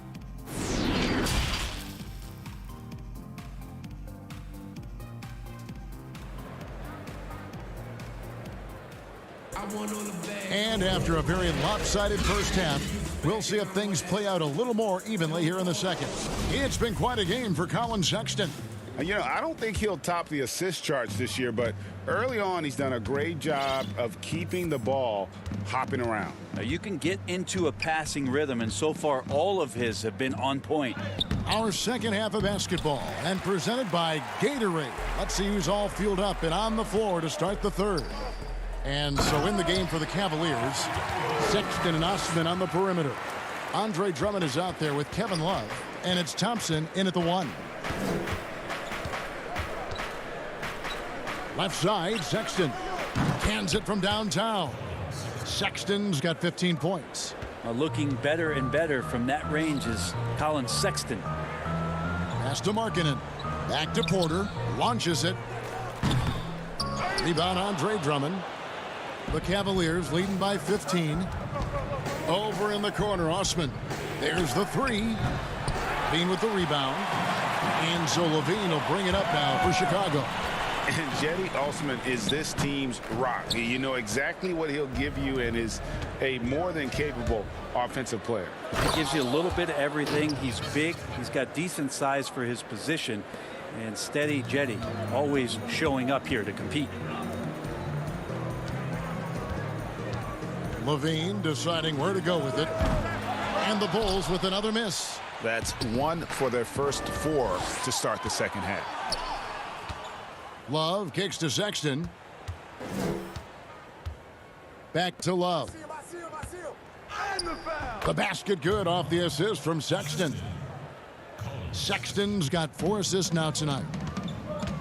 And after a very lopsided first half, we'll see if things play out a little more evenly here in the second. It's been quite a game for Colin Sexton. You know, I don't think he'll top the assist charts this year, but early on he's done a great job of keeping the ball hopping around. Now you can get into a passing rhythm, and so far all of his have been on point. Our second half of basketball, and presented by Gatorade. Let's see who's all fueled up and on the floor to start the third. And so in the game for the Cavaliers, Sexton and Osman on the perimeter. Andre Drummond is out there with Kevin Love, and it's Thompson in at the 1. Left side, Sexton cans it from downtown. Sexton's got 15 points. Looking better and better from that range is Colin Sexton. Pass to Markkanen. Back to Porter. Launches it. Rebound Andre Drummond. The Cavaliers leading by 15. Over in the corner, Osman. There's the 3. Bean with the rebound. And so Levine will bring it up now for Chicago. And Jetty Osman is this team's rock. You know exactly what he'll give you and is a more than capable offensive player. He gives you a little bit of everything. He's big. He's got decent size for his position. And steady Jetty, always showing up here to compete. Levine deciding where to go with it. And the Bulls with another miss. That's 1 for their first 4 to start the second half. Love kicks to Sexton. Back to Love. The basket good off the assist from Sexton. Sexton's got 4 assists now tonight.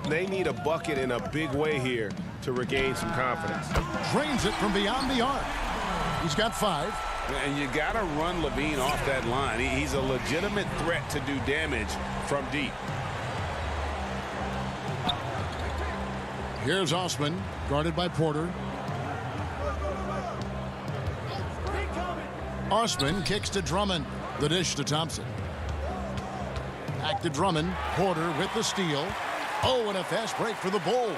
They need a bucket in a big way here to regain some confidence. Drains it from beyond the arc. He's got 5. And you got to run Levine off that line. He's a legitimate threat to do damage from deep. Here's Osman, guarded by Porter. Osman kicks to Drummond. The dish to Thompson. Back to Drummond. Porter with the steal. Oh, and a fast break for the Bulls.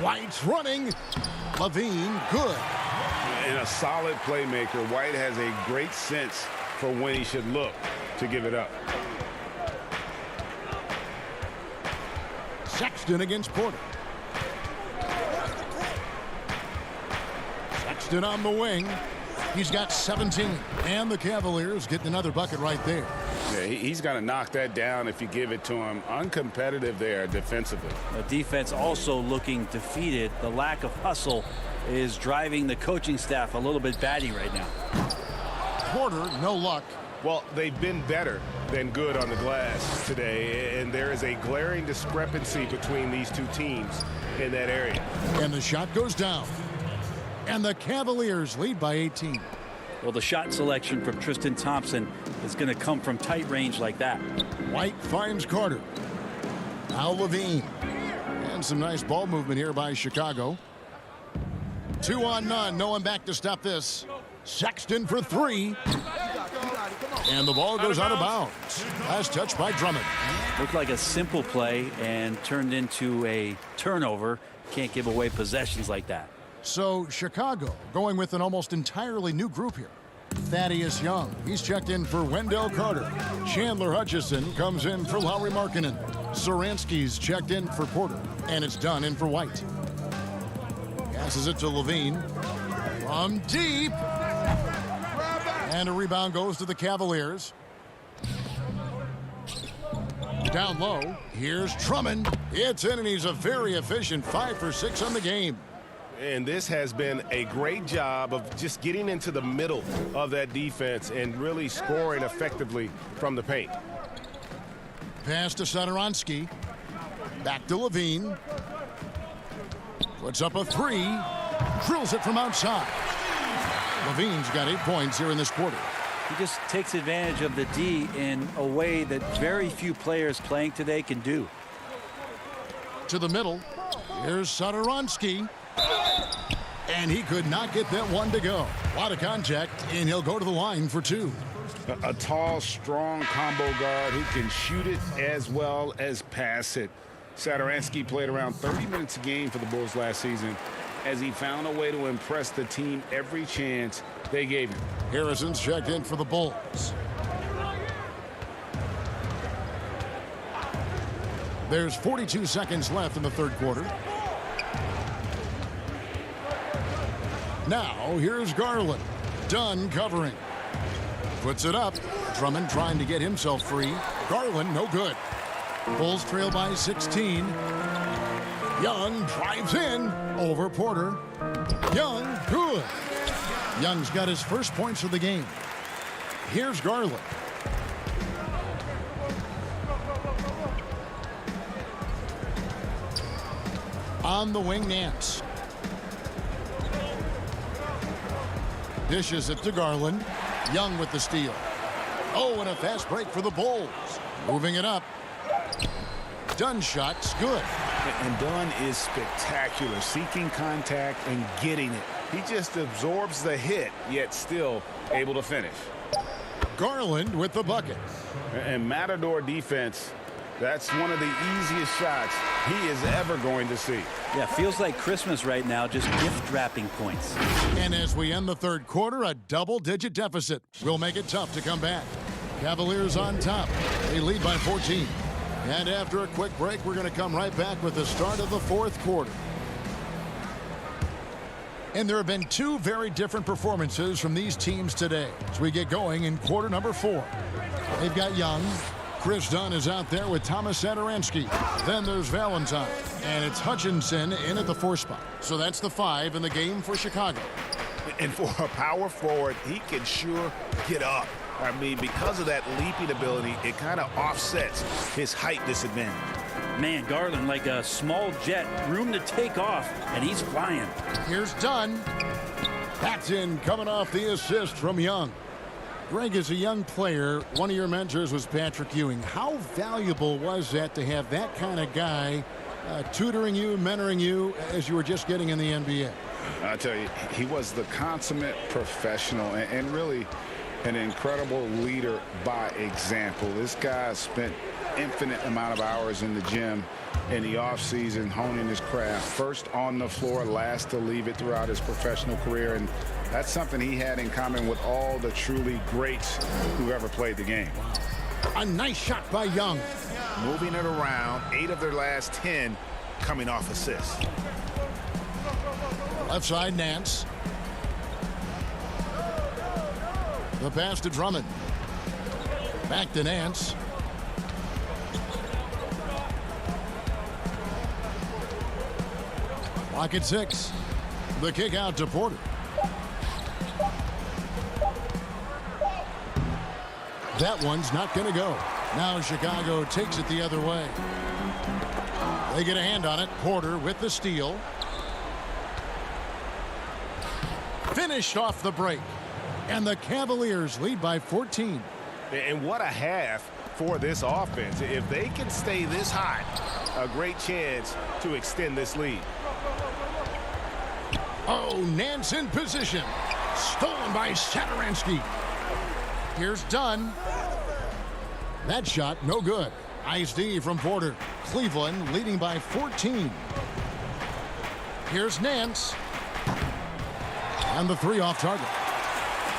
White's running. Levine, good. And a solid playmaker. White has a great sense for when he should look to give it up. Sexton against Porter. Sexton on the wing. He's got 17. And the Cavaliers getting another bucket right there. Yeah, he's got to knock that down if you give it to him. Uncompetitive there defensively. The defense also looking defeated. The lack of hustle is driving the coaching staff a little bit batty right now. Porter, no luck. Well, they've been better than good on the glass today, and there is a glaring discrepancy between these two teams in that area. And the shot goes down. And the Cavaliers lead by 18. Well, the shot selection from Tristan Thompson is going to come from tight range like that. White finds Carter. Now Levine. And some nice ball movement here by Chicago. 2 on none. No one back to stop this. Sexton for 3. And the ball goes out of bounds. Last touch by Drummond. Looked like a simple play and turned into a turnover. Can't give away possessions like that. So Chicago going with an almost entirely new group here. Thaddeus Young, he's checked in for Wendell Carter. Chandler Hutchison comes in for Lauri Markkanen. Saransky's checked in for Porter. And it's done in for White. Passes it to Levine. From deep. And a rebound goes to the Cavaliers. Down low. Here's Drummond. It's in, and he's a very efficient 5 for 6 on the game. And this has been a great job of just getting into the middle of that defense and really scoring effectively from the paint. Pass to Satoransky. Back to Levine. Puts up a 3. Drills it from outside. Levine's got 8 points here in this quarter. He just takes advantage of the D in a way that very few players playing today can do. To the middle. Here's Satoransky. And he could not get that one to go. A lot of contact, and he'll go to the line for 2. A tall, strong combo guard who can shoot it as well as pass it. Satoransky played around 30 minutes a game for the Bulls last season as he found a way to impress the team every chance they gave him. Harrison's checked in for the Bulls. There's 42 seconds left in the third quarter. Now, here's Garland. Dunn covering. Puts it up. Drummond trying to get himself free. Garland, no good. Bulls trail by 16. Young drives in over Porter. Young, good. Young's got his first points of the game. Here's Garland. On the wing, Nance. Dishes it to Garland. Young with the steal. Oh, and a fast break for the Bulls. Moving it up. Dunn shot's good. And Dunn is spectacular, seeking contact and getting it. He just absorbs the hit, yet still able to finish. Garland with the bucket. And Matador defense, that's one of the easiest shots he is ever going to see. Yeah, feels like Christmas right now, just gift wrapping points. And as we end the third quarter, a double-digit deficit will make it tough to come back. Cavaliers on top. They lead by 14. And after a quick break, we're going to come right back with the start of the fourth quarter. And there have been 2 very different performances from these teams today as we get going in quarter number 4. They've got Young. Chris Dunn is out there with Thomas Satoransky. Then there's Valentine. And it's Hutchinson in at the 4 spot. So that's the 5 in the game for Chicago. And for a power forward, he can sure get up. I mean, because of that leaping ability, it kind of offsets his height disadvantage. Man, Garland like a small jet, room to take off, and he's flying. Here's Dunn. That's in, coming off the assist from Young. Greg, as a young player, one of your mentors was Patrick Ewing. How valuable was that to have that kind of guy tutoring you, mentoring you as you were just getting in the NBA? I tell you, he was the consummate professional and really an incredible leader by example. This guy spent infinite amount of hours in the gym in the offseason honing his craft. First on the floor, last to leave it throughout his professional career. And that's something he had in common with all the truly greats who ever played the game. A nice shot by Young. Moving it around, 8 of their last 10 coming off assists. Left side, Nance. The pass to Drummond. Back to Nance. Clock at 6. The kick out to Porter. That one's not going to go. Now Chicago takes it the other way. They get a hand on it. Porter with the steal. Finished off the break. And the Cavaliers lead by 14. And what a half for this offense. If they can stay this hot, a great chance to extend this lead. Oh, Nance in position. Stolen by Satoransky. Here's Dunn. That shot, no good. Nice D from Porter. Cleveland leading by 14. Here's Nance. And the 3 off target.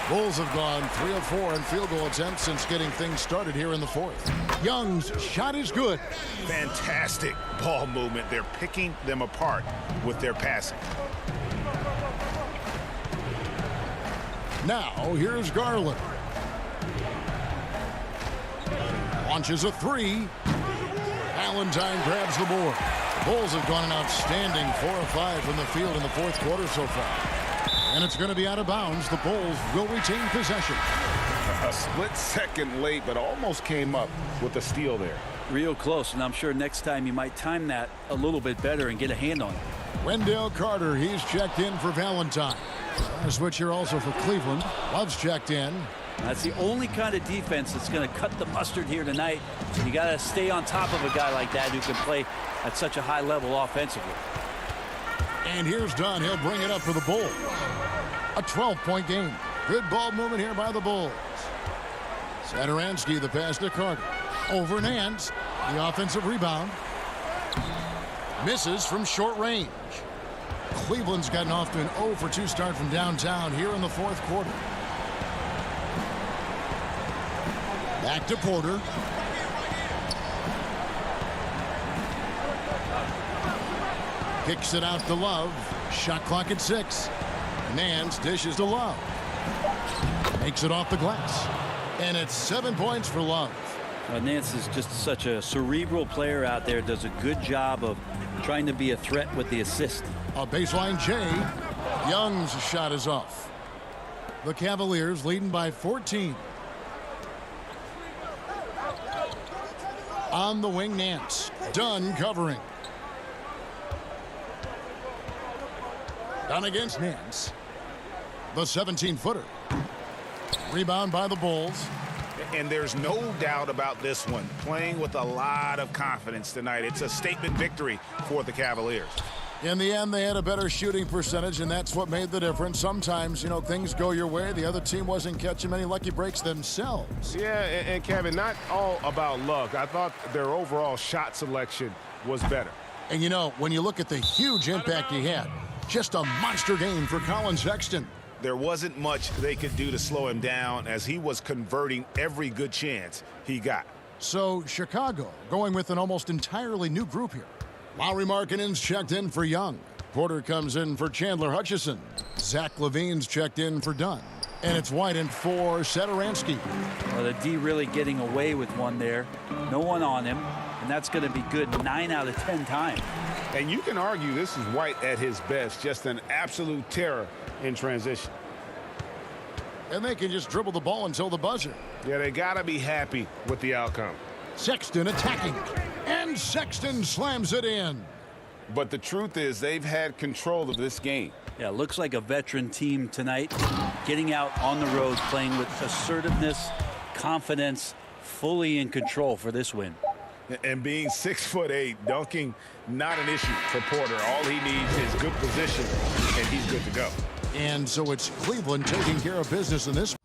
Bulls have gone 3 of 4 in field goal attempts since getting things started here in the 4th. Young's shot is good. Fantastic ball movement. They're picking them apart with their passing. Now, here's Garland. Launches a 3. Valentine grabs the board. Bulls have gone an outstanding 4 of 5 from the field in the 4th quarter so far. And it's going to be out of bounds. The Bulls will retain possession. A split second late, but almost came up with a steal there. Real close, and I'm sure next time you might time that a little bit better and get a hand on it. Wendell Carter, he's checked in for Valentine. A switch here also for Cleveland. Love's checked in. That's the only kind of defense that's going to cut the mustard here tonight. You got to stay on top of a guy like that who can play at such a high level offensively. And here's Dunn. He'll bring it up for the Bulls. A 12-point game. Good ball movement here by the Bulls. Satoransky, the pass to Carter. Over Nance. The offensive rebound. Misses from short range. Cleveland's gotten off to an 0 for 2 start from downtown here in the 4th quarter. Back to Porter. Kicks it out to Love. Shot clock at 6. Nance dishes to Love. Makes it off the glass. And it's 7 points for Love. Nance is just such a cerebral player out there. Does a good job of trying to be a threat with the assist. A baseline J. Young's shot is off. The Cavaliers leading by 14. On the wing, Nance. Dunn covering. Dunn against Nance. The 17-footer. Rebound by the Bulls. And there's no doubt about this one. Playing with a lot of confidence tonight. It's a statement victory for the Cavaliers. In the end, they had a better shooting percentage, and that's what made the difference. Sometimes, you know, things go your way. The other team wasn't catching many lucky breaks themselves. Yeah, and Kevin, not all about luck. I thought their overall shot selection was better. And, you know, when you look at the huge impact he had, just a monster game for Colin Sexton. There wasn't much they could do to slow him down as he was converting every good chance he got. So Chicago going with an almost entirely new group here. Lauri Markkanen's checked in for Young. Porter comes in for Chandler Hutchison. Zach LaVine's checked in for Dunn. And it's White in for Satoransky. Well, the D really getting away with one there. No one on him. and that's going to be good 9 out of 10 times. And you can argue this is White at his best, just an absolute terror in transition. And they can just dribble the ball until the buzzer. Yeah, they got to be happy with the outcome. Sexton attacking, and Sexton slams it in. But the truth is they've had control of this game. Yeah, looks like a veteran team tonight, getting out on the road, playing with assertiveness, confidence, fully in control for this win. And being 6'8", dunking, not an issue for Porter. All he needs is good position, and he's good to go. And so it's Cleveland taking care of business in this.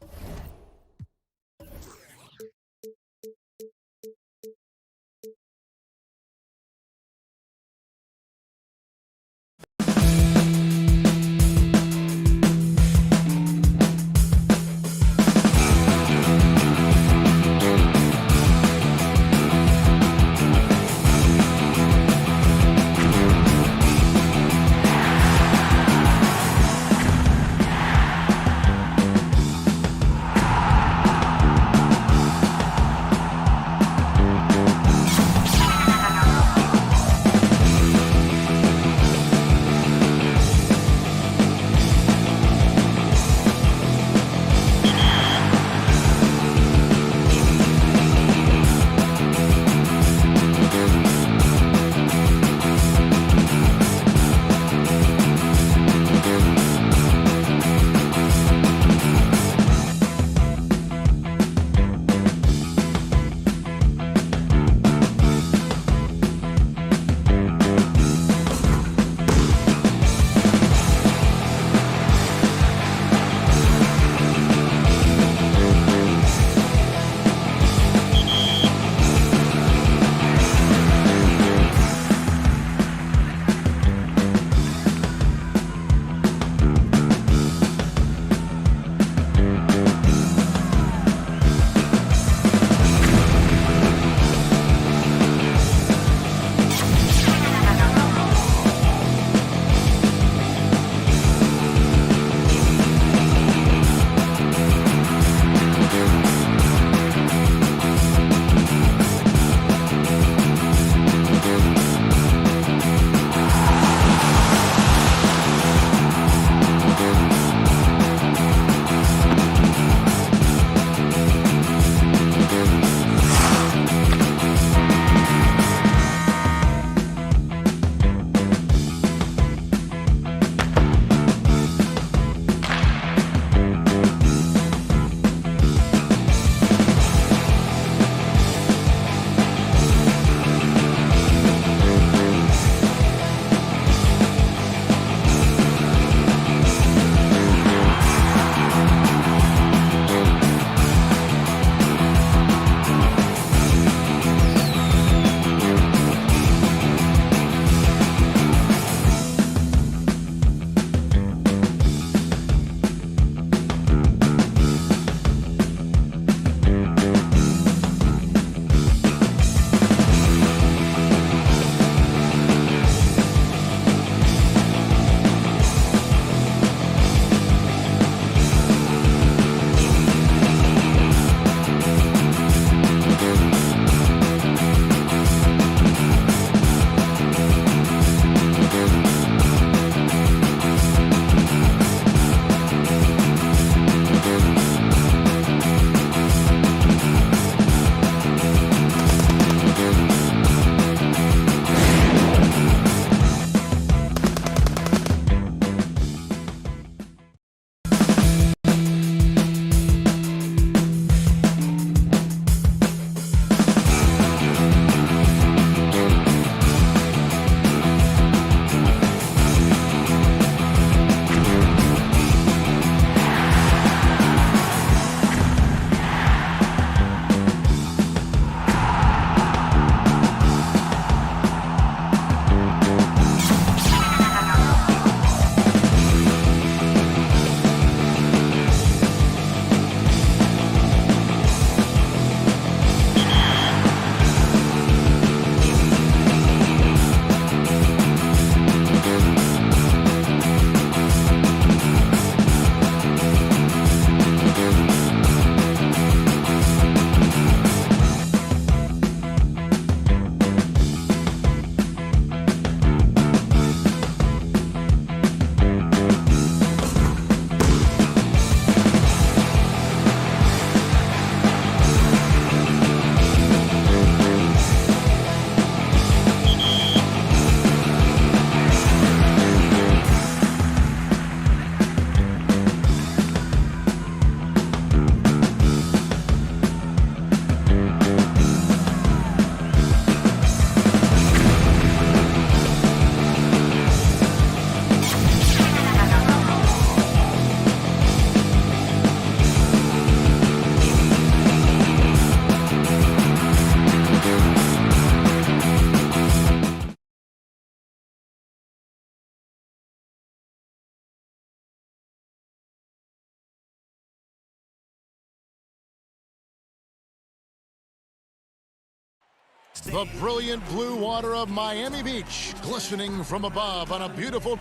The brilliant blue water of Miami Beach, glistening from above on a beautiful...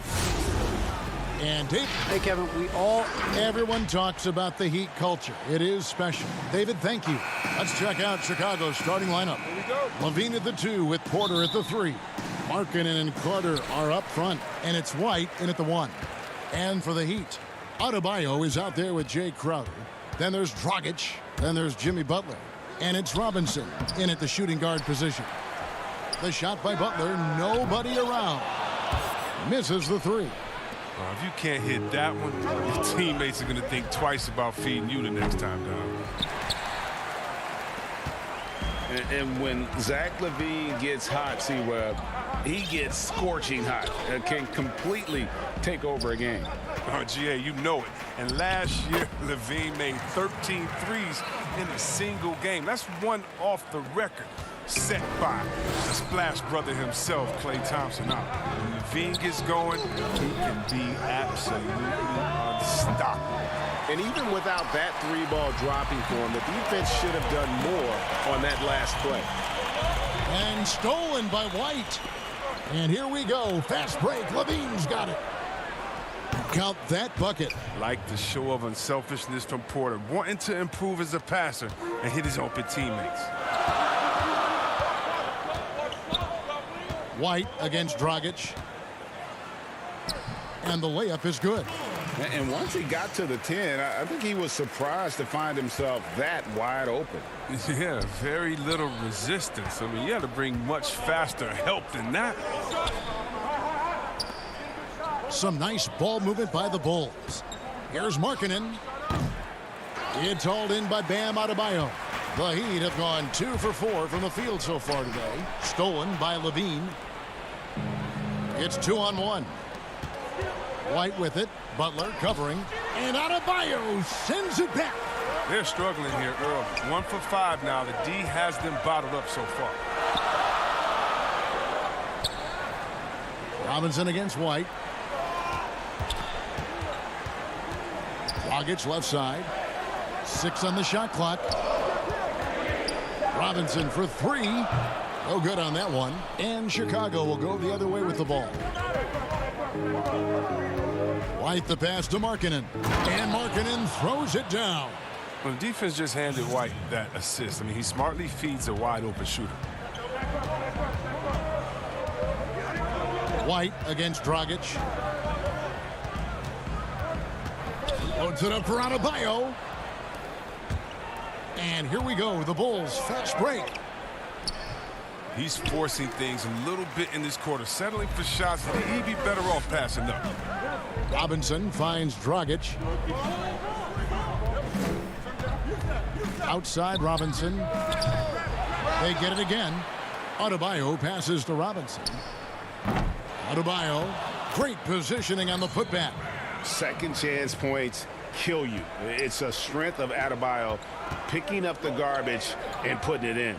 And David. Hey, Kevin, everyone talks about the Heat culture. It is special. David, thank you. Let's check out Chicago's starting lineup. Here we go. Levine at the 2 with Porter at the 3. Markkanen and Carter are up front, and it's White in at the 1. And for the Heat, Adebayo is out there with Jay Crowder. Then there's Dragic. Then there's Jimmy Butler. And it's Robinson in at the shooting guard position. The shot by Butler, nobody around. Misses the 3. If you can't hit that one, your teammates are going to think twice about feeding you the next time down. And when Zach LaVine gets hot, C-Web, he gets scorching hot. Can completely take over a game. Oh, GA, you know it. And last year, LaVine made 13 threes in a single game. That's one off the record, set by the Splash Brother himself, Klay Thompson. Now, when LaVine gets going, he can be absolutely unstoppable. And even without that 3-ball dropping for him, the defense should have done more on that last play. And stolen by White. And here we go. Fast break. Levine's got it. Count that bucket. Like the show of unselfishness from Porter, wanting to improve as a passer and hit his open teammates. White against Dragic. And the layup is good. And once he got to the 10, I think he was surprised to find himself that wide open. Yeah, very little resistance. I mean, you had to bring much faster help than that. Some nice ball movement by the Bulls. Here's Markkanen. It's hauled in by Bam Adebayo. The Heat have gone 2 for 4 from the field so far today. Stolen by Levine. It's 2-on-1. White with it. Butler covering. And Adebayo sends it back. They're struggling here early. 1 for 5 now. The D has them bottled up so far. Robinson against White. Dragic left side. 6 on the shot clock. Robinson for 3. No good on that one. And Chicago will go the other way with the ball. White the pass to Markkanen. And Markkanen throws it down. Well, the defense just handed White that assist. I mean, he smartly feeds a wide open shooter. White against Dragic. Loads it up for Adebayo. And here we go. The Bulls fast break. He's forcing things a little bit in this quarter, settling for shots that he'd be better off passing up. Robinson finds Dragic. Outside Robinson. They get it again. Adebayo passes to Robinson. Adebayo, great positioning on the putback. Second chance points kill you. It's a strength of Adebayo picking up the garbage and putting it in.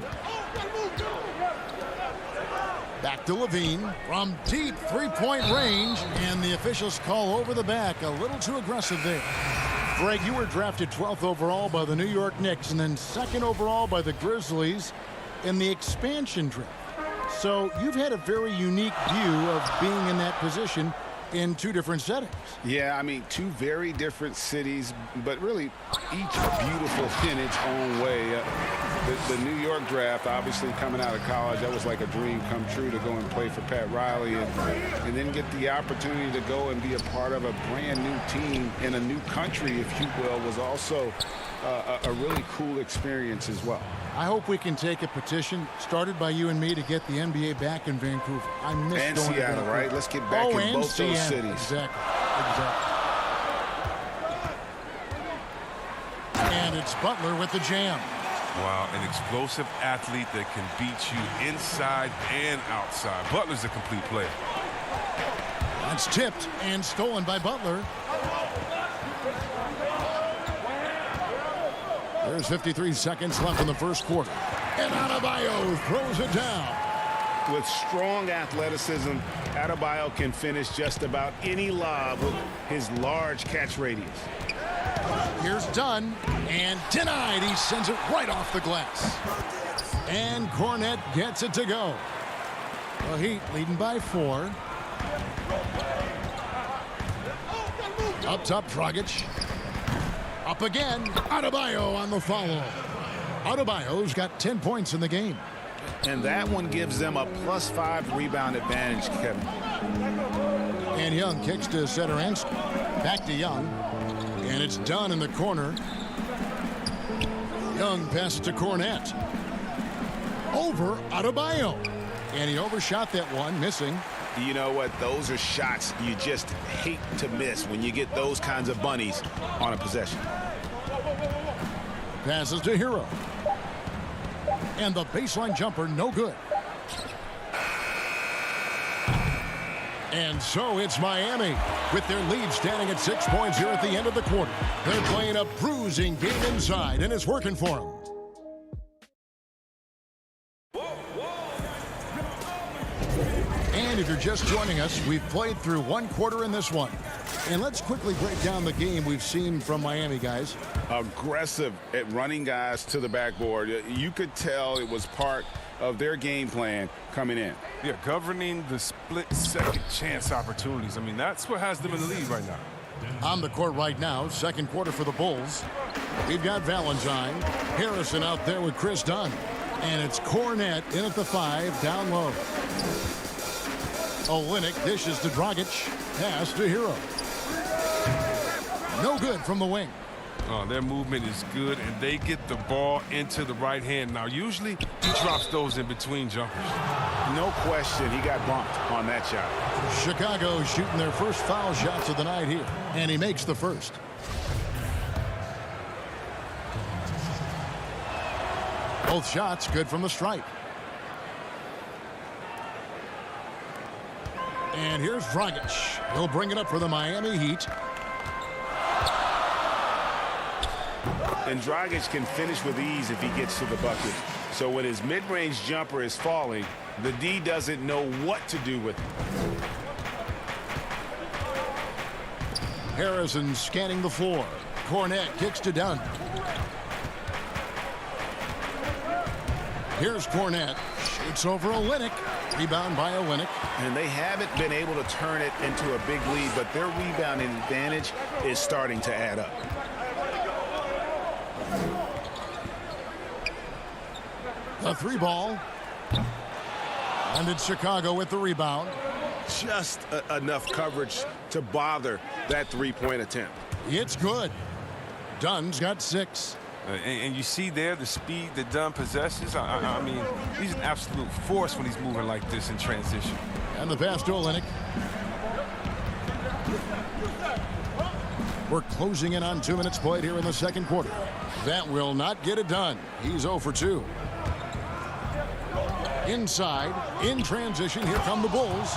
Back to Levine from deep three-point range, and the officials call over the back. A little too aggressive there. Greg, you were drafted 12th overall by the New York Knicks and then 2nd overall by the Grizzlies in the expansion draft. So you've had a very unique view of being in that position in 2 different settings. Yeah, I mean, 2 very different cities, but really each beautiful in its own way. The New York draft, obviously coming out of college, that was like a dream come true to go and play for Pat Riley and then get the opportunity to go and be a part of a brand new team in a new country, if you will, was also a really cool experience as well. I hope we can take a petition started by you and me to get the NBA back in Vancouver. I miss and going Seattle, to right? Let's get back in both Seattle. those cities. Exactly. And it's Butler with the jam. Wow, an explosive athlete that can beat you inside and outside. Butler's a complete player. That's tipped and stolen by Butler. There's 53 seconds left in the first quarter. And Adebayo throws it down. With strong athleticism, Adebayo can finish just about any lob with his large catch radius. Here's Dunn, and denied. He sends it right off the glass. And Cornette gets it to go. The Heat leading by 4. Up top, Dragic. Up again. Adebayo on the follow. Adebayo's got 10 points in the game. And that one gives them a +5 rebound advantage, Kevin. And Young kicks to center ice. Back to Young. And it's done in the corner. Young passes to Cornette. Over Adebayo. And he overshot that one, missing. You know what? Those are shots you just hate to miss when you get those kinds of bunnies on a possession. Passes to Hero. And the baseline jumper, no good. And so it's Miami with their lead standing at 6 points here at the end of the quarter. They're playing a bruising game inside, and it's working for them. And if you're just joining us, we've played through one quarter in this one. And let's quickly break down the game we've seen from Miami, guys. Aggressive at running guys to the backboard. You could tell it was part of their game plan coming in. Yeah, governing the split second chance opportunities. I mean, that's what has them in the lead right now. On the court right now, second quarter for the Bulls. We've got Valentine. Harrison out there with Chris Dunn. And it's Cornette in at the 5, down low. Olynyk dishes to Dragic. Pass to Hero. No good from the wing. Oh, their movement is good, and they get the ball into the right hand. Now, usually, he drops those in between jumpers. No question, he got bumped on that shot. Chicago shooting their first foul shots of the night here, and he makes the first. Both shots good from the stripe. And here's Dragic. He'll bring it up for the Miami Heat. And Dragic can finish with ease if he gets to the bucket. So when his mid-range jumper is falling, the D doesn't know what to do with it. Harrison scanning the floor. Cornette kicks to Dunn. Here's Cornette. Shoots over Olynyk. Rebound by Olynyk. And they haven't been able to turn it into a big lead, but their rebounding advantage is starting to add up. The 3 ball. And it's Chicago with the rebound. Just enough coverage to bother that three-point attempt. It's good. Dunn's got 6. And you see there the speed that Dunn possesses. I mean, he's an absolute force when he's moving like this in transition. And the pass to Olynyk. We're closing in on 2 minutes played here in the second quarter. That will not get it done. He's 0 for 2. Inside, in transition, here come the Bulls.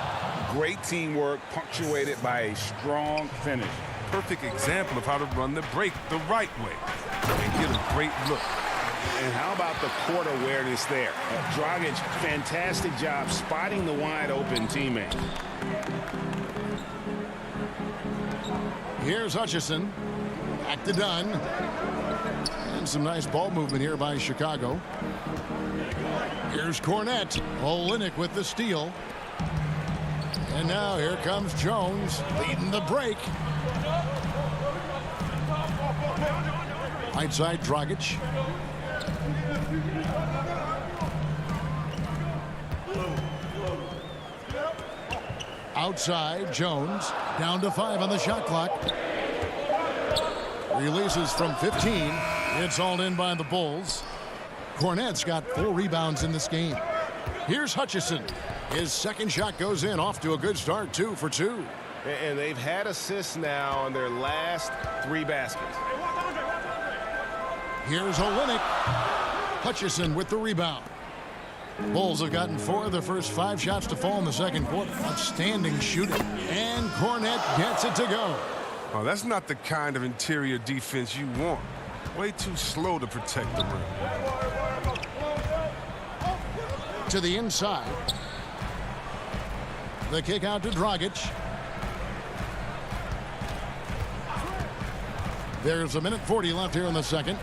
Great teamwork punctuated by a strong finish. Perfect example of how to run the break the right way and get a great look. And how about the court awareness there? Dragic, fantastic job spotting the wide open teammate. Here's Hutchison. Back to Dunn. And some nice ball movement here by Chicago. Here's Cornette. Olynyk with the steal. And now here comes Jones leading the break. Right side, Dragic. Outside, Jones. Down to 5 on the shot clock. Releases from 15. It's all in by the Bulls. Cornette's got 4 rebounds in this game. Here's Hutchison. His second shot goes in, off to a good start, 2 for 2. And they've had assists now on their last 3 baskets. Here's Olynyk. Hutchison with the rebound. Bulls have gotten 4 of their first 5 shots to fall in the second quarter. Outstanding shooting. And Cornette gets it to go. Oh, that's not the kind of interior defense you want. Way too slow to protect the rim. To the inside. The kick out to Dragic. There's 1:40 left here in the second.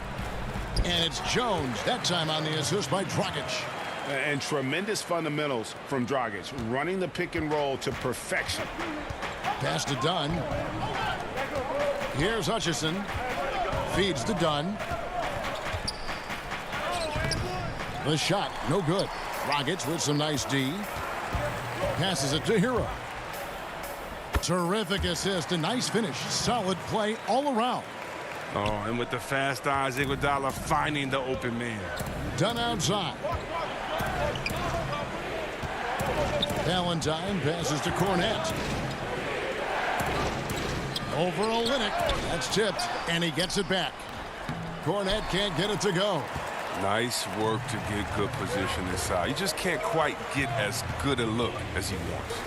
And it's Jones, that time on the assist by Dragic. And tremendous fundamentals from Dragic, running the pick and roll to perfection. Pass to Dunn. Here's Hutchison. Feeds to Dunn. The shot, no good. Dragic with some nice D. Passes it to Hero. Terrific assist, a nice finish. Solid play all around. Oh, and with the fast eyes, Iguodala finding the open man. Dunn outside. Valentine passes to Cornette. Over Olynyk. That's tipped, and he gets it back. Cornette can't get it to go. Nice work to get good position inside. He just can't quite get as good a look as he wants.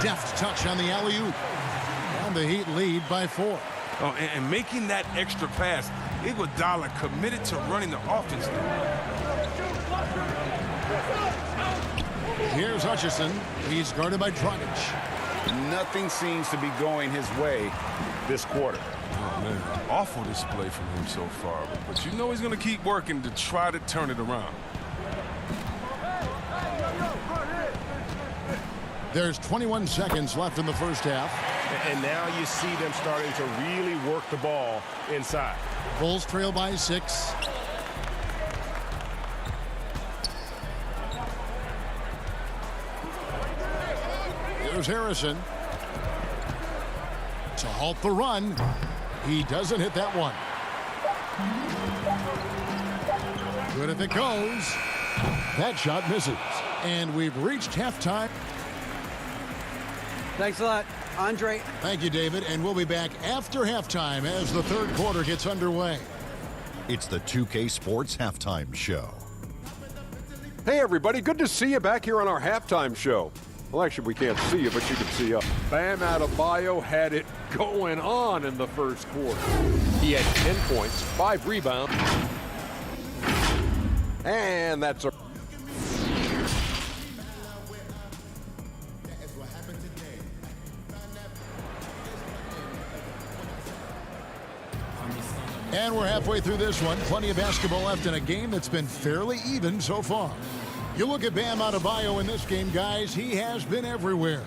Deft touch on the alley-oop. And the Heat lead by 4. Oh, and making that extra pass, Iguodala committed to running the offense there. Here's Hutchison. He's guarded by Dragic. Nothing seems to be going his way this quarter. Oh, man. Awful display from him so far. But you know he's going to keep working to try to turn it around. There's 21 seconds left in the first half. And now you see them starting to really work the ball inside. Bulls trail by 6. Here's Harrison. To halt the run. He doesn't hit that one. Good if it goes. That shot misses. And we've reached halftime. Thanks a lot, Andre. Thank you, David. And we'll be back after halftime as the third quarter gets underway. It's the 2K Sports Halftime Show. Hey, everybody. Good to see you back here on our halftime show. Well, actually, we can't see you, but you can see us. Bam Adebayo had it going on in the first quarter. He had 10 points, 5 rebounds. And that's a... And we're halfway through this one. Plenty of basketball left in a game that's been fairly even so far. You look at Bam Adebayo in this game, guys, he has been everywhere.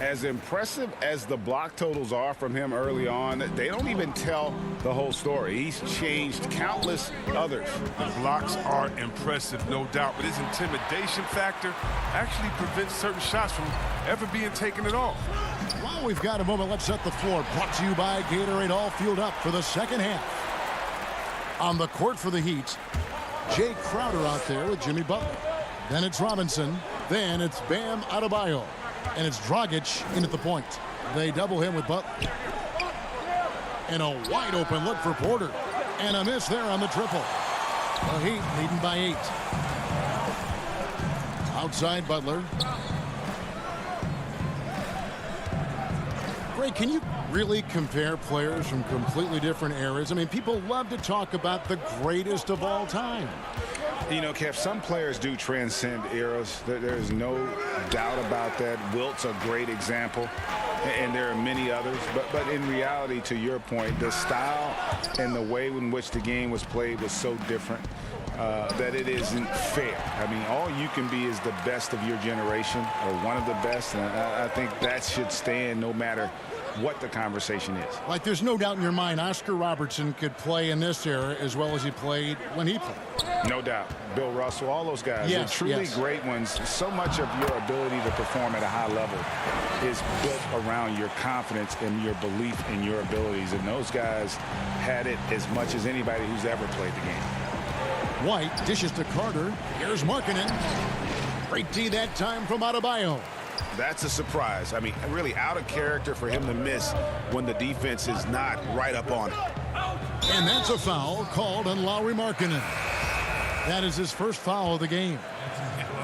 As impressive as the block totals are from him early on, they don't even tell the whole story. He's changed countless others. The blocks are impressive, no doubt, but his intimidation factor actually prevents certain shots from ever being taken at all. While we've got a moment, let's set the floor. Brought to you by Gatorade, all fueled up for the second half. On the court for the Heat, Jay Crowder out there with Jimmy Butler. Then it's Robinson. Then it's Bam Adebayo. And it's Dragic in at the point. They double him with Butler. And a wide open look for Porter. And a miss there on the triple. The Heat leading by 8. Outside Butler. Greg, can you really compare players from completely different eras? I mean, people love to talk about the greatest of all time. You know, Kev, some players do transcend eras. There's no doubt about that. Wilt's a great example, and there are many others. But in reality, to your point, the style and the way in which the game was played was so different that it isn't fair. I mean, all you can be is the best of your generation or one of the best, and I think that should stand no matter what the conversation is. Like, there's no doubt in your mind Oscar Robertson could play in this era as well as he played when he played. No doubt. Bill Russell, all those guys, yes, they're truly great ones. So much of your ability to perform at a high level is built around your confidence and your belief in your abilities. And those guys had it as much as anybody who's ever played the game. White dishes to Carter. Here's Markkanen. Great D that time from Adebayo. That's a surprise. I mean, really out of character for him to miss when the defense is not right up on it. And that's a foul called on Lauri Markkanen. That is his first foul of the game.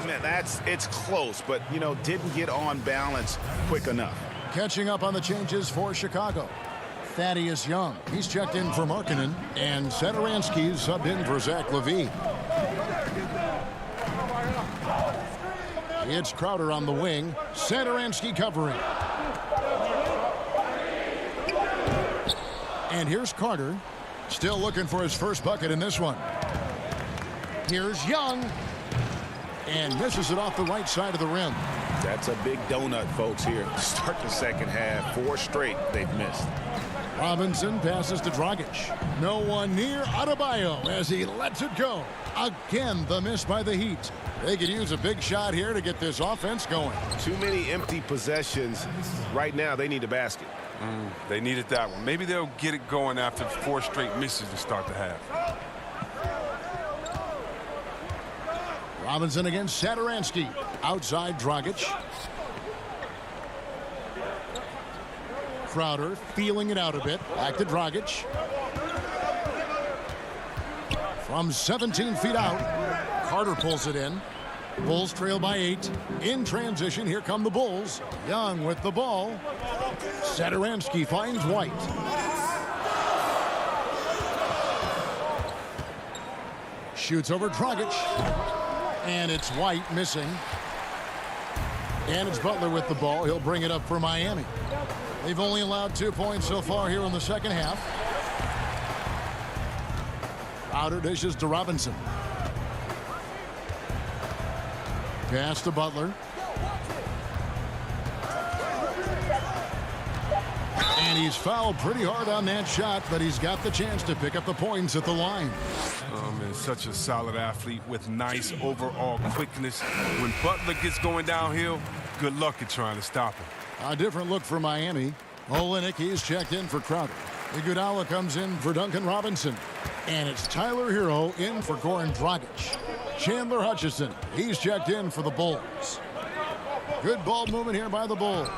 Man, it's close, but, you know, didn't get on balance quick enough. Catching up on the changes for Chicago. Thaddeus Young. He's checked in for Markkanen. And Satoransky's subbed in for Zach LaVine. It's Crowder on the wing. Satoransky covering. And here's Carter. Still looking for his first bucket in this one. Here's Young. And misses it off the right side of the rim. That's a big donut, folks, here. Start the second half. 4 straight they've missed. Robinson passes to Dragic. No one near Adebayo as he lets it go. Again, the miss by the Heat. They could use a big shot here to get this offense going. Too many empty possessions. Right now, they need a basket. They needed that one. Maybe they'll get it going after 4 straight misses to start the half. Robinson against Satoransky. Outside Dragic. Crowder feeling it out a bit. Back to Dragic. From 17 feet out. Carter pulls it in. Bulls trail by 8. In transition, here come the Bulls. Young with the ball. Satoransky finds White. Shoots over Dragic. And it's White missing. And it's Butler with the ball. He'll bring it up for Miami. They've only allowed 2 points so far here in the second half. Crowder dishes to Robinson. Pass to Butler. And he's fouled pretty hard on that shot, but he's got the chance to pick up the points at the line. Man, such a solid athlete with nice overall quickness. When Butler gets going downhill, good luck at trying to stop him. A different look for Miami. Olynyk, he's checked in for Crowder. Iguodala comes in for Duncan Robinson. And it's Tyler Hero in for Goran Dragic. Chandler Hutchison, he's checked in for the Bulls. Good ball movement here by the Bulls.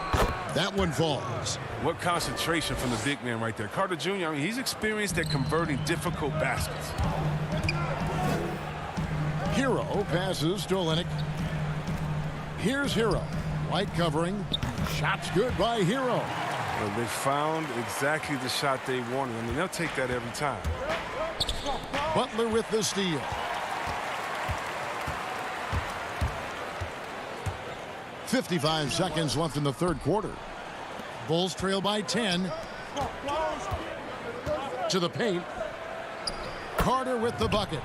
That one falls. What concentration from the big man right there. Carter Jr., I mean, he's experienced at converting difficult baskets. Hero passes to Olynyk. Here's Hero. White covering. Shot's good by Hero. Well, they found exactly the shot they wanted. I mean, they'll take that every time. Butler with the steal. .55 seconds left in the third quarter. Bulls trail by 10. To the paint. Carter with the bucket.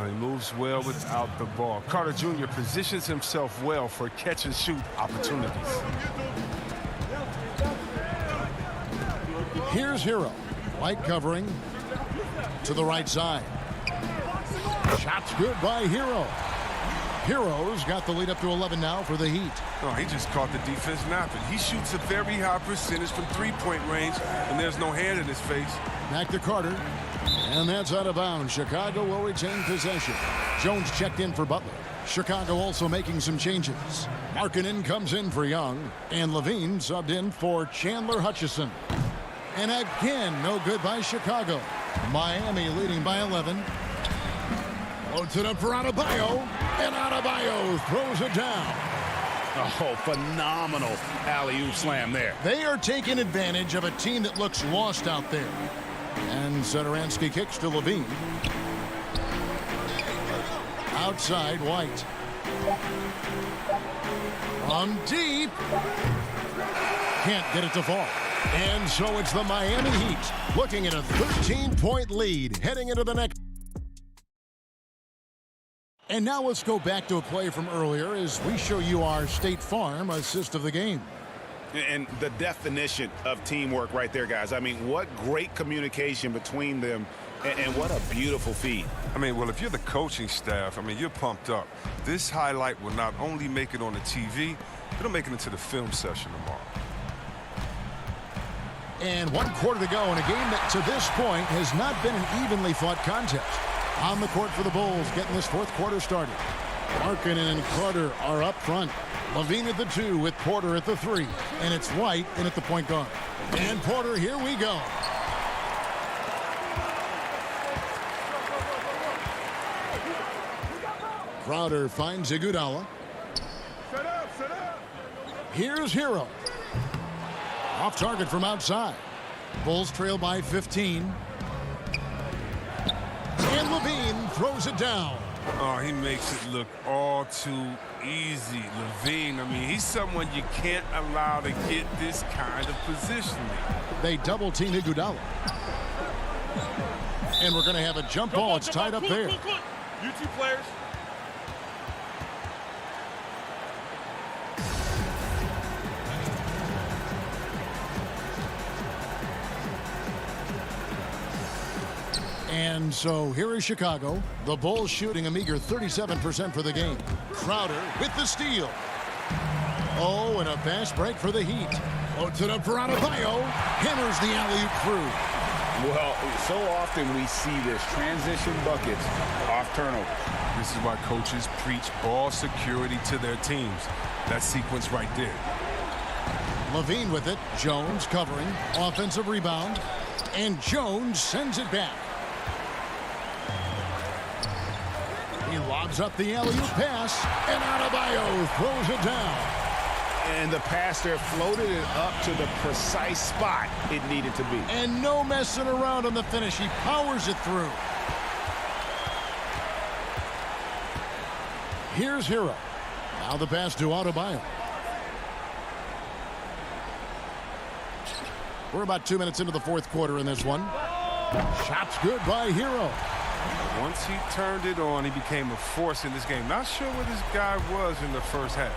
He moves well without the ball. Carter Jr. positions himself well for catch-and-shoot opportunities. Here's Hero. White covering. To the right side. Shot's good by Hero. Hero's got the lead up to 11 now for the Heat. Oh, he just caught the defense napping. He shoots a very high percentage from three-point range, and there's no hand in his face. Back to Carter. And that's out of bounds. Chicago will retain possession. Jones checked in for Butler. Chicago also making some changes. Markkanen comes in for Young. And Levine subbed in for Chandler Hutchison. And again, no good by Chicago. Miami leading by 11. Loads it up for Adebayo. And Adebayo throws it down. Oh, phenomenal alley-oop slam there. They are taking advantage of a team that looks lost out there. And Satoransky kicks to Levine. Outside, White. From deep. Can't get it to fall. And so it's the Miami Heat looking at a 13-point lead heading into the next. And now let's go back to a play from earlier as we show you our State Farm assist of the game. And the definition of teamwork right there, guys. I mean, what great communication between them, and what a beautiful feed. I mean, well, if you're the coaching staff, I mean, you're pumped up. This highlight will not only make it on the TV, it'll make it into the film session tomorrow. And 1 quarter to go in a game that to this point has not been an evenly fought contest. On the court for the Bulls, getting this fourth quarter started. Markkanen and Carter are up front. Levine at the 2 with Porter at the 3. And it's White in at the point guard. And Porter, here we go. Crowder finds Iguodala. Here's Hero. Off target from outside. Bulls trail by 15. And Levine throws it down. Oh, he makes it look all too easy. Levine, I mean, he's someone you can't allow to get this kind of positioning. They double team Iguodala. And we're going to have a jump ball. It's tied up there. You two players. And so here is Chicago. The Bulls shooting a meager 37% for the game. Crowder with the steal. Oh, and a fast break for the Heat. Floats it up for Adebayo. Hammers the alley-oop through. Well, so often we see this transition buckets off turnovers. This is why coaches preach ball security to their teams. That sequence right there. Levine with it. Jones covering. Offensive rebound. And Jones sends it back. He lobs up the alley-oop pass. And Adebayo throws it down. And the pass there floated it up to the precise spot it needed to be. And no messing around on the finish. He powers it through. Here's Hero. Now the pass to Adebayo. We're about 2 minutes into the fourth quarter in this one. Shot's good by Hero. Once he turned it on, he became a force in this game. Not sure what this guy was in the first half.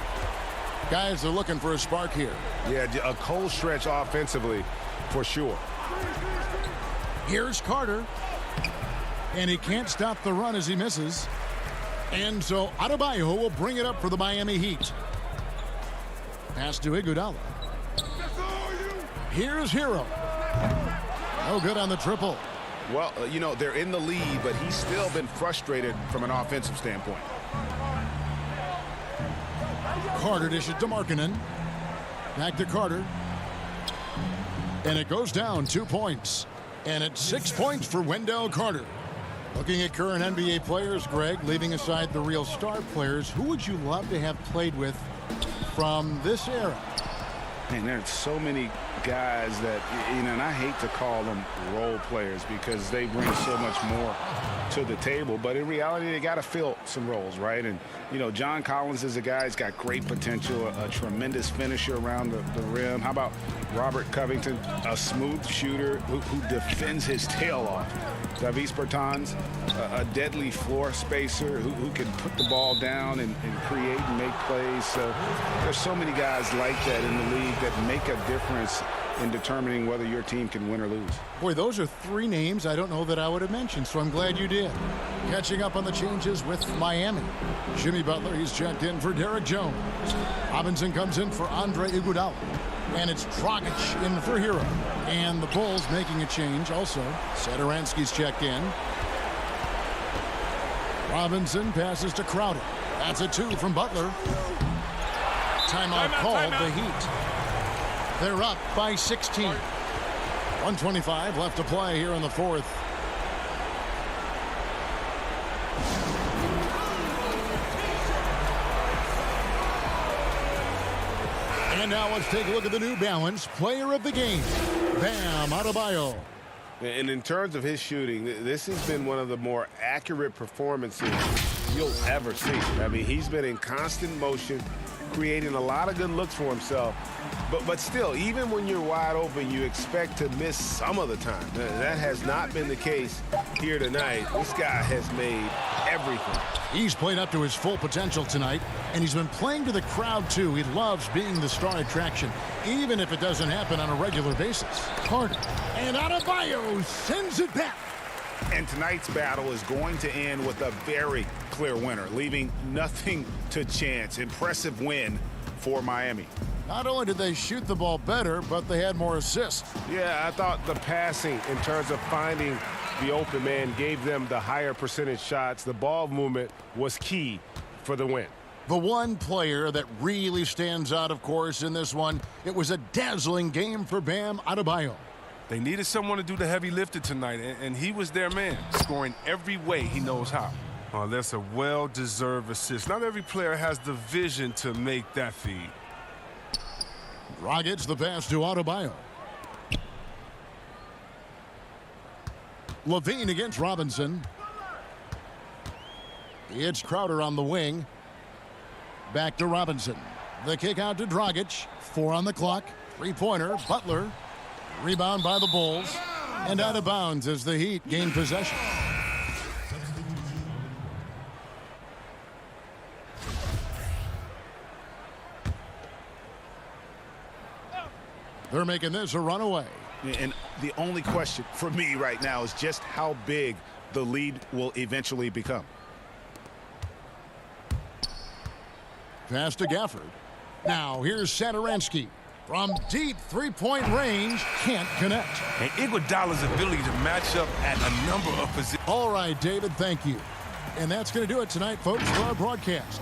Guys are looking for a spark here. Yeah, a cold stretch offensively for sure. Here's Carter. And he can't stop the run as he misses. And so Adebayo will bring it up for the Miami Heat. Pass to Iguodala. Here's Hero. No good on the triple. Well, you know, they're in the lead, but he's still been frustrated from an offensive standpoint. Carter dishes to Markkanen. Back to Carter. And it goes down 2 points. And it's 6 points for Wendell Carter. Looking at current NBA players, Greg, leaving aside the real star players, who would you love to have played with from this era? Man, there's so many guys that, you know, and I hate to call them role players because they bring so much more to the table. But in reality, they got to fill some roles, right? And, you know, John Collins is a guy who's got great potential, a tremendous finisher around the rim. How about Robert Covington, a smooth shooter who defends his tail off? Davis Bertans, a deadly floor spacer who can put the ball down and create and make plays. So there's so many guys like that in the league that make a difference in determining whether your team can win or lose. Boy, those are three names I don't know that I would have mentioned, so I'm glad you did. Catching up on the changes with Miami. Jimmy Butler, he's checked in for Derek Jones. Robinson comes in for Andre Iguodala. And it's Dragic in for Hero. And the Bulls making a change also. Satoransky's checked in. Robinson passes to Crowder. That's a 2 from Butler. Timeout called the Heat. They're up by 16. 1:25 left to play here in the fourth. And now let's take a look at the New Balance player of the game, Bam Adebayo. And in terms of his shooting, this has been one of the more accurate performances you'll ever see. I mean, he's been in constant motion, creating a lot of good looks for himself. But still, even when you're wide open, you expect to miss some of the time. That has not been the case here tonight. This guy has made everything. He's played up to his full potential tonight, and he's been playing to the crowd, too. He loves being the star attraction, even if it doesn't happen on a regular basis. Carter, and Adebayo sends it back. And tonight's battle is going to end with a very clear winner, leaving nothing to chance. Impressive win for Miami. Not only did they shoot the ball better, but they had more assists. Yeah, I thought the passing in terms of finding the open man gave them the higher percentage shots. The ball movement was key for the win. The one player that really stands out, of course, in this one, it was a dazzling game for Bam Adebayo. They needed someone to do the heavy lifting tonight, and he was their man, scoring every way he knows how. Oh, that's a well-deserved assist. Not every player has the vision to make that feed. Dragic the pass to Adebayo. Levine against Robinson. It's Crowder on the wing. Back to Robinson. The kick out to Dragic. 4 on the clock. Three-pointer. Butler. Rebound by the Bulls. And out of bounds as the Heat gain possession. They're making this a runaway. And the only question for me right now is just how big the lead will eventually become. Pass to Gafford. Now here's Satoransky. From deep three-point range, can't connect. And Iguodala's ability to match up at a number of positions. All right, David, thank you. And that's going to do it tonight, folks, for our broadcast.